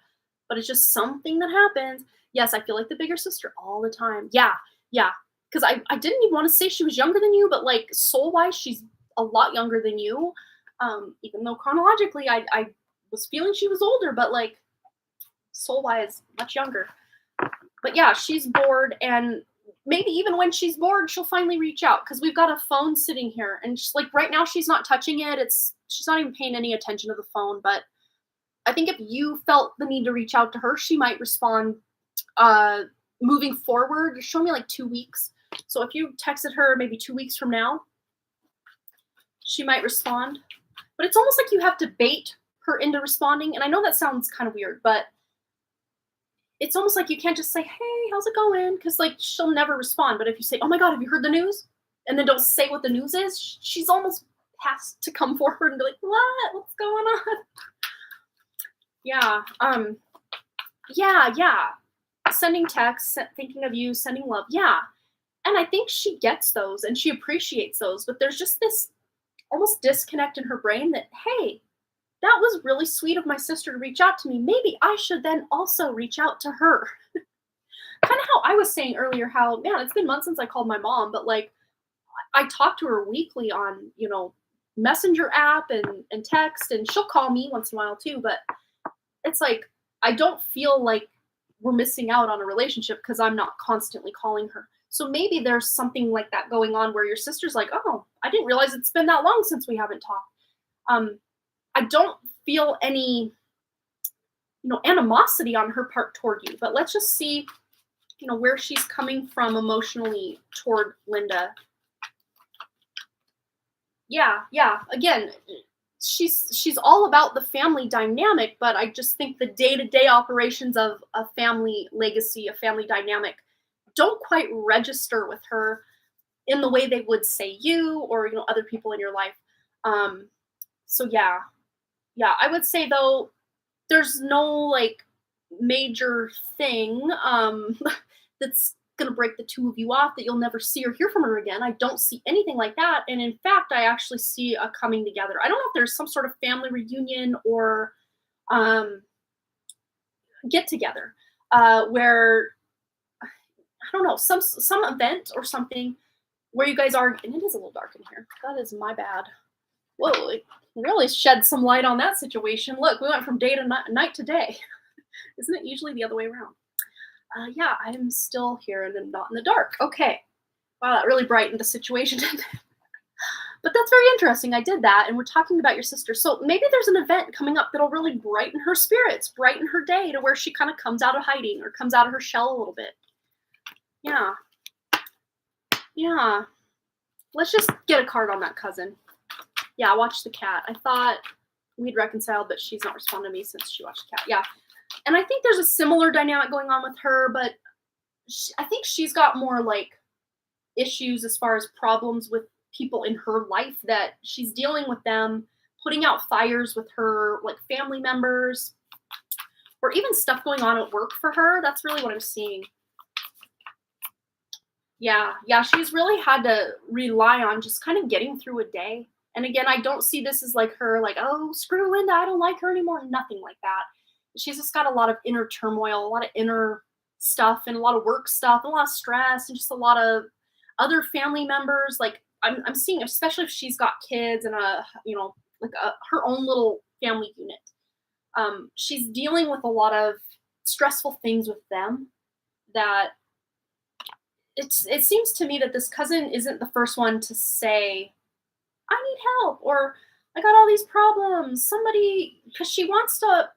but it's just something that happens. Yes, I feel like the bigger sister all the time. Yeah, yeah. Because I didn't even want to say she was younger than you, but like soul-wise, she's a lot younger than you. Even though chronologically I was feeling she was older, but like soul-wise, much younger. But yeah, she's bored, and maybe even when she's bored, she'll finally reach out because we've got a phone sitting here, and she's like right now she's not touching it. She's not even paying any attention to the phone. But I think if you felt the need to reach out to her, she might respond. Uh, Moving forward, show me like 2 weeks. So if you texted her maybe 2 weeks from now, she might respond. But it's almost like you have to bait her into responding. And I know that sounds kind of weird, but it's almost like you can't just say, "Hey, how's it going?" Because like she'll never respond. But if you say, "Oh my God, have you heard the news?" and then don't say what the news is, she's almost has to come forward and be like, "What? What's going on?" Yeah. Yeah, yeah. Sending texts, thinking of you, sending love. Yeah. And I think she gets those and she appreciates those. But there's just this almost disconnect in her brain that, hey, that was really sweet of my sister to reach out to me. Maybe I should then also reach out to her. Kind of how I was saying earlier, how, man, it's been months since I called my mom, but like I talk to her weekly on, Messenger app and text, and she'll call me once in a while too. But it's like I don't feel like we're missing out on a relationship because I'm not constantly calling her. So maybe there's something like that going on where your sister's like, "Oh, I didn't realize it's been that long since we haven't talked." Um, I don't feel any, animosity on her part toward you, but let's just see, where she's coming from emotionally toward Linda. Yeah, yeah. Again, she's all about the family dynamic, but I just think the day-to-day operations of a family legacy, a family dynamic, don't quite register with her in the way they would say you or other people in your life. Um, so yeah, yeah. I would say though, there's no like major thing that's gonna break the two of you off, that you'll never see or hear from her again. I don't see anything like that. And in fact, I actually see a coming together. I don't know if there's some sort of family reunion or um get together where I don't know, some event or something where you guys are, and it is a little dark in here. That is my bad. Whoa, it really shed some light on that situation. Look, we went from day to night to day. Isn't it usually the other way around? Yeah, I'm still here and I'm not in the dark. Okay. Wow, that really brightened the situation. But that's very interesting. I did that, and we're talking about your sister. So maybe there's an event coming up that'll really brighten her spirits, brighten her day to where she kind of comes out of hiding or comes out of her shell a little bit. Yeah. Yeah. Let's just get a card on that cousin. Yeah, watch the cat. I thought we'd reconciled, but she's not responding to me since she watched the cat. Yeah. And I think there's a similar dynamic going on with her, but I think she's got more like issues as far as problems with people in her life that she's dealing with them, putting out fires with her like family members, or even stuff going on at work for her. That's really what I'm seeing. Yeah, yeah, she's really had to rely on just kind of getting through a day. And again, I don't see this as like her, like, "Oh, screw Linda, I don't like her anymore." Nothing like that. She's just got a lot of inner turmoil, a lot of inner stuff, and a lot of work stuff, and a lot of stress, and just a lot of other family members. Like I'm seeing, especially if she's got kids and her own little family unit. She's dealing with a lot of stressful things with them that it seems to me that this cousin isn't the first one to say, I need help, or I got all these problems. Somebody, because she wants to,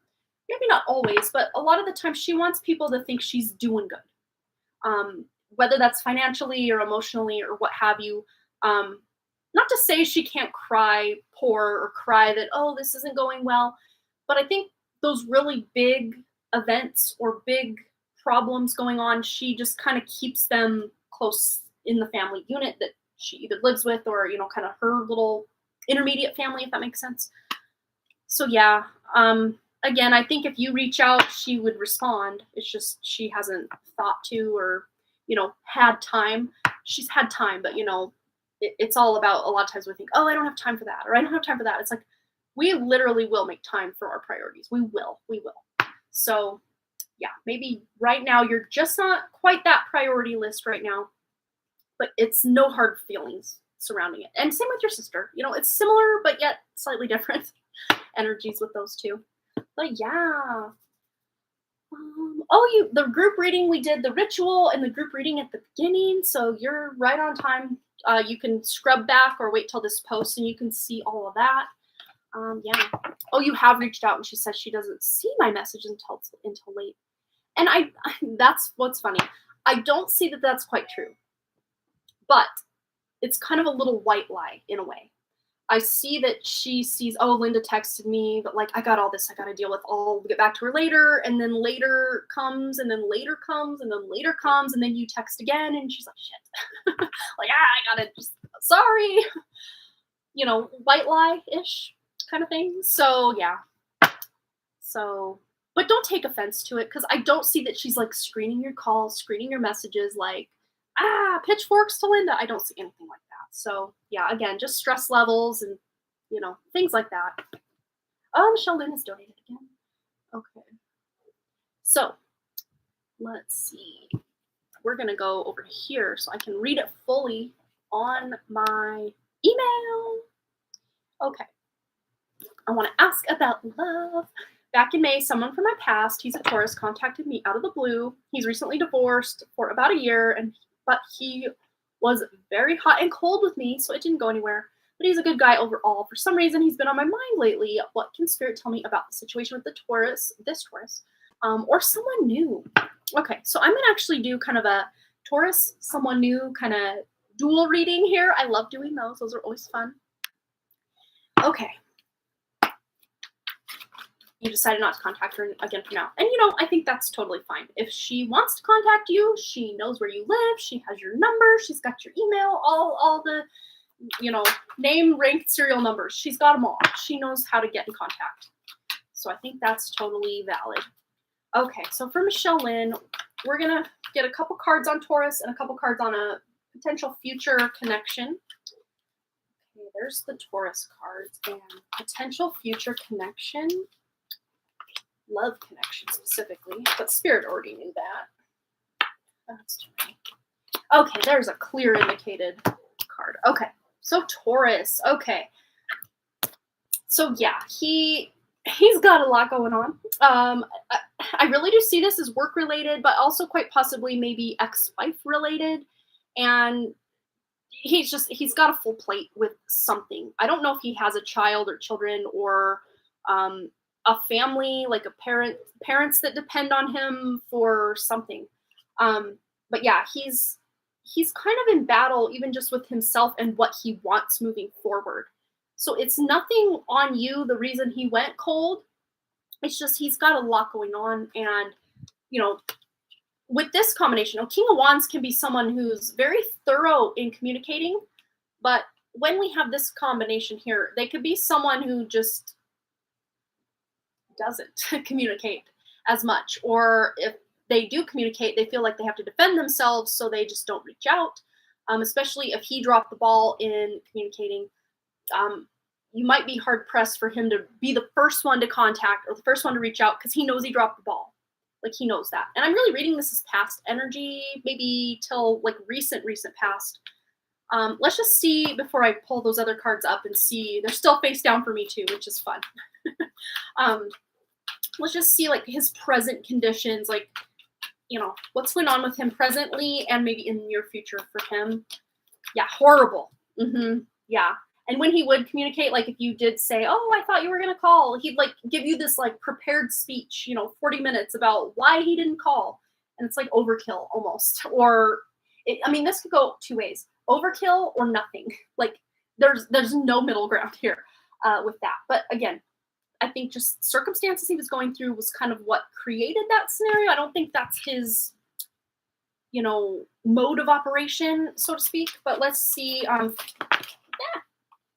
maybe not always, but a lot of the time she wants people to think she's doing good. Whether that's financially or emotionally or what have you. Um, Not to say she can't cry poor or cry that, oh, this isn't going well, but I think those really big events or big problems going on, she just kind of keeps them close in the family unit that she either lives with or, kind of her little intermediate family, if that makes sense. So yeah, again, I think if you reach out, she would respond. It's just she hasn't thought to or, had time. She's had time, but it's all about a lot of times we think, oh, I don't have time for that, or I don't have time for that. It's like we literally will make time for our priorities. We will. So yeah, maybe right now you're just not quite that priority list right now, but it's no hard feelings surrounding it. And same with your sister. It's similar, but yet slightly different energies with those two. But yeah. The group reading, we did the ritual and the group reading at the beginning, so you're right on time. You can scrub back or wait till this post and you can see all of that. Yeah. Oh, you have reached out, and she says she doesn't see my message until late. And that's what's funny. I don't see that that's quite true, but it's kind of a little white lie in a way. I see that she sees, oh, Linda texted me, but like, I got all this I got to deal with. I'll get back to her later. And then later comes, and then later comes, and then later comes. And then you text again, and she's like, shit. Like, I got to just, sorry. White lie-ish kind of thing. So, yeah. So, but don't take offense to it, because I don't see that she's like screening your calls, screening your messages, like, pitchforks to Linda. I don't see anything like that. So yeah, again, just stress levels and things like that. Oh, Michelle Lynn has donated again. Okay. So let's see. We're gonna go over here so I can read it fully on my email. Okay. I want to ask about love. Back in May, someone from my past, he's a Taurus, contacted me out of the blue. He's recently divorced for about a year, but he was very hot and cold with me, so it didn't go anywhere. But he's a good guy overall. For some reason, he's been on my mind lately. What can Spirit tell me about the situation with this Taurus, or someone new? Okay, so I'm gonna actually do kind of a Taurus, someone new, kind of dual reading here. I love doing those. Those are always fun. Okay. You decided not to contact her again for now. And, I think that's totally fine. If she wants to contact you, she knows where you live, she has your number, she's got your email, all the, name, rank, serial numbers. She's got them all. She knows how to get in contact. So I think that's totally valid. Okay, so for Michelle Lynn, we're going to get a couple cards on Taurus and a couple cards on a potential future connection. Okay, there's the Taurus cards and potential future connection. Love connection specifically, but Spirit already knew that. That's too many. Okay, there's a clear indicated card. Okay, so Taurus. Okay, so yeah, he's got a lot going on. I really do see this as work related, but also quite possibly maybe ex-wife related, and he's got a full plate with something. I don't know if he has a child or children or a family, like parents that depend on him for something. But yeah, he's kind of in battle, even just with himself and what he wants moving forward. So it's nothing on you, the reason he went cold. It's just he's got a lot going on. And, with this combination, King of Wands can be someone who's very thorough in communicating. But when we have this combination here, they could be someone who just doesn't communicate as much, or if they do communicate, they feel like they have to defend themselves, so they just don't reach out. Especially if he dropped the ball in communicating, you might be hard pressed for him to be the first one to contact or the first one to reach out, because he knows he dropped the ball. Like, he knows that. And I'm really reading this as past energy, maybe till like recent past. Let's just see before I pull those other cards up and see. They're still face down for me too, which is fun. Let's just see like his present conditions, like, what's going on with him presently and maybe in the near future for him. Yeah, horrible. Yeah. And when he would communicate, like if you did say, "Oh, I thought you were gonna call," he'd like give you this like prepared speech, 40 minutes about why he didn't call, and it's like overkill almost. Or, I mean, this could go two ways: overkill or nothing. Like there's no middle ground here with that. But again, I think just circumstances he was going through was kind of what created that scenario. I don't think that's his, mode of operation, so to speak. But let's see.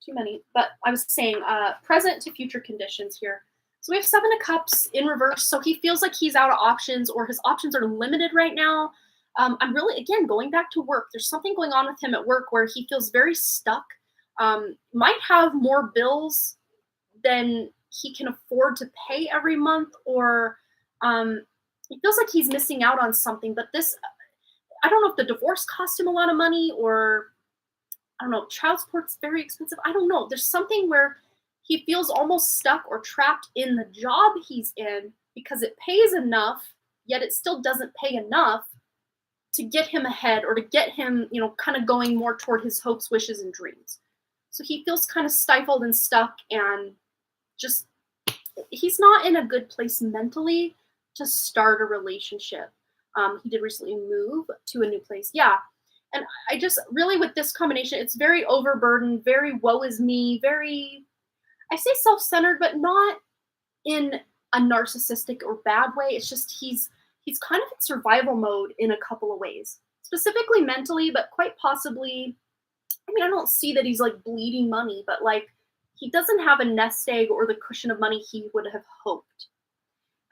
Too many. But I was saying present to future conditions here. So we have 7 of Cups in reverse. So he feels like he's out of options, or his options are limited right now. I'm really, again, going back to work. There's something going on with him at work where he feels very stuck. Might have more bills than he can afford to pay every month, or he feels like he's missing out on something. But this, I don't know if the divorce cost him a lot of money, or I don't know, child support's very expensive. I don't know. There's something where he feels almost stuck or trapped in the job he's in because it pays enough, yet it still doesn't pay enough to get him ahead, or to get him, kind of going more toward his hopes, wishes, and dreams. So he feels kind of stifled and stuck, and just, he's not in a good place mentally to start a relationship. He did recently move to a new place. Yeah. And I just really, with this combination, it's very overburdened, very woe is me, very, I say self-centered, but not in a narcissistic or bad way. It's just he's kind of in survival mode in a couple of ways, specifically mentally, but quite possibly, I mean, I don't see that he's like bleeding money, but like he doesn't have a nest egg or the cushion of money he would have hoped.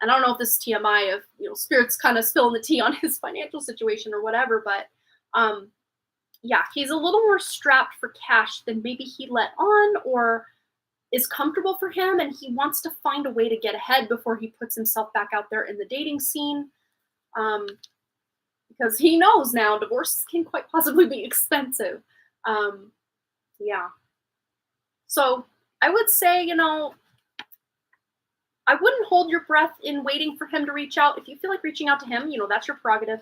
And I don't know if this TMI of, spirits kind of spilling the tea on his financial situation or whatever, but yeah, he's a little more strapped for cash than maybe he let on, or is comfortable for him, and he wants to find a way to get ahead before he puts himself back out there in the dating scene. Because he knows now divorces can quite possibly be expensive. Yeah. So I would say, I wouldn't hold your breath in waiting for him to reach out. If you feel like reaching out to him, that's your prerogative.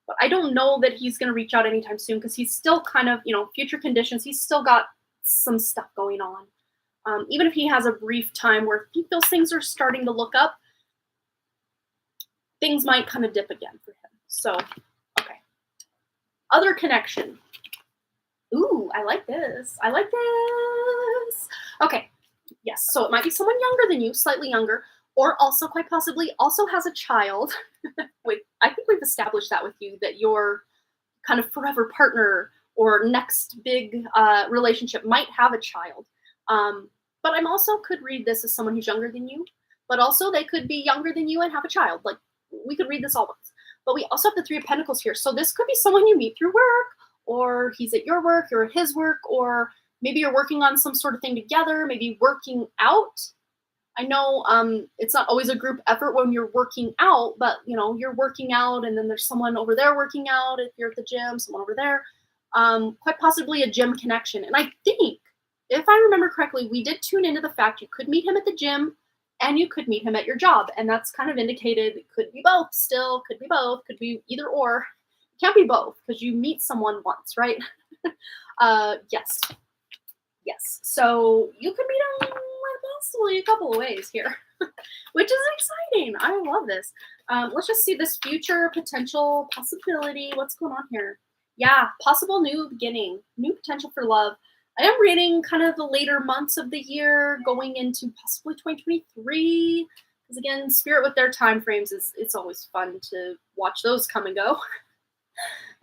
But I don't know that he's going to reach out anytime soon, because he's still kind of, future conditions. He's still got some stuff going on. Even if he has a brief time where he feels things are starting to look up, things might kind of dip again for him. So, okay. Other connection. Ooh, I like this. I like this. Okay. Yes. So it might be someone younger than you, slightly younger, or also quite possibly also has a child. I think we've established that with you, that your kind of forever partner or next big relationship might have a child. But I'm also could read this as someone who's younger than you, but also they could be younger than you and have a child. Like, we could read this all once. But we also have the 3 of Pentacles here. So this could be someone you meet through work, or he's at your work, you're at his work, or maybe you're working on some sort of thing together, maybe working out. I know it's not always a group effort when you're working out, but you're working out, and then there's someone over there working out. If you're at the gym, someone over there, quite possibly a gym connection. And I think, if I remember correctly, we did tune into the fact you could meet him at the gym and you could meet him at your job. And that's kind of indicated it could be both still, could be both, could be either or. It can't be both, because you meet someone once, right? Yes. Yes. So you could meet him possibly a couple of ways here, which is exciting. I love this. Let's just see this future potential possibility. What's going on here? Yeah, possible new beginning, new potential for love. I am reading kind of the later months of the year, going into possibly 2023. Because again, Spirit with their time frames, it's always fun to watch those come and go.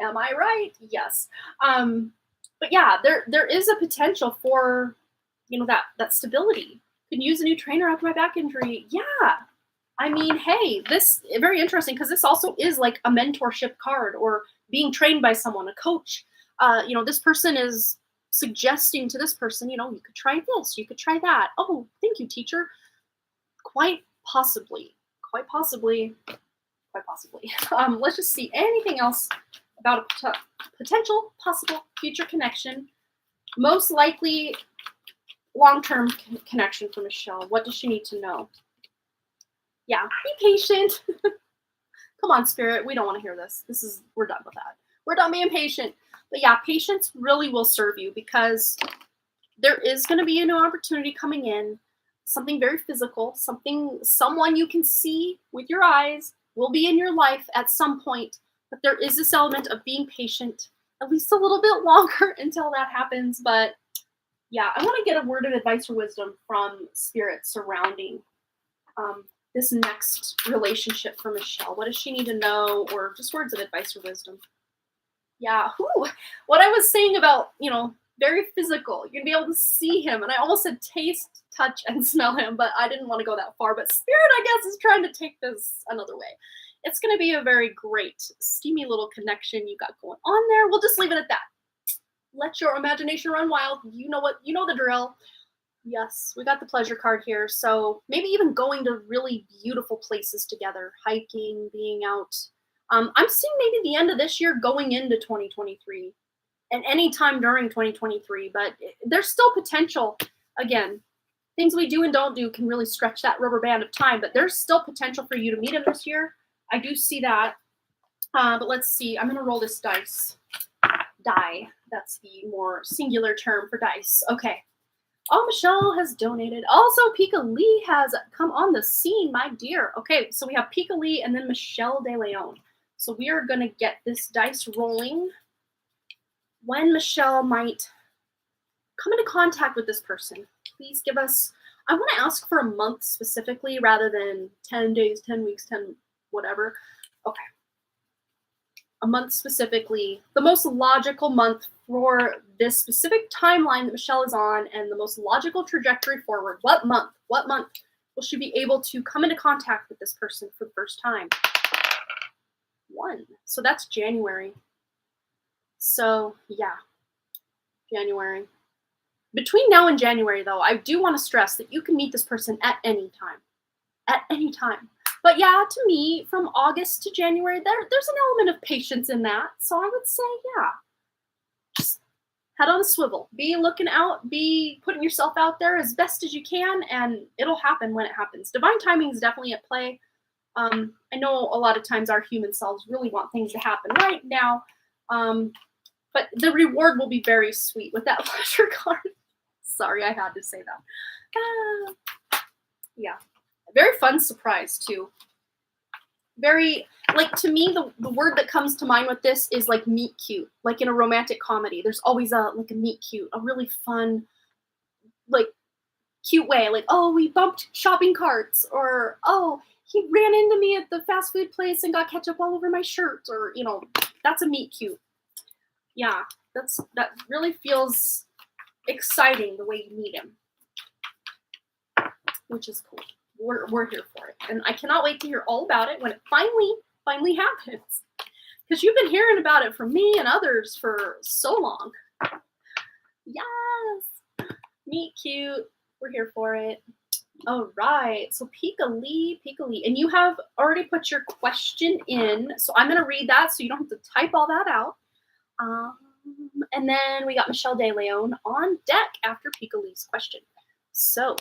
Am I right? Yes. But yeah, there is a potential for, that stability. Can use a new trainer after my back injury. Yeah. I mean, hey, this is very interesting, because this also is like a mentorship card, or being trained by someone, a coach. This person is suggesting to this person, you could try this, you could try that. Oh, thank you, teacher. Quite possibly. Let's just see anything else about a potential possible future connection. Most likely long-term connection for Michelle. What does she need to know? Yeah, be patient. Come on, Spirit. We don't want to hear this. We're done with that. We're done being patient. But yeah, patience really will serve you, because there is going to be a new opportunity coming in, something very physical, someone you can see with your eyes will be in your life at some point, but there is this element of being patient, at least a little bit longer until that happens. But yeah, I want to get a word of advice or wisdom from spirit surrounding this next relationship for Michelle. What does she need to know, or just words of advice or wisdom? Yeah, what I was saying about, very physical. You're gonna be able to see him, and I almost said taste, touch, and smell him, but I didn't want to go that far. But spirit, I guess, is trying to take this another way. It's gonna be a very great, steamy little connection you got going on there. We'll just leave it at that. Let your imagination run wild. You know the drill. Yes, we got the pleasure card here. So maybe even going to really beautiful places together, hiking, being out. I'm seeing maybe the end of this year going into 2023 and any time during 2023, but there's still potential. Again, things we do and don't do can really stretch that rubber band of time, but there's still potential for you to meet him this year. I do see that. But let's see. I'm going to roll this die. That's the more singular term for dice. Okay. Oh, Michelle has donated. Also, Pika Lee has come on the scene, my dear. Okay, so we have Pika Lee and then Michelle De Leon. So we are going to get this dice rolling. When Michelle might come into contact with this person, please give us, I want to ask for a month specifically rather than 10 days, 10 weeks, 10 whatever. Okay. A month specifically, the most logical month for this specific timeline that Michelle is on and the most logical trajectory forward. What month will she be able to come into contact with this person for the first time? 1. So that's January. So yeah, January. Between now and January, though, I do want to stress that you can meet this person at any time. At any time. But yeah, to me, from August to January, there's an element of patience in that. So I would say, yeah, just head on a swivel. Be looking out, be putting yourself out there as best as you can, and it'll happen when it happens. Divine timing is definitely at play. I know a lot of times our human selves really want things to happen right now, but the reward will be very sweet with that pleasure card. Sorry, I had to say that. Yeah. Very fun surprise too. Very, like, to me, the word that comes to mind with this is like meet cute. Like in a romantic comedy, there's always a meet cute, a really fun, like, cute way. Like, oh, we bumped shopping carts, or oh, he ran into me at the fast food place and got ketchup all over my shirt, or that's a meet cute. Yeah, that really feels exciting the way you meet him, which is cool. We're here for it, and I cannot wait to hear all about it when it finally happens, because you've been hearing about it from me and others for so long. Yes, meet cute. We're here for it. All right, so Pika Lee, and you have already put your question in, so I'm going to read that so you don't have to type all that out. And then we got Michelle De Leon on deck after Pika Lee's question. So,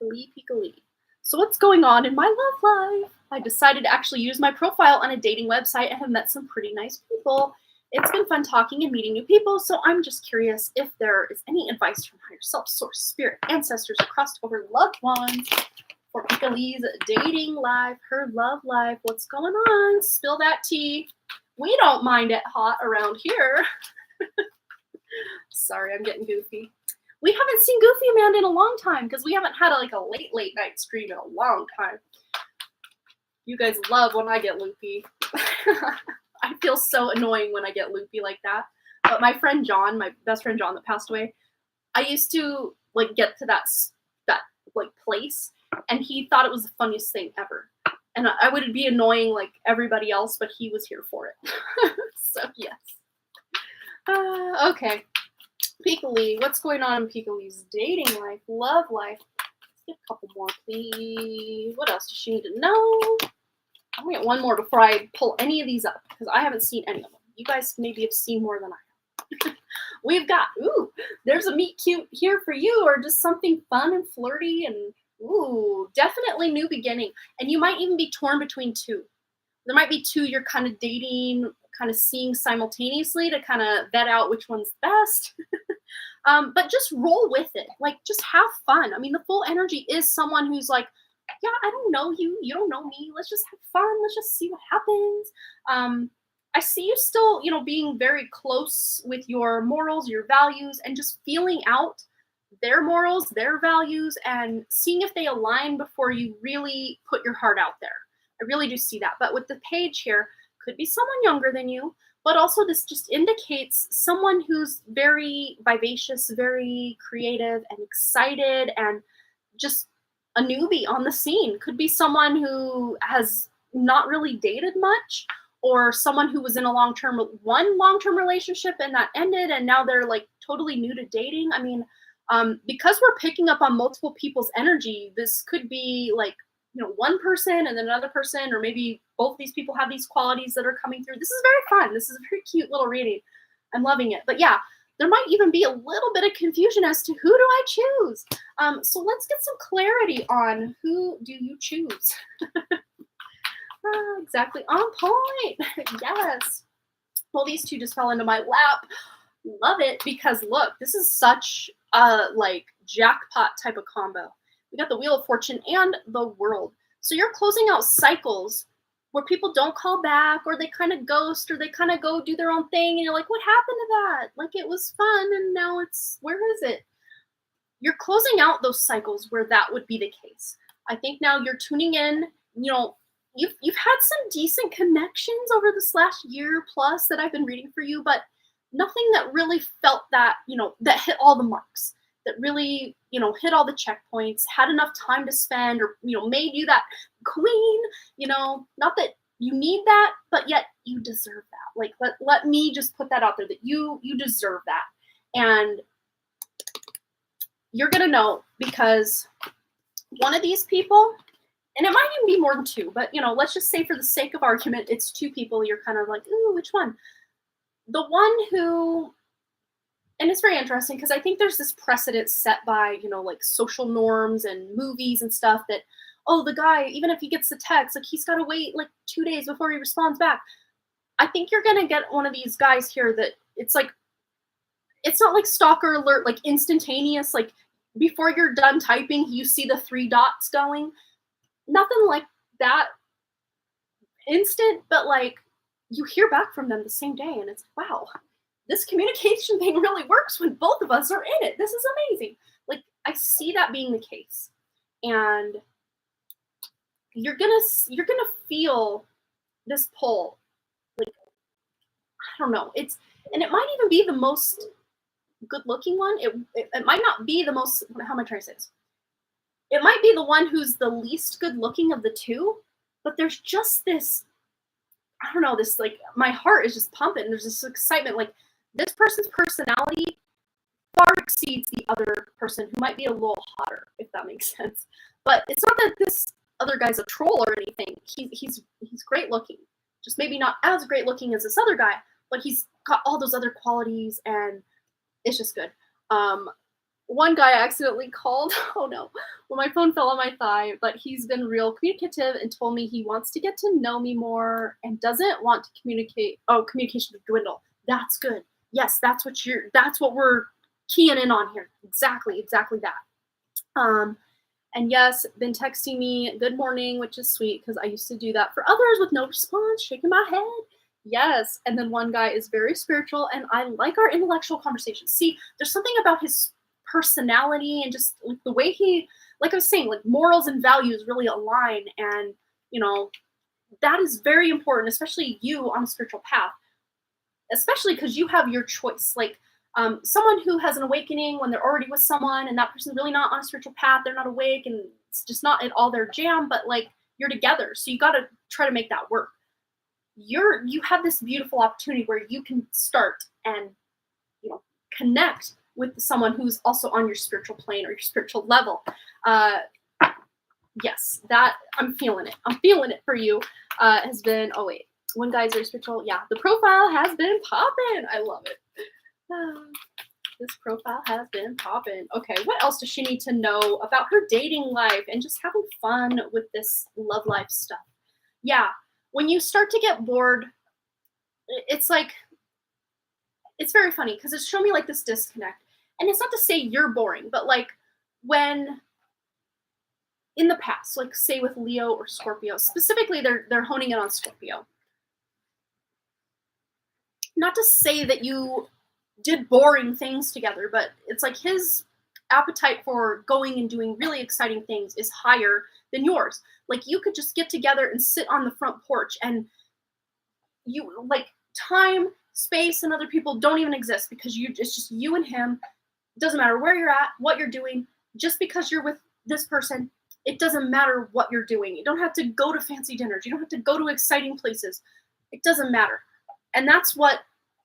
Pika Lee. So what's going on in my love life? I decided to actually use my profile on a dating website and have met some pretty nice people. It's been fun talking and meeting new people, so I'm just curious if there is any advice from higher self, source, spirit, ancestors, or crossed over loved ones for Pika Lee's dating life, her love life. What's going on? Spill that tea. We don't mind it hot around here. Sorry, I'm getting goofy. We haven't seen Goofy Amanda in a long time because we haven't had a late night stream in a long time. You guys love when I get loopy. I feel so annoying when I get loopy like that. But my friend John, my best friend John that passed away, I used to get to that place, and he thought it was the funniest thing ever. And I would be annoying like everybody else, but he was here for it. So yes. Okay. Pika Lee, what's going on in Pika Lee's dating life, love life? Let's get a couple more, please. What else does she need to know? I'm gonna get one more before I pull any of these up, because I haven't seen any of them. You guys maybe have seen more than I have. We've got, there's a meet cute here for you, or just something fun and flirty, and definitely new beginning. And you might even be torn between two. There might be two you're kind of dating, kind of seeing simultaneously to kind of vet out which one's best. But just roll with it. Like, just have fun. I mean, the full energy is someone who's like, yeah, I don't know you. You don't know me. Let's just have fun. Let's just see what happens. I see you still, being very close with your morals, your values, and just feeling out their morals, their values, and seeing if they align before you really put your heart out there. I really do see that. But with the page here, could be someone younger than you, but also this just indicates someone who's very vivacious, very creative and excited, and just a newbie on the scene. Could be someone who has not really dated much, or someone who was in a long-term relationship and that ended, and now they're like totally new to dating. I mean, because we're picking up on multiple people's energy, this could be like, one person and then another person, or maybe both these people have these qualities that are coming through. This is very fun. This is a very cute little reading. I'm loving it. But yeah, there might even be a little bit of confusion as to who do I choose. So let's get some clarity on who do you choose. Exactly on point. Yes. Well, these two just fell into my lap. Love it, because look, this is such a like jackpot type of combo. We got the Wheel of Fortune and the World. So you're closing out cycles where people don't call back, or they kind of ghost, or they kind of go do their own thing, and you're like, what happened to that? Like, it was fun, and now where is it? You're closing out those cycles where that would be the case. I think now you're tuning in, you've had some decent connections over this last year plus that I've been reading for you, but nothing that really felt that, that hit all the marks, that really, hit all the checkpoints, had enough time to spend, or, made you that queen, not that you need that, but yet you deserve that. Like, let me just put that out there, that you deserve that. And you're going to know, because one of these people, and it might even be more than two, but, let's just say for the sake of argument, it's two people. You're kind of like, ooh, which one? The one who, and it's very interesting because I think there's this precedent set by, like social norms and movies and stuff that, oh, the guy, even if he gets the text, like he's got to wait like 2 days before he responds back. I think you're going to get one of these guys here that it's like, it's not like stalker alert, like instantaneous, like before you're done typing, you see the 3 dots going. Nothing like that instant, but like you hear back from them the same day, and it's like, wow, this communication thing really works when both of us are in it. This is amazing. Like, I see that being the case. And you're gonna feel this pull. Like, I don't know. And it might even be the most good-looking one. It might not be the most, how am I trying to say this? It might be the one who's the least good-looking of the two, but there's just this, I don't know, this, like, my heart is just pumping. There's this excitement. Like, this person's personality far exceeds the other person, who might be a little hotter, if that makes sense. But it's not that this other guy's a troll or anything. He's great looking. Just maybe not as great looking as this other guy, but he's got all those other qualities, and it's just good. One guy I accidentally called, oh no, well, my phone fell on my thigh, but he's been real communicative and told me he wants to get to know me more and doesn't want to communicate. Oh, communication to dwindle. That's good. Yes, that's what we're keying in on here. Exactly that. And yes, been texting me good morning, which is sweet, because I used to do that for others with no response, shaking my head. Yes. And then one guy is very spiritual, and I like our intellectual conversations. See, there's something about his personality and just like the way he, like I was saying, like morals and values really align, and that is very important, especially you on a spiritual path, especially because you have your choice. Like someone who has an awakening when they're already with someone, and that person's really not on a spiritual path, they're not awake, and it's just not at all their jam, but like you're together, so you got to try to make that work. You have this beautiful opportunity where you can start and connect with someone who's also on your spiritual plane or your spiritual level. Yes, that I'm feeling it. I'm feeling it for you. Has been, oh wait, one guy's very spiritual. Yeah, the profile has been popping. I love it. This profile has been popping. Okay, what else does she need to know about her dating life and just having fun with this love life stuff? Yeah, when you start to get bored, it's like, it's very funny because it's shown me like this disconnect. And it's not to say you're boring, but like when in the past, like say with Leo or Scorpio, specifically they're honing in on Scorpio. Not to say that you did boring things together, but it's like his appetite for going and doing really exciting things is higher than yours. Like you could just get together and sit on the front porch and you like time, space, and other people don't even exist because it's just you and him. It doesn't matter where you're at, what you're doing, just because you're with this person, it doesn't matter what you're doing. You don't have to go to fancy dinners. You don't have to go to exciting places. It doesn't matter. And that's what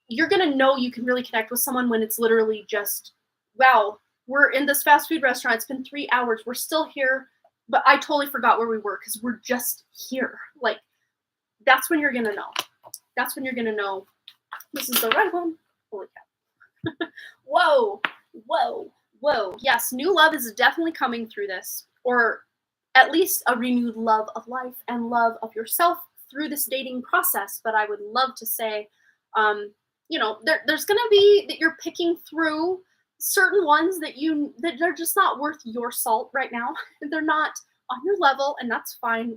you're going to know you can really connect with someone when it's literally just, wow, we're in this fast food restaurant. It's been 3 hours. We're still here, but I totally forgot where we were because we're just here. Like, that's when you're going to know. That's when you're going to know this is the right one. Holy cow. Whoa, whoa, whoa. Yes, new love is definitely coming through this, or at least a renewed love of life and love of yourself through this dating process. But I would love to say, there's going to be that you're picking through certain ones that they're just not worth your salt right now. They're not on your level, and that's fine.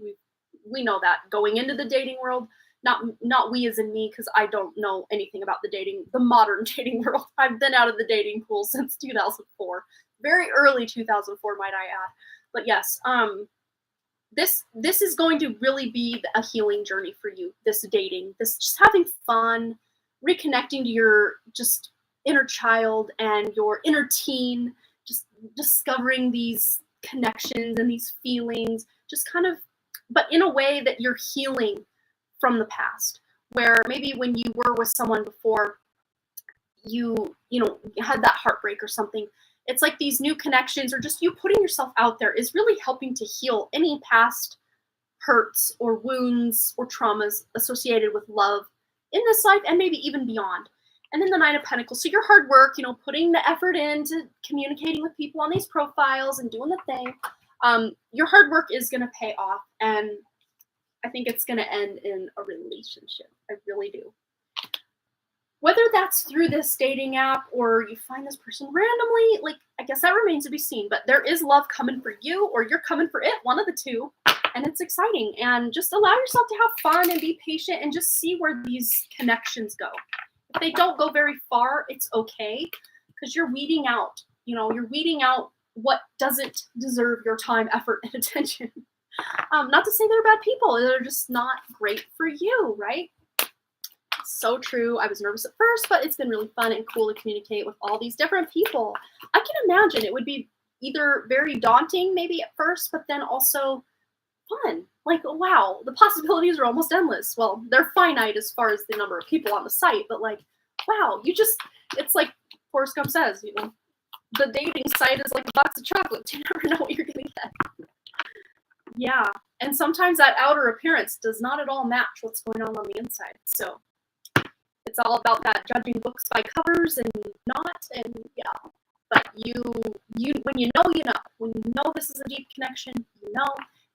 We know that going into the dating world. Not we as in me, because I don't know anything about the modern dating world. I've been out of the dating pool since 2004, very early 2004, might I add. But yes, this is going to really be a healing journey for you. This dating, this just having fun, reconnecting to your just inner child and your inner teen, just discovering these connections and these feelings, just kind of, but in a way that you're healing from the past, where maybe when you were with someone before, you had that heartbreak or something. It's like these new connections or just you putting yourself out there is really helping to heal any past hurts or wounds or traumas associated with love in this life and maybe even beyond. And then the Nine of Pentacles. So your hard work, putting the effort into communicating with people on these profiles and doing the thing, your hard work is going to pay off. And I think it's going to end in a relationship. I really do. Whether that's through this dating app or you find this person randomly, like, I guess that remains to be seen. But there is love coming for you or you're coming for it, one of the two. And it's exciting. And just allow yourself to have fun and be patient and just see where these connections go. If they don't go very far, it's okay. Because you're weeding out, what doesn't deserve your time, effort, and attention. Not to say they're bad people. They're just not great for you, right? So true. I was nervous at first, but it's been really fun and cool to communicate with all these different people. I can imagine it would be either very daunting maybe at first, but then also fun. Like, wow, the possibilities are almost endless. Well, they're finite as far as the number of people on the site, but like, wow, it's like Forrest Gump says, the dating site is like a box of chocolates. You never know what you're going to get. Yeah, and sometimes that outer appearance does not at all match what's going on the inside. So it's all about that judging books by covers and not, and yeah. But you when you know, when you know this is a deep connection,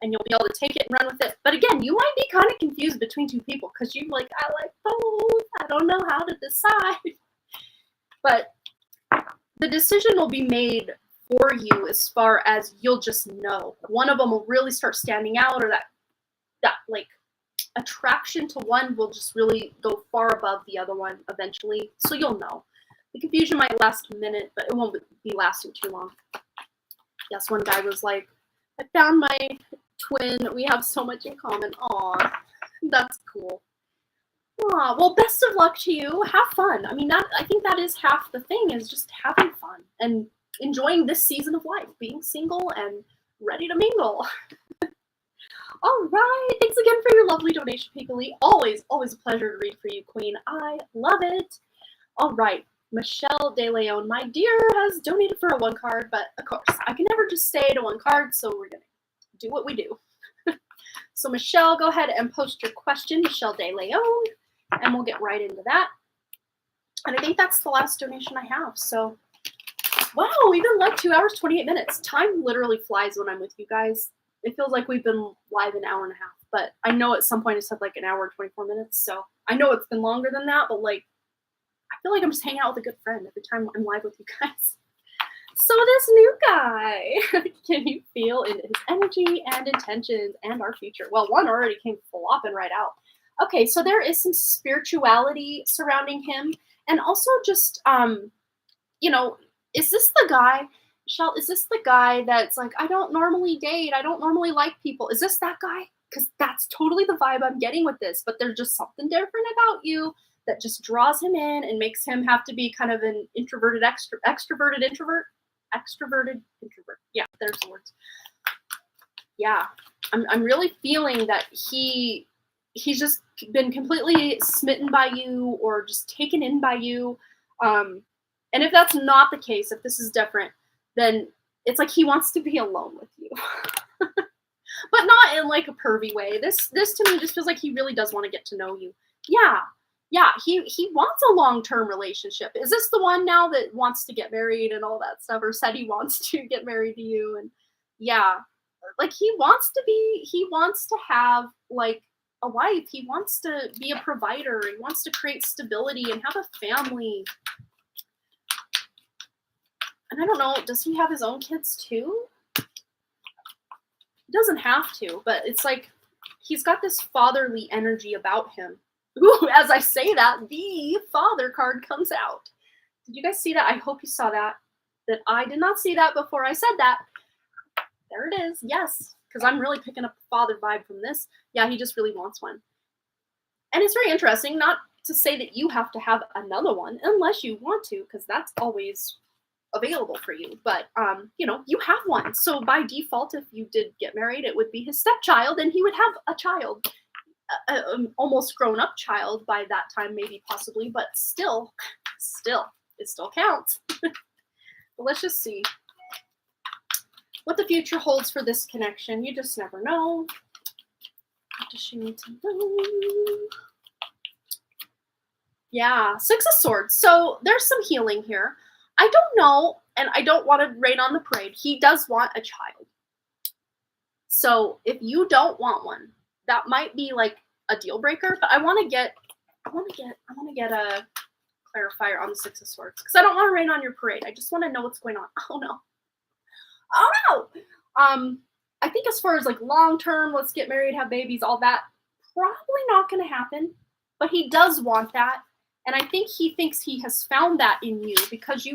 and you'll be able to take it and run with it. But again, you might be kind of confused between two people because you're like, I like both. I don't know how to decide. But the decision will be made for you as far as you'll just know. One of them will really start standing out, or that like attraction to one will just really go far above the other one eventually. So you'll know. The confusion might last a minute, but it won't be lasting too long. Yes, one guy was like, I found my twin. We have so much in common. Aw, that's cool. Aw, well, best of luck to you. Have fun. I mean, I think that is half the thing, is just having fun and enjoying this season of life, being single and ready to mingle. All right. Thanks again for your lovely donation, Piccoli. Always a pleasure to read for you, Queen. I love it. All right. Michelle De Leon, my dear, has donated for a 1 card, but of course, I can never just stay to 1 card, so we're going to do what we do. So Michelle, go ahead and post your question, Michelle De Leon, and we'll get right into that. And I think that's the last donation I have. So, wow, we've been like 2 hours, 28 minutes. Time literally flies when I'm with you guys. It feels like we've been live an hour and a half. but I know at some point it said like an hour and 24 minutes. So I know it's been longer than that, but like, I feel like I'm just hanging out with a good friend every time I'm live with you guys. So this new guy, can you feel in his energy and intentions and our future? Well, one already came flopping right out. Okay, so there is some spirituality surrounding him, and also just is this the guy? Michelle, is this the guy that's like, I don't normally date, I don't normally like people? Is this that guy? Because that's totally the vibe I'm getting with this, but there's just something different about you that just draws him in and makes him have to be kind of an introverted extroverted introvert. Extroverted introvert. Yeah, there's the words. Yeah. I'm really feeling that he's just been completely smitten by you or just taken in by you. And if that's not the case, if this is different, then it's like he wants to be alone with you. But not in like a pervy way. This to me just feels like he really does want to get to know you. Yeah, he wants a long-term relationship. Is this the one now that wants to get married and all that stuff, or said he wants to get married to you? And yeah, like he wants to have like a wife. He wants to be a provider. He wants to create stability and have a family. And I don't know, does he have his own kids too? He doesn't have to, but it's like he's got this fatherly energy about him. Ooh, as I say that, the father card comes out. Did you guys see that? I hope you saw that. That I did not see that before I said that. There it is. Yes, because I'm really picking up the father vibe from this. Yeah, he just really wants one. And it's very interesting, not to say that you have to have another one unless you want to, because that's always available for you. But, you have one. So by default, if you did get married, it would be his stepchild, and he would have a child. Almost grown-up child by that time, maybe, possibly, but still, it still counts. But let's just see what the future holds for this connection. You just never know. What does she need to know? Yeah, Six of Swords. So there's some healing here. I don't know, and I don't want to rain on the parade. He does want a child. So if you don't want one, that might be like a deal breaker, but I want to get a clarifier on the Six of Swords because I don't want to rain on your parade. I just want to know what's going on. Oh no. I think as far as like long term, let's get married, have babies, all that, probably not going to happen. But he does want that, and I think he thinks he has found that in you because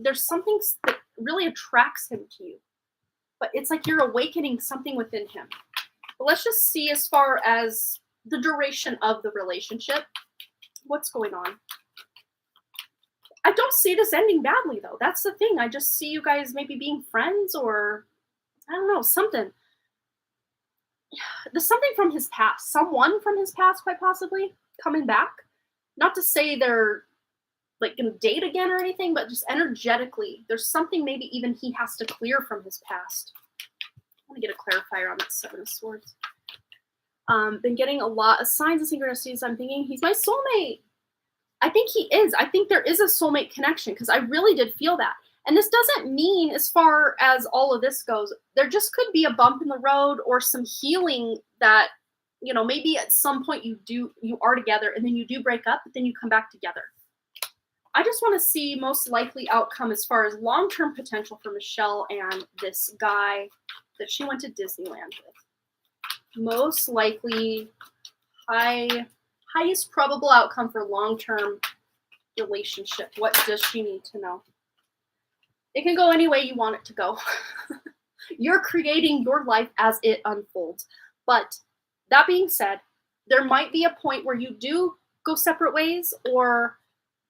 there's something that really attracts him to you. But it's like you're awakening something within him. But let's just see as far as the duration of the relationship. What's going on? I don't see this ending badly, though. That's the thing. I just see you guys maybe being friends or, I don't know, something. There's something from his past. Someone from his past, quite possibly, coming back. Not to say they're like going to date again or anything, but just energetically, there's something maybe even he has to clear from his past. I want to get a clarifier on that Seven of Swords. Been getting a lot of signs and synchronicities. I'm thinking he's my soulmate. I think he is. I think there is a soulmate connection because I really did feel that. And this doesn't mean, as far as all of this goes, there just could be a bump in the road or some healing that, maybe at some point you are together and then you do break up, but then you come back together. I just want to see most likely outcome as far as long-term potential for Michelle and this guy that she went to Disneyland with. Most likely highest probable outcome for long-term relationship. What does she need to know? It can go any way you want it to go. You're creating your life as it unfolds. But that being said, there might be a point where you do go separate ways or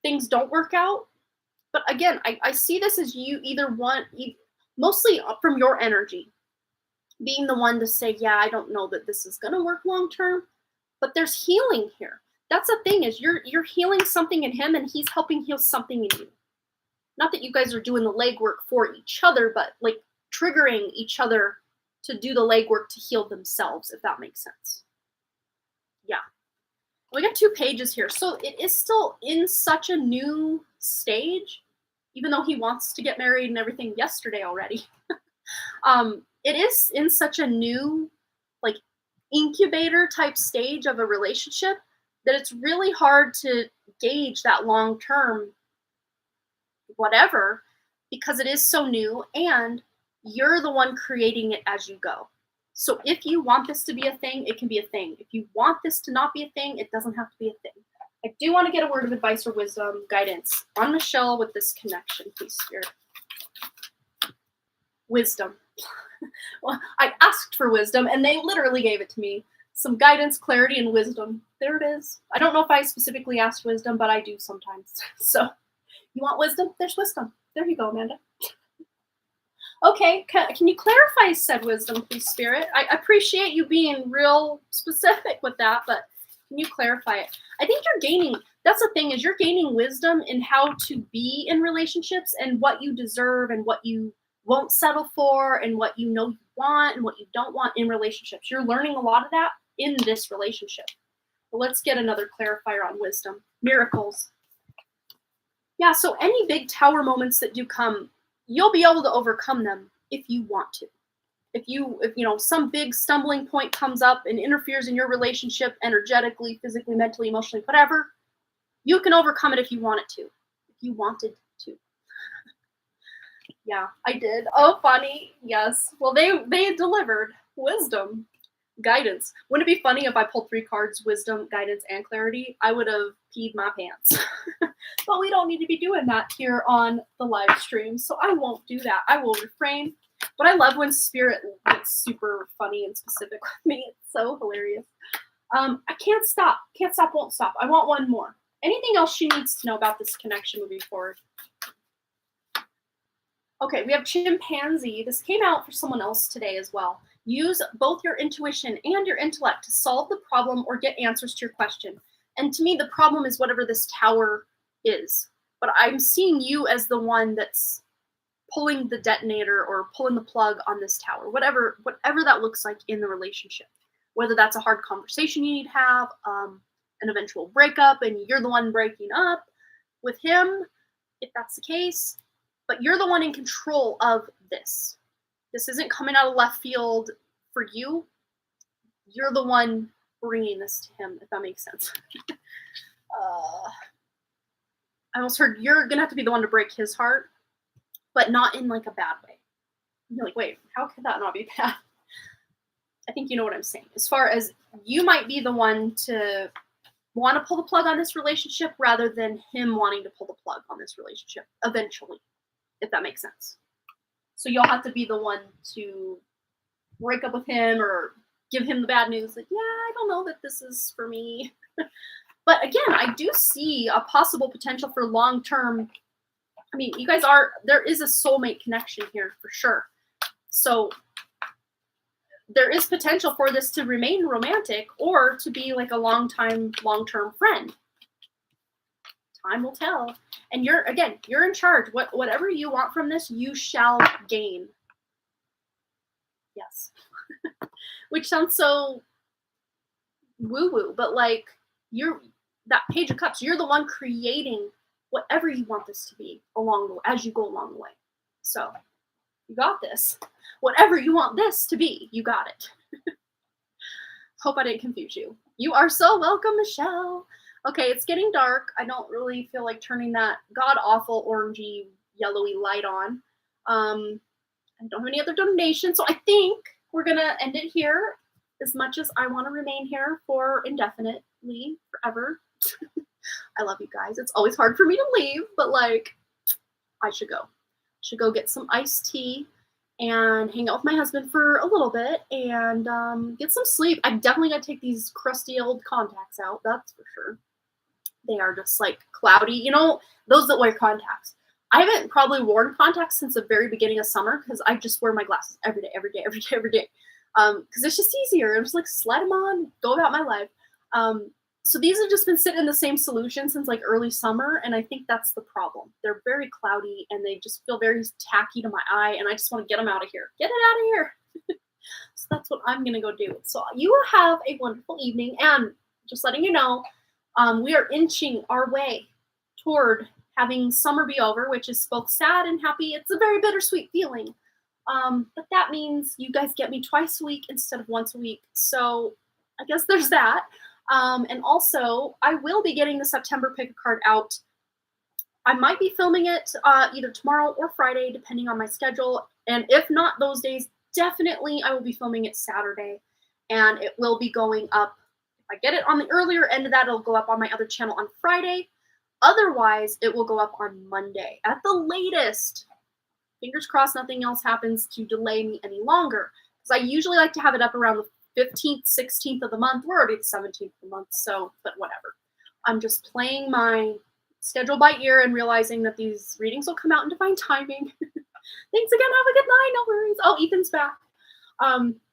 things don't work out. But again, I see this as you either want, mostly from your energy, being the one to say, yeah, I don't know that this is going to work long term, but there's healing here. That's the thing, is you're healing something in him and he's helping heal something in you. Not that you guys are doing the legwork for each other, but like triggering each other to do the legwork to heal themselves, if that makes sense. Yeah. We got 2 pages here. So it is still in such a new stage, even though he wants to get married and everything yesterday already. It is in such a new, like, incubator type stage of a relationship that it's really hard to gauge that long term whatever because it is so new and you're the one creating it as you go. So if you want this to be a thing, it can be a thing. If you want this to not be a thing, it doesn't have to be a thing. I do want to get a word of advice or wisdom, guidance on Michelle with this connection, please, Spirit. Wisdom. Well, I asked for wisdom and they literally gave it to me. Some guidance, clarity, and wisdom. There it is. I don't know if I specifically asked wisdom, but I do sometimes. So you want wisdom? There's wisdom. There you go, Amanda. Okay, can you clarify said wisdom, please, Spirit? I appreciate you being real specific with that, but can you clarify it? I think you're gaining, that's the thing, is you're gaining wisdom in how to be in relationships and what you deserve and what you won't settle for and what you know you want and what you don't want in relationships. You're learning a lot of that in this relationship. But let's get another clarifier on wisdom. Miracles. Yeah, so any big tower moments that do come, you'll be able to overcome them if you want to. If you know some big stumbling point comes up and interferes in your relationship energetically, physically, mentally, emotionally, whatever, you can overcome it if you want it to. If you wanted to. Yeah, I did. Oh, funny. Yes. Well, they delivered wisdom, guidance. Wouldn't it be funny if I pulled 3 cards, wisdom, guidance, and clarity? I would have peed my pants. But we don't need to be doing that here on the live stream, so I won't do that. I will refrain. But I love when Spirit gets super funny and specific with me. It's so hilarious. I can't stop. Can't stop, won't stop. I want one more. Anything else she needs to know about this connection moving forward? Okay, we have chimpanzee. This came out for someone else today as well. Use both your intuition and your intellect to solve the problem or get answers to your question. And to me, the problem is whatever this tower is. But I'm seeing you as the one that's pulling the detonator or pulling the plug on this tower, whatever that looks like in the relationship. Whether that's a hard conversation you need to have, an eventual breakup, and you're the one breaking up with him, if that's the case. But you're the one in control of this. This isn't coming out of left field for you. You're the one bringing this to him, if that makes sense. I almost heard you're going to have to be the one to break his heart, but not in like a bad way. You're like, wait, how could that not be bad? I think you know what I'm saying. As far as you might be the one to want to pull the plug on this relationship rather than him wanting to pull the plug on this relationship eventually, if that makes sense. So you'll have to be the one to break up with him or give him the bad news. Like, yeah, I don't know that this is for me. But again, I do see a possible potential for long-term. I mean, you guys there is a soulmate connection here for sure. So there is potential for this to remain romantic or to be like a long-term friend. Time will tell. And you're in charge. Whatever you want from this, you shall gain. Yes. Which sounds so woo-woo, but like that Page of Cups, you're the one creating whatever you want this to be as you go along the way. So you got this. Whatever you want this to be, you got it. Hope I didn't confuse you. You are so welcome, Michelle. Okay, it's getting dark. I don't really feel like turning that god-awful orangey, yellowy light on. I don't have any other donations, so I think we're going to end it here. As much as I want to remain here for indefinitely, forever. I love you guys. It's always hard for me to leave, but like, I should go. Should go get some iced tea and hang out with my husband for a little bit and get some sleep. I definitely got to take these crusty old contacts out. That's for sure. They are just like cloudy. You know, those that wear contacts. I haven't probably worn contacts since the very beginning of summer because I just wear my glasses every day. Because it's just easier. I'm just like, slide them on, go about my life. So these have just been sitting in the same solution since like early summer, and I think that's the problem. They're very cloudy, and they just feel very tacky to my eye, and I just want to get them out of here. Get it out of here. So that's what I'm going to go do. So you have a wonderful evening, and just letting you know, we are inching our way toward having summer be over, which is both sad and happy. It's a very bittersweet feeling. But that means you guys get me twice a week instead of once a week. So I guess there's that. And also, I will be getting the September pick a card out. I might be filming it either tomorrow or Friday, depending on my schedule. And if not those days, definitely I will be filming it Saturday. And it will be going up. If I get it on the earlier end of that, it'll go up on my other channel on Friday. Otherwise, it will go up on Monday at the latest. Fingers crossed nothing else happens to delay me any longer. Because I usually like to have it up around the 15th, 16th of the month. We're already the 17th of the month, so, but whatever. I'm just playing my schedule by ear and realizing that these readings will come out in divine timing. Thanks again. Have a good night. No worries. Oh, Ethan's back.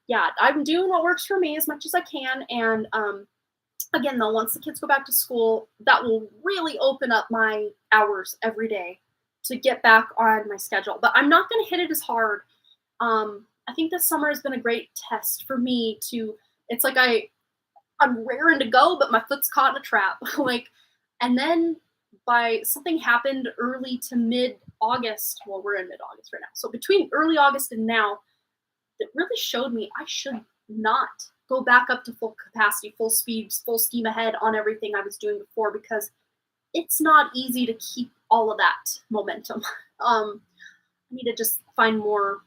Yeah, I'm doing what works for me as much as I can. And again, though, once the kids go back to school, that will really open up my hours every day to get back on my schedule. But I'm not going to hit it as hard. I think this summer has been a great test for me to, it's like I'm raring to go, but my foot's caught in a trap. And then something happened early to mid-August. Well, we're in mid-August right now. So between early August and now, it really showed me I should not go back up to full capacity, full speed, full steam ahead on everything I was doing before, because it's not easy to keep all of that momentum. I need to just find more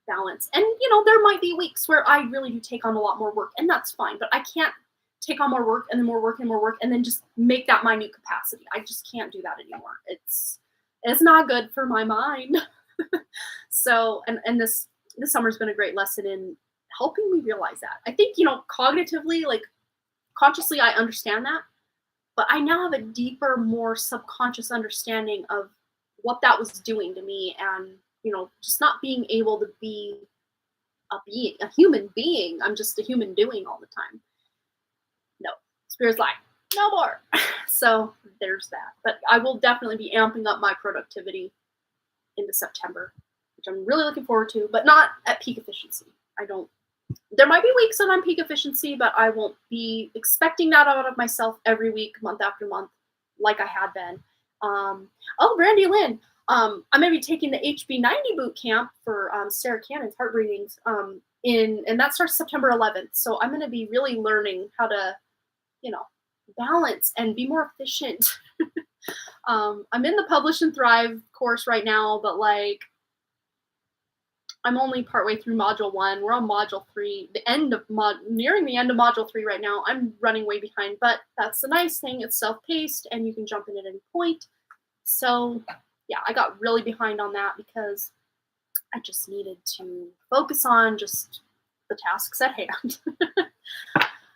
balance. And, there might be weeks where I really do take on a lot more work, and that's fine, but I can't take on more work and then more work and more work and then just make that my new capacity. I just can't do that anymore. It's not good for my mind. So, and this summer's been a great lesson in helping me realize that. I think, cognitively, consciously, I understand that, but I now have a deeper, more subconscious understanding of what that was doing to me, and, just not being able to be a human being. I'm just a human doing all the time. No, Spirit's like, no more. So there's that. But I will definitely be amping up my productivity into September, which I'm really looking forward to, but not at peak efficiency. There might be weeks that I'm peak efficiency, but I won't be expecting that out of myself every week, month after month, like I had been. Brandy Lynn, I'm going to be taking the HB90 boot camp for Sarah Cannon's Heart Readings, and that starts September 11th. So I'm going to be really learning how to, balance and be more efficient. I'm in the Publish and Thrive course right now, but I'm only partway through module 1. We're on module 3, nearing the end of module 3 right now. I'm running way behind, but that's the nice thing. It's self-paced and you can jump in at any point. So yeah, I got really behind on that because I just needed to focus on just the tasks at hand.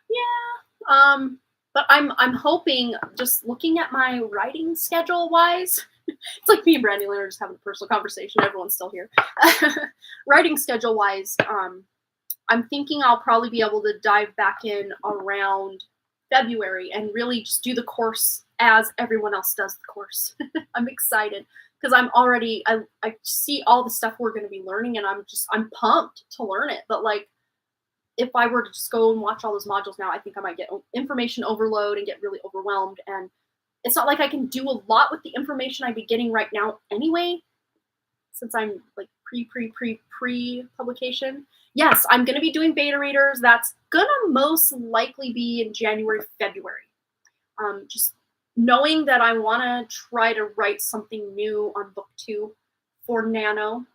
Yeah. But I'm hoping, just looking at my writing schedule wise, it's like me and Brandy Lynn are just having a personal conversation. Everyone's still here. Writing schedule wise, I'm thinking I'll probably be able to dive back in around February and really just do the course as everyone else does the course. I'm excited because I see all the stuff we're going to be learning, and I'm pumped to learn it. But if I were to just go and watch all those modules now, I think I might get information overload and get really overwhelmed. And it's not like I can do a lot with the information I'd be getting right now anyway, since I'm pre-publication. Yes, I'm going to be doing beta readers. That's going to most likely be in January, February. Just knowing that I want to try to write something new on book 2 for Nano.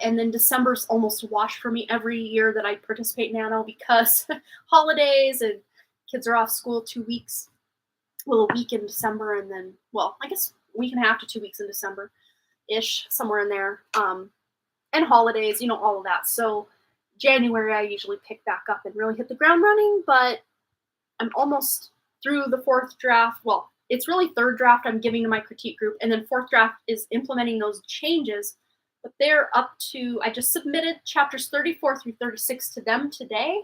And then December's almost a wash for me every year that I participate in Nano, because holidays and kids are off school 2 weeks. Well, a week in December, and then, I guess a week and a half to 2 weeks in December-ish, somewhere in there. And holidays, all of that. So January, I usually pick back up and really hit the ground running, but I'm almost through the 4th draft. Well, it's really 3rd draft I'm giving to my critique group, and then 4th draft is implementing those changes. But they're up to, I just submitted chapters 34 through 36 to them today,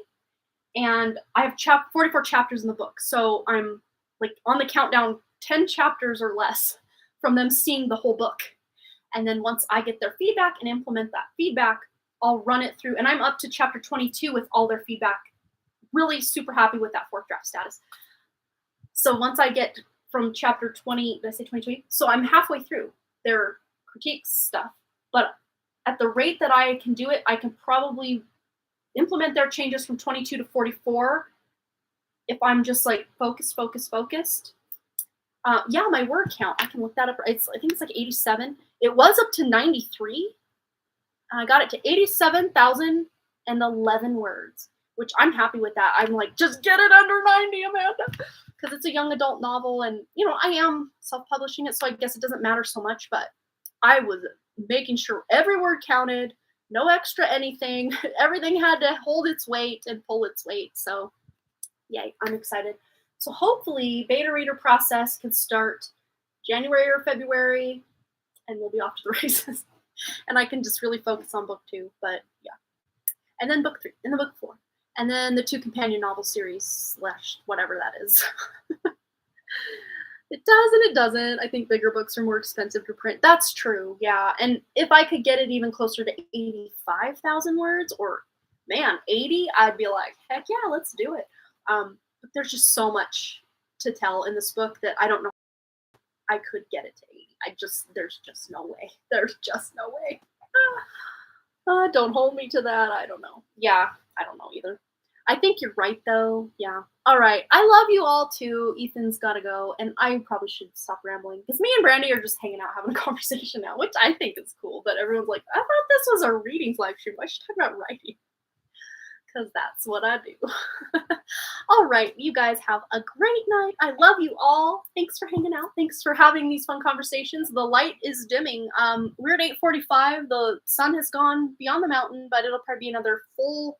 and I have 44 chapters in the book. So I'm on the countdown, 10 chapters or less from them seeing the whole book. And then once I get their feedback and implement that feedback, I'll run it through. And I'm up to chapter 22 with all their feedback. Really super happy with that 4th draft status. So once I get from chapter 20, did I say 22? So I'm halfway through their critique stuff. But at the rate that I can do it, I can probably implement their changes from 22 to 44 if I'm just like focused. Yeah, my word count, I can look that up. I think it's like 87. It was up to 93. I got it to 87,011 words, which I'm happy with that. I'm like, just get it under 90, Amanda, because it's a young adult novel, and I am self-publishing it, so I guess it doesn't matter so much. But I was making sure every word counted, no extra anything. Everything had to hold its weight and pull its weight. So, yay, I'm excited. So hopefully, beta reader process can start January or February, and we'll be off to the races. And I can just really focus on book 2. But yeah, and then book 3, and then book 4, and then the 2 companion novel series / whatever that is. It does and it doesn't. I think bigger books are more expensive to print. That's true, yeah. And if I could get it even closer to 85,000 words, or man, 80, I'd be like, heck yeah, let's do it. But there's just so much to tell in this book that I don't know I could get it to 80. There's just no way. There's just no way. Don't hold me to that. I don't know. Yeah, I don't know either. I think you're right, though. Yeah. All right. I love you all, too. Ethan's got to go, and I probably should stop rambling, because me and Brandy are just hanging out having a conversation now, which I think is cool, but everyone's like, I thought this was a reading live stream. I should talk about writing, because that's what I do. All right. You guys have a great night. I love you all. Thanks for hanging out. Thanks for having these fun conversations. The light is dimming. We're at 8:45. The sun has gone beyond the mountain, but it'll probably be another full,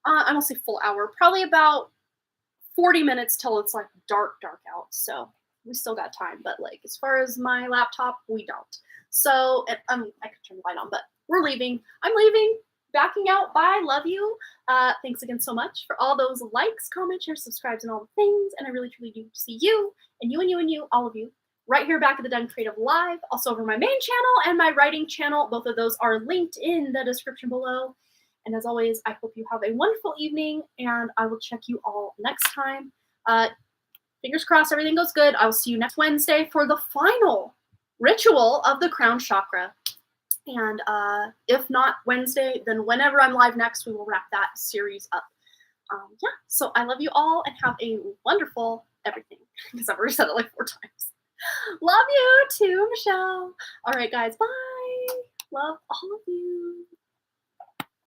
I won't say full hour, probably about 40 minutes till it's like dark out. So we still got time, but like as far as my laptop, we don't. So I could turn the light on, but we're leaving. I'm leaving. Backing out. Bye. Love you. Thanks again so much for all those likes, comments, shares, subscribes, and all the things. And I really, truly do see you and you and you and you, all of you, right here back at the Done Creative Live. Also over my main channel and my writing channel. Both of those are linked in the description below. And as always, I hope you have a wonderful evening, and I will check you all next time. Fingers crossed everything goes good. I will see you next Wednesday for the final ritual of the crown chakra. And if not Wednesday, then whenever I'm live next, we will wrap that series up. Yeah, so I love you all, and have a wonderful everything, because I've already said it like 4 times. Love you too, Michelle. All right, guys, bye. Love all of you.